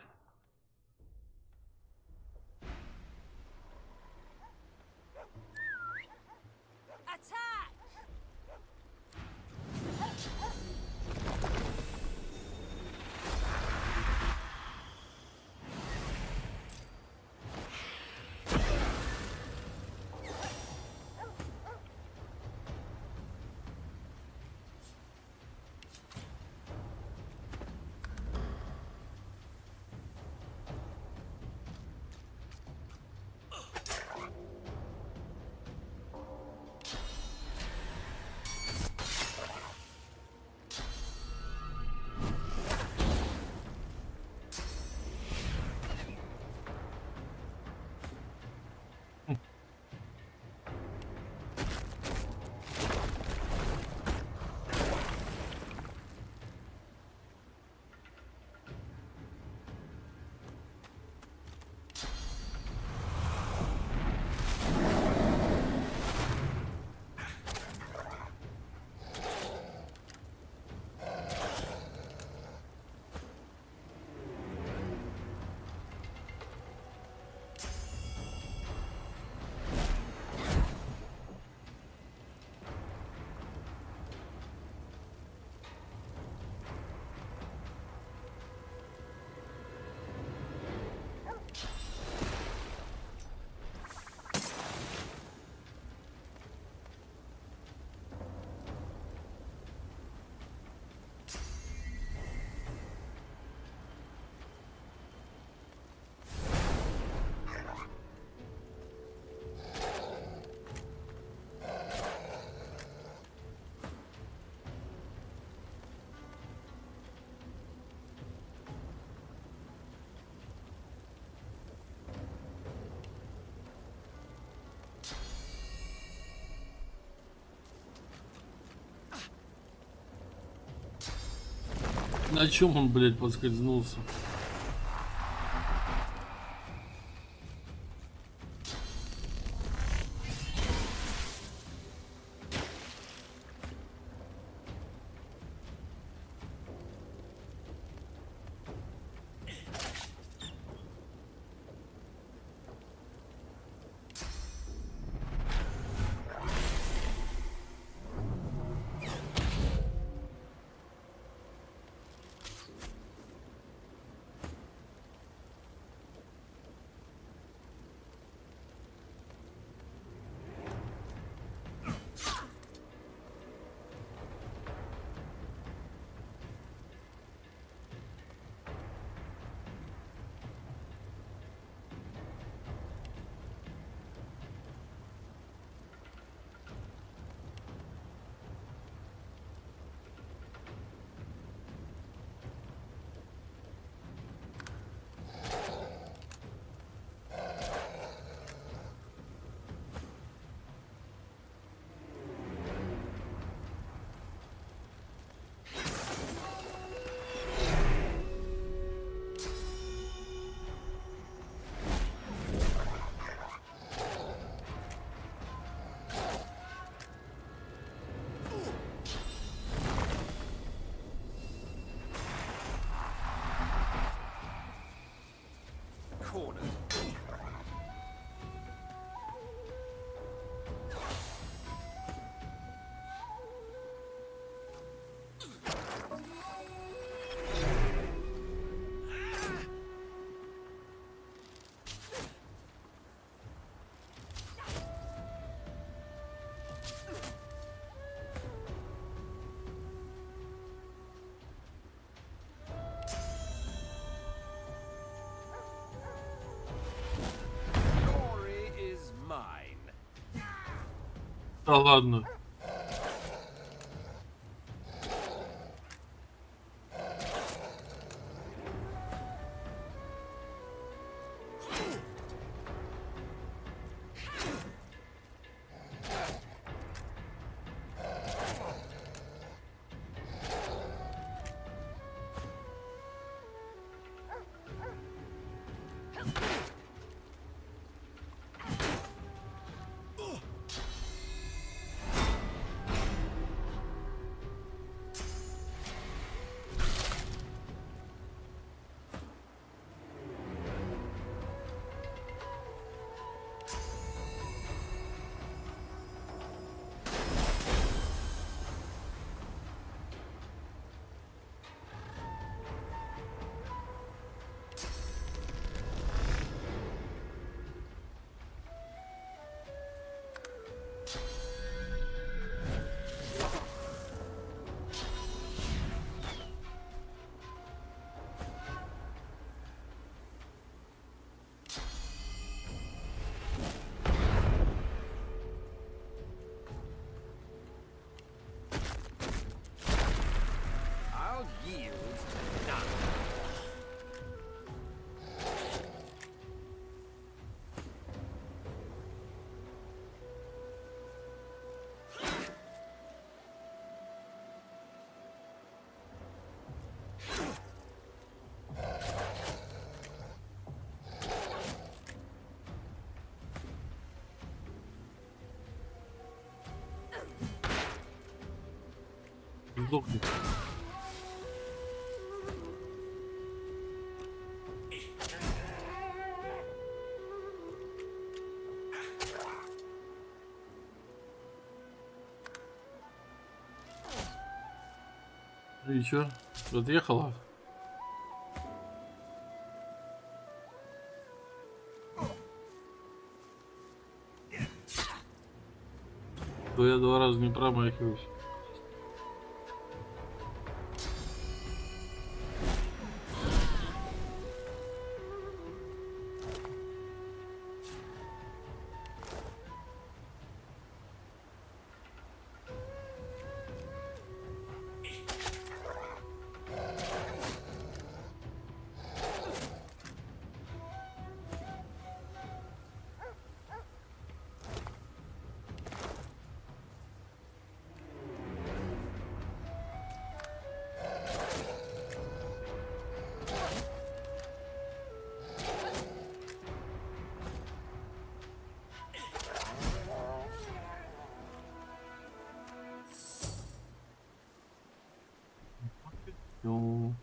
На чем он, блядь, подскользнулся? Да ладно. I'll yield none. Сдохни. И чё? Отъехала? То я 2 раза не промахиваюсь. Ну.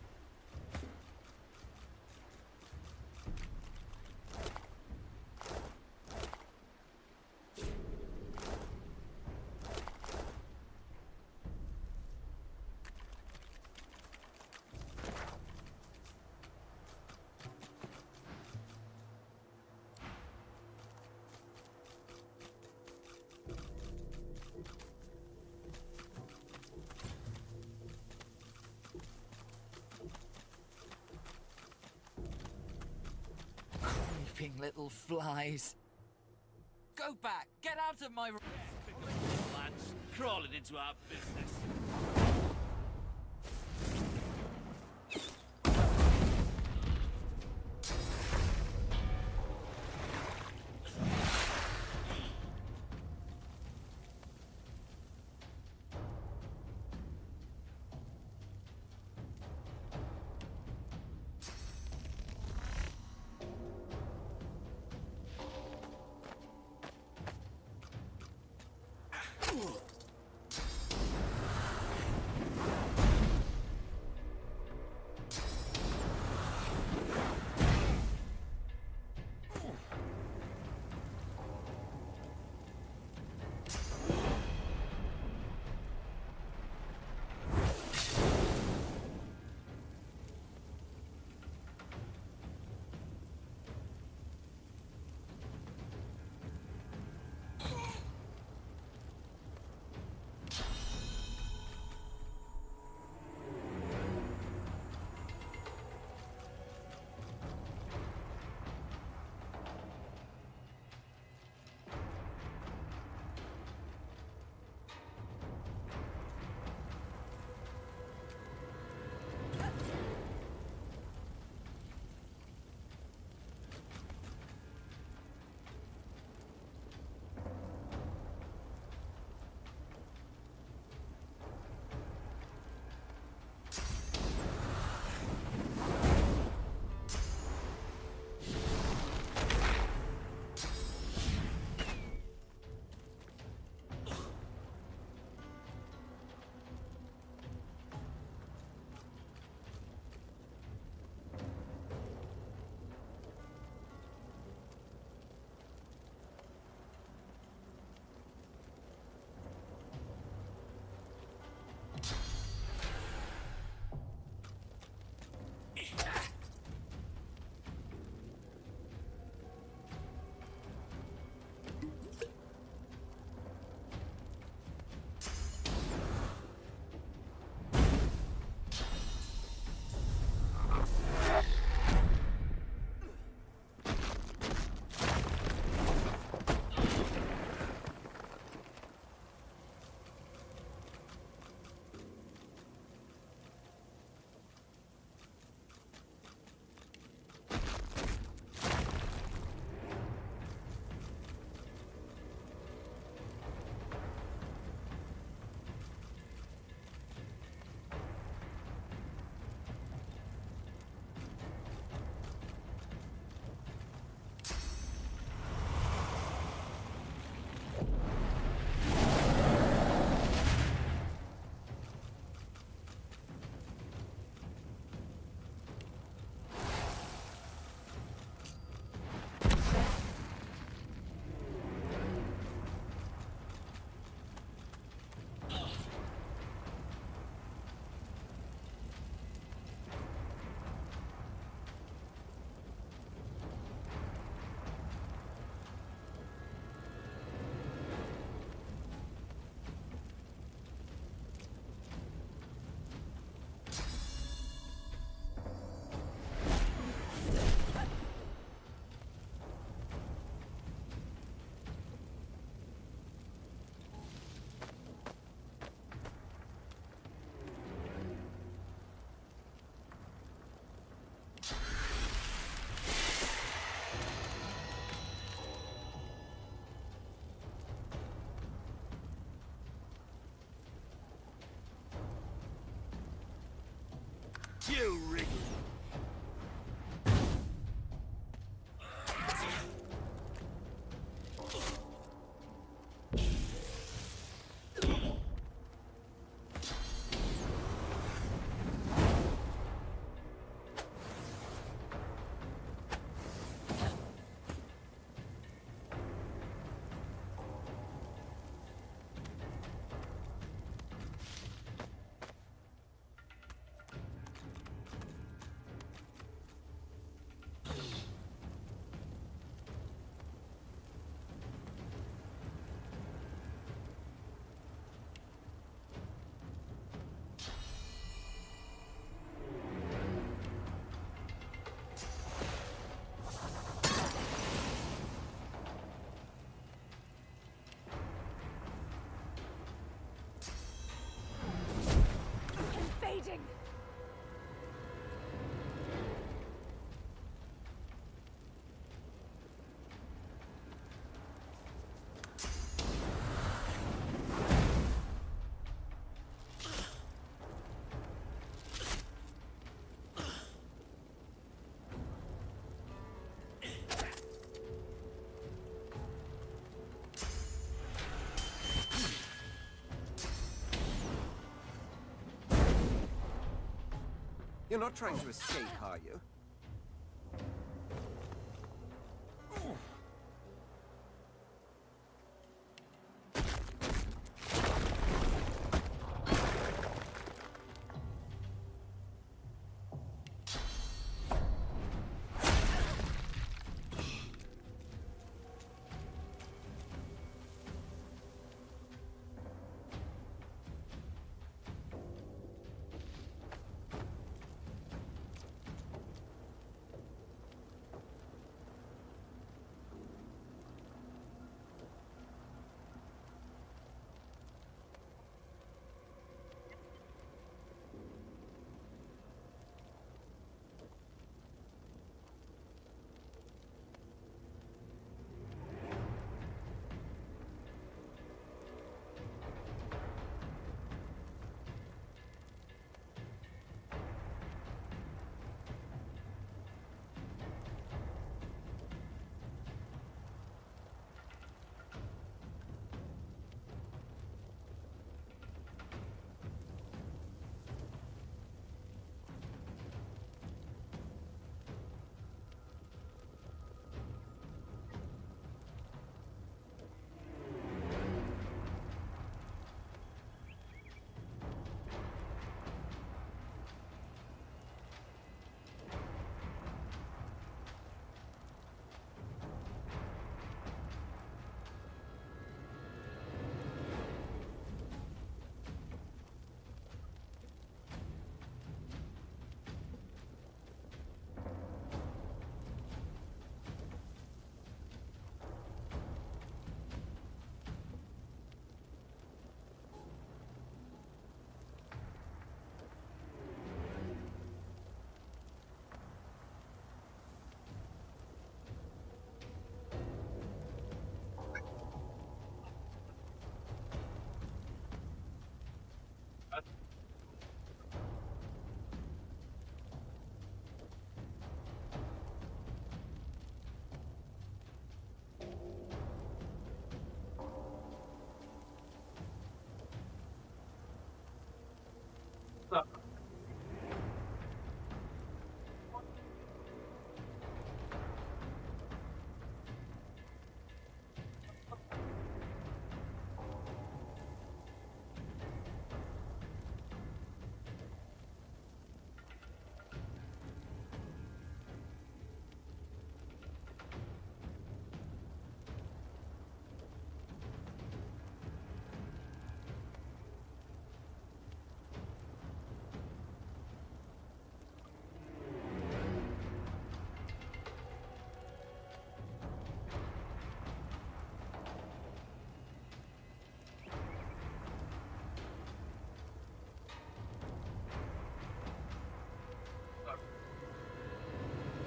Creeping little flies. Go back! Get out of my... Lads, crawling into our business. You're not trying to escape, are you?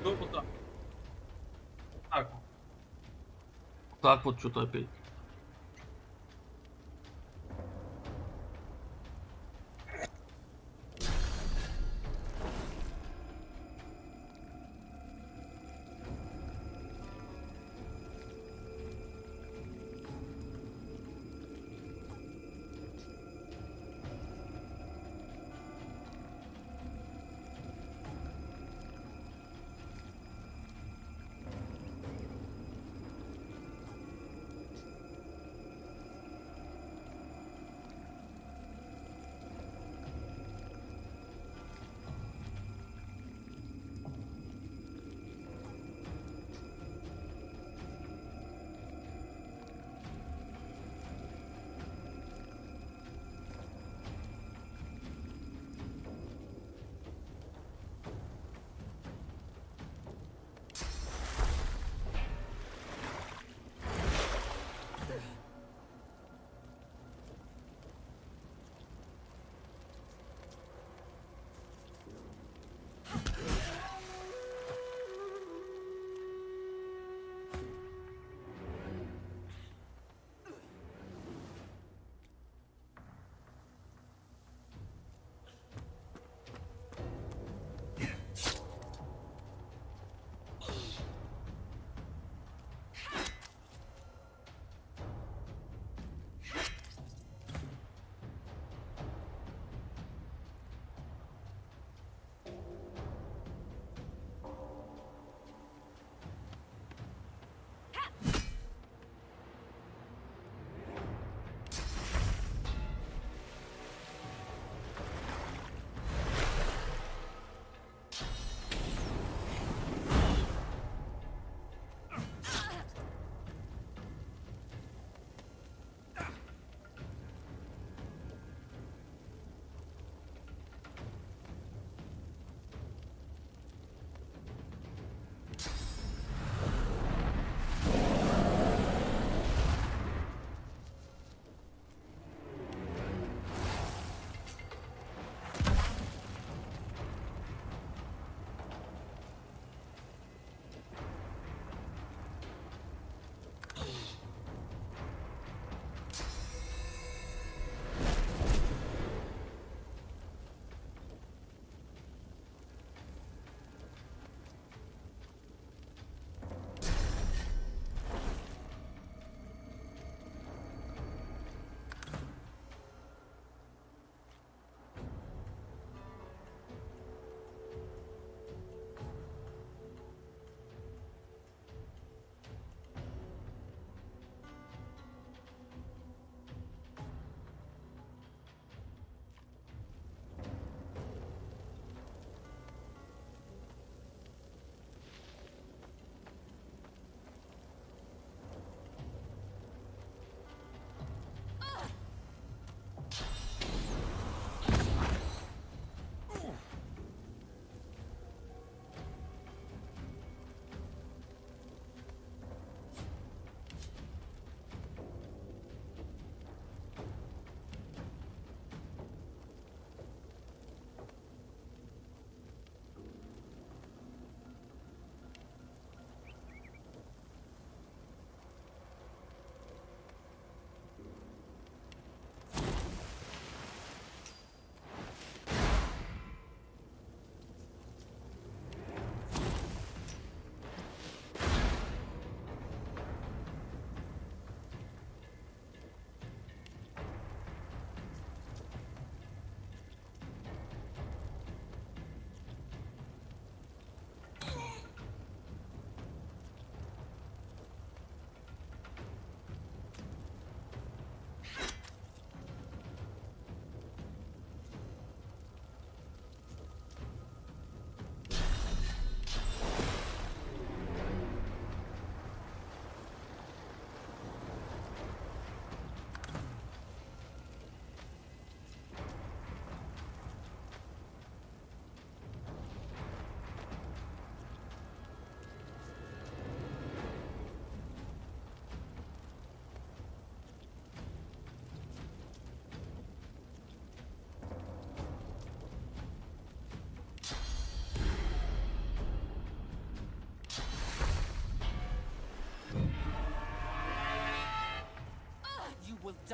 Вот так. Так. Так вот что-то опять.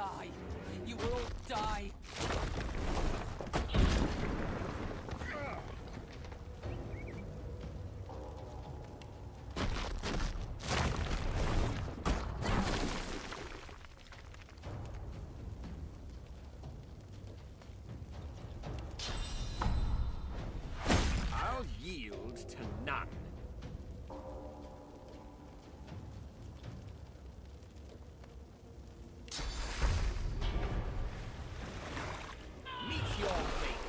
die. You will all die. I'll yield to none. Meet your fate.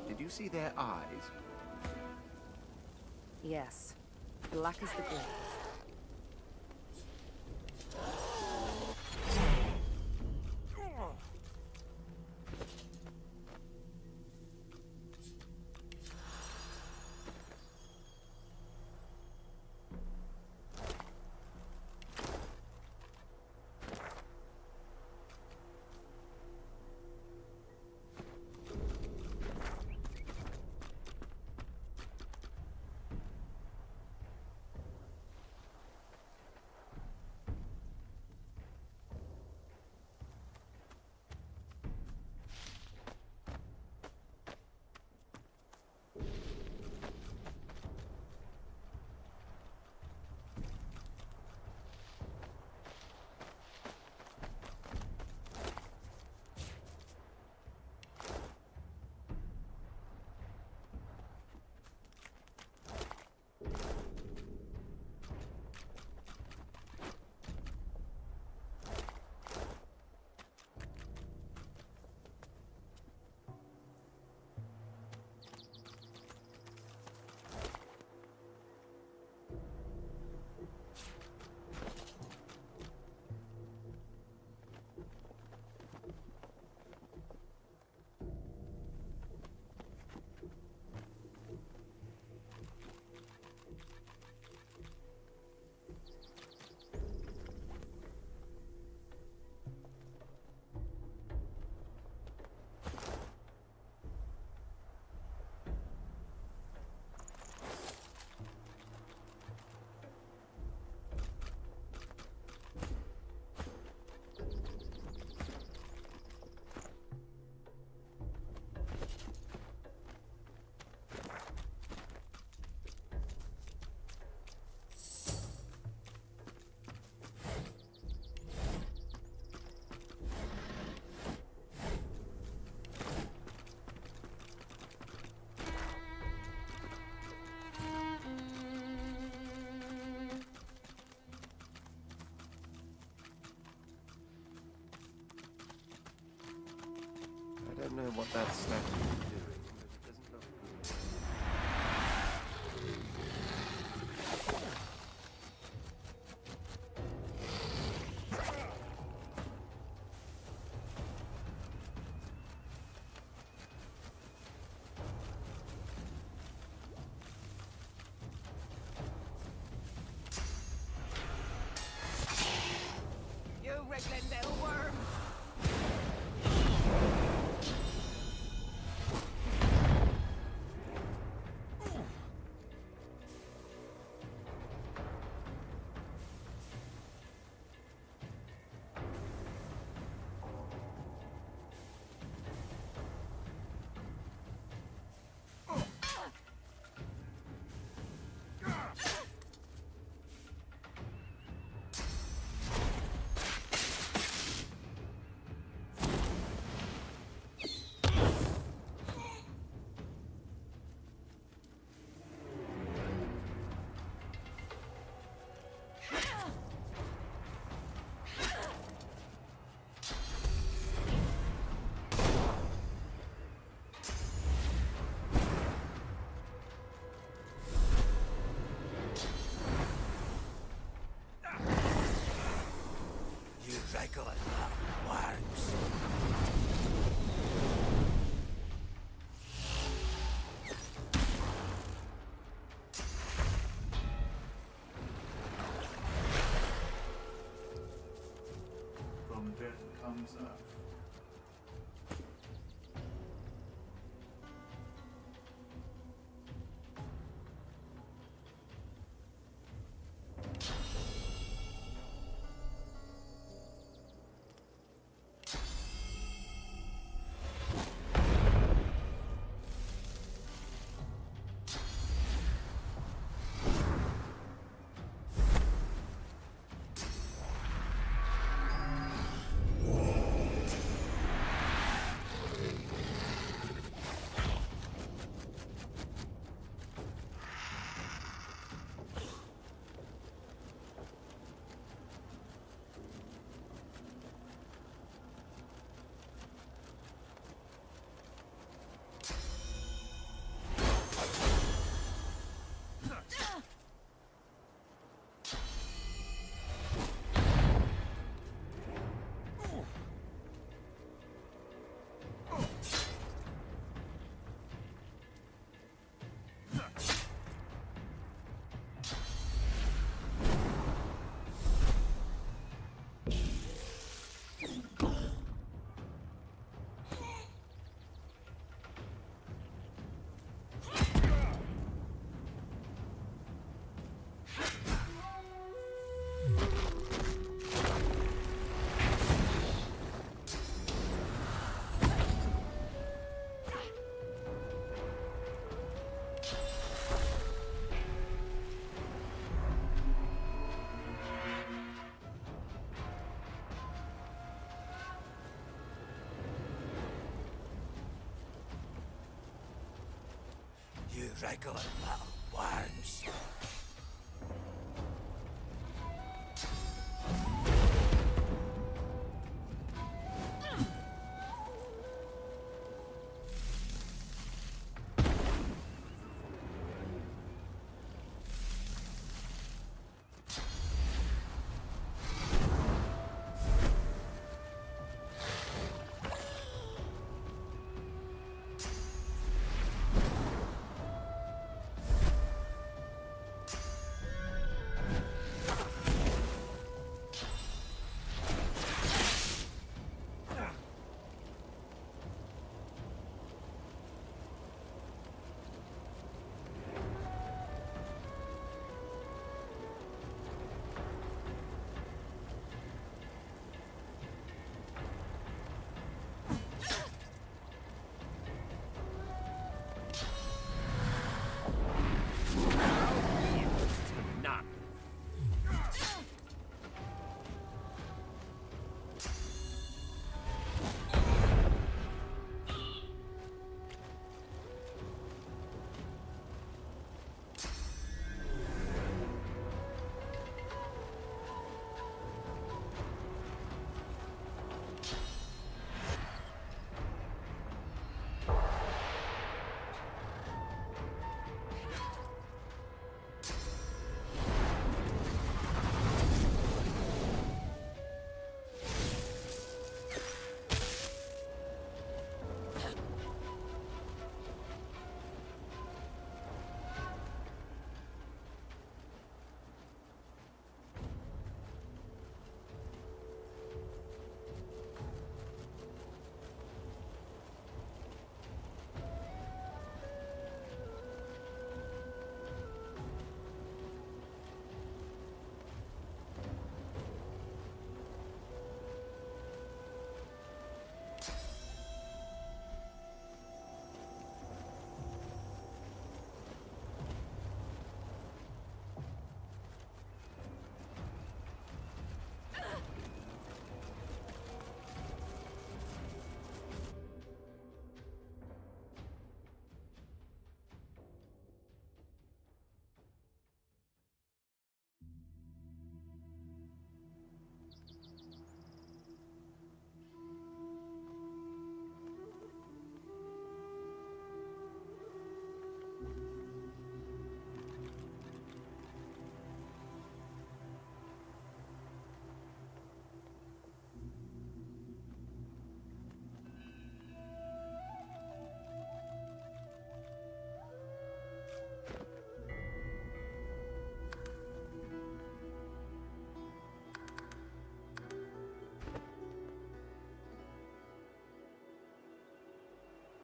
Did you see their eyes? Yes. Black as the grave. don't know what that statue is doing, but it doesn't look good. You wriggling little worm! Regular worms. From death comes earth. You regular little worms.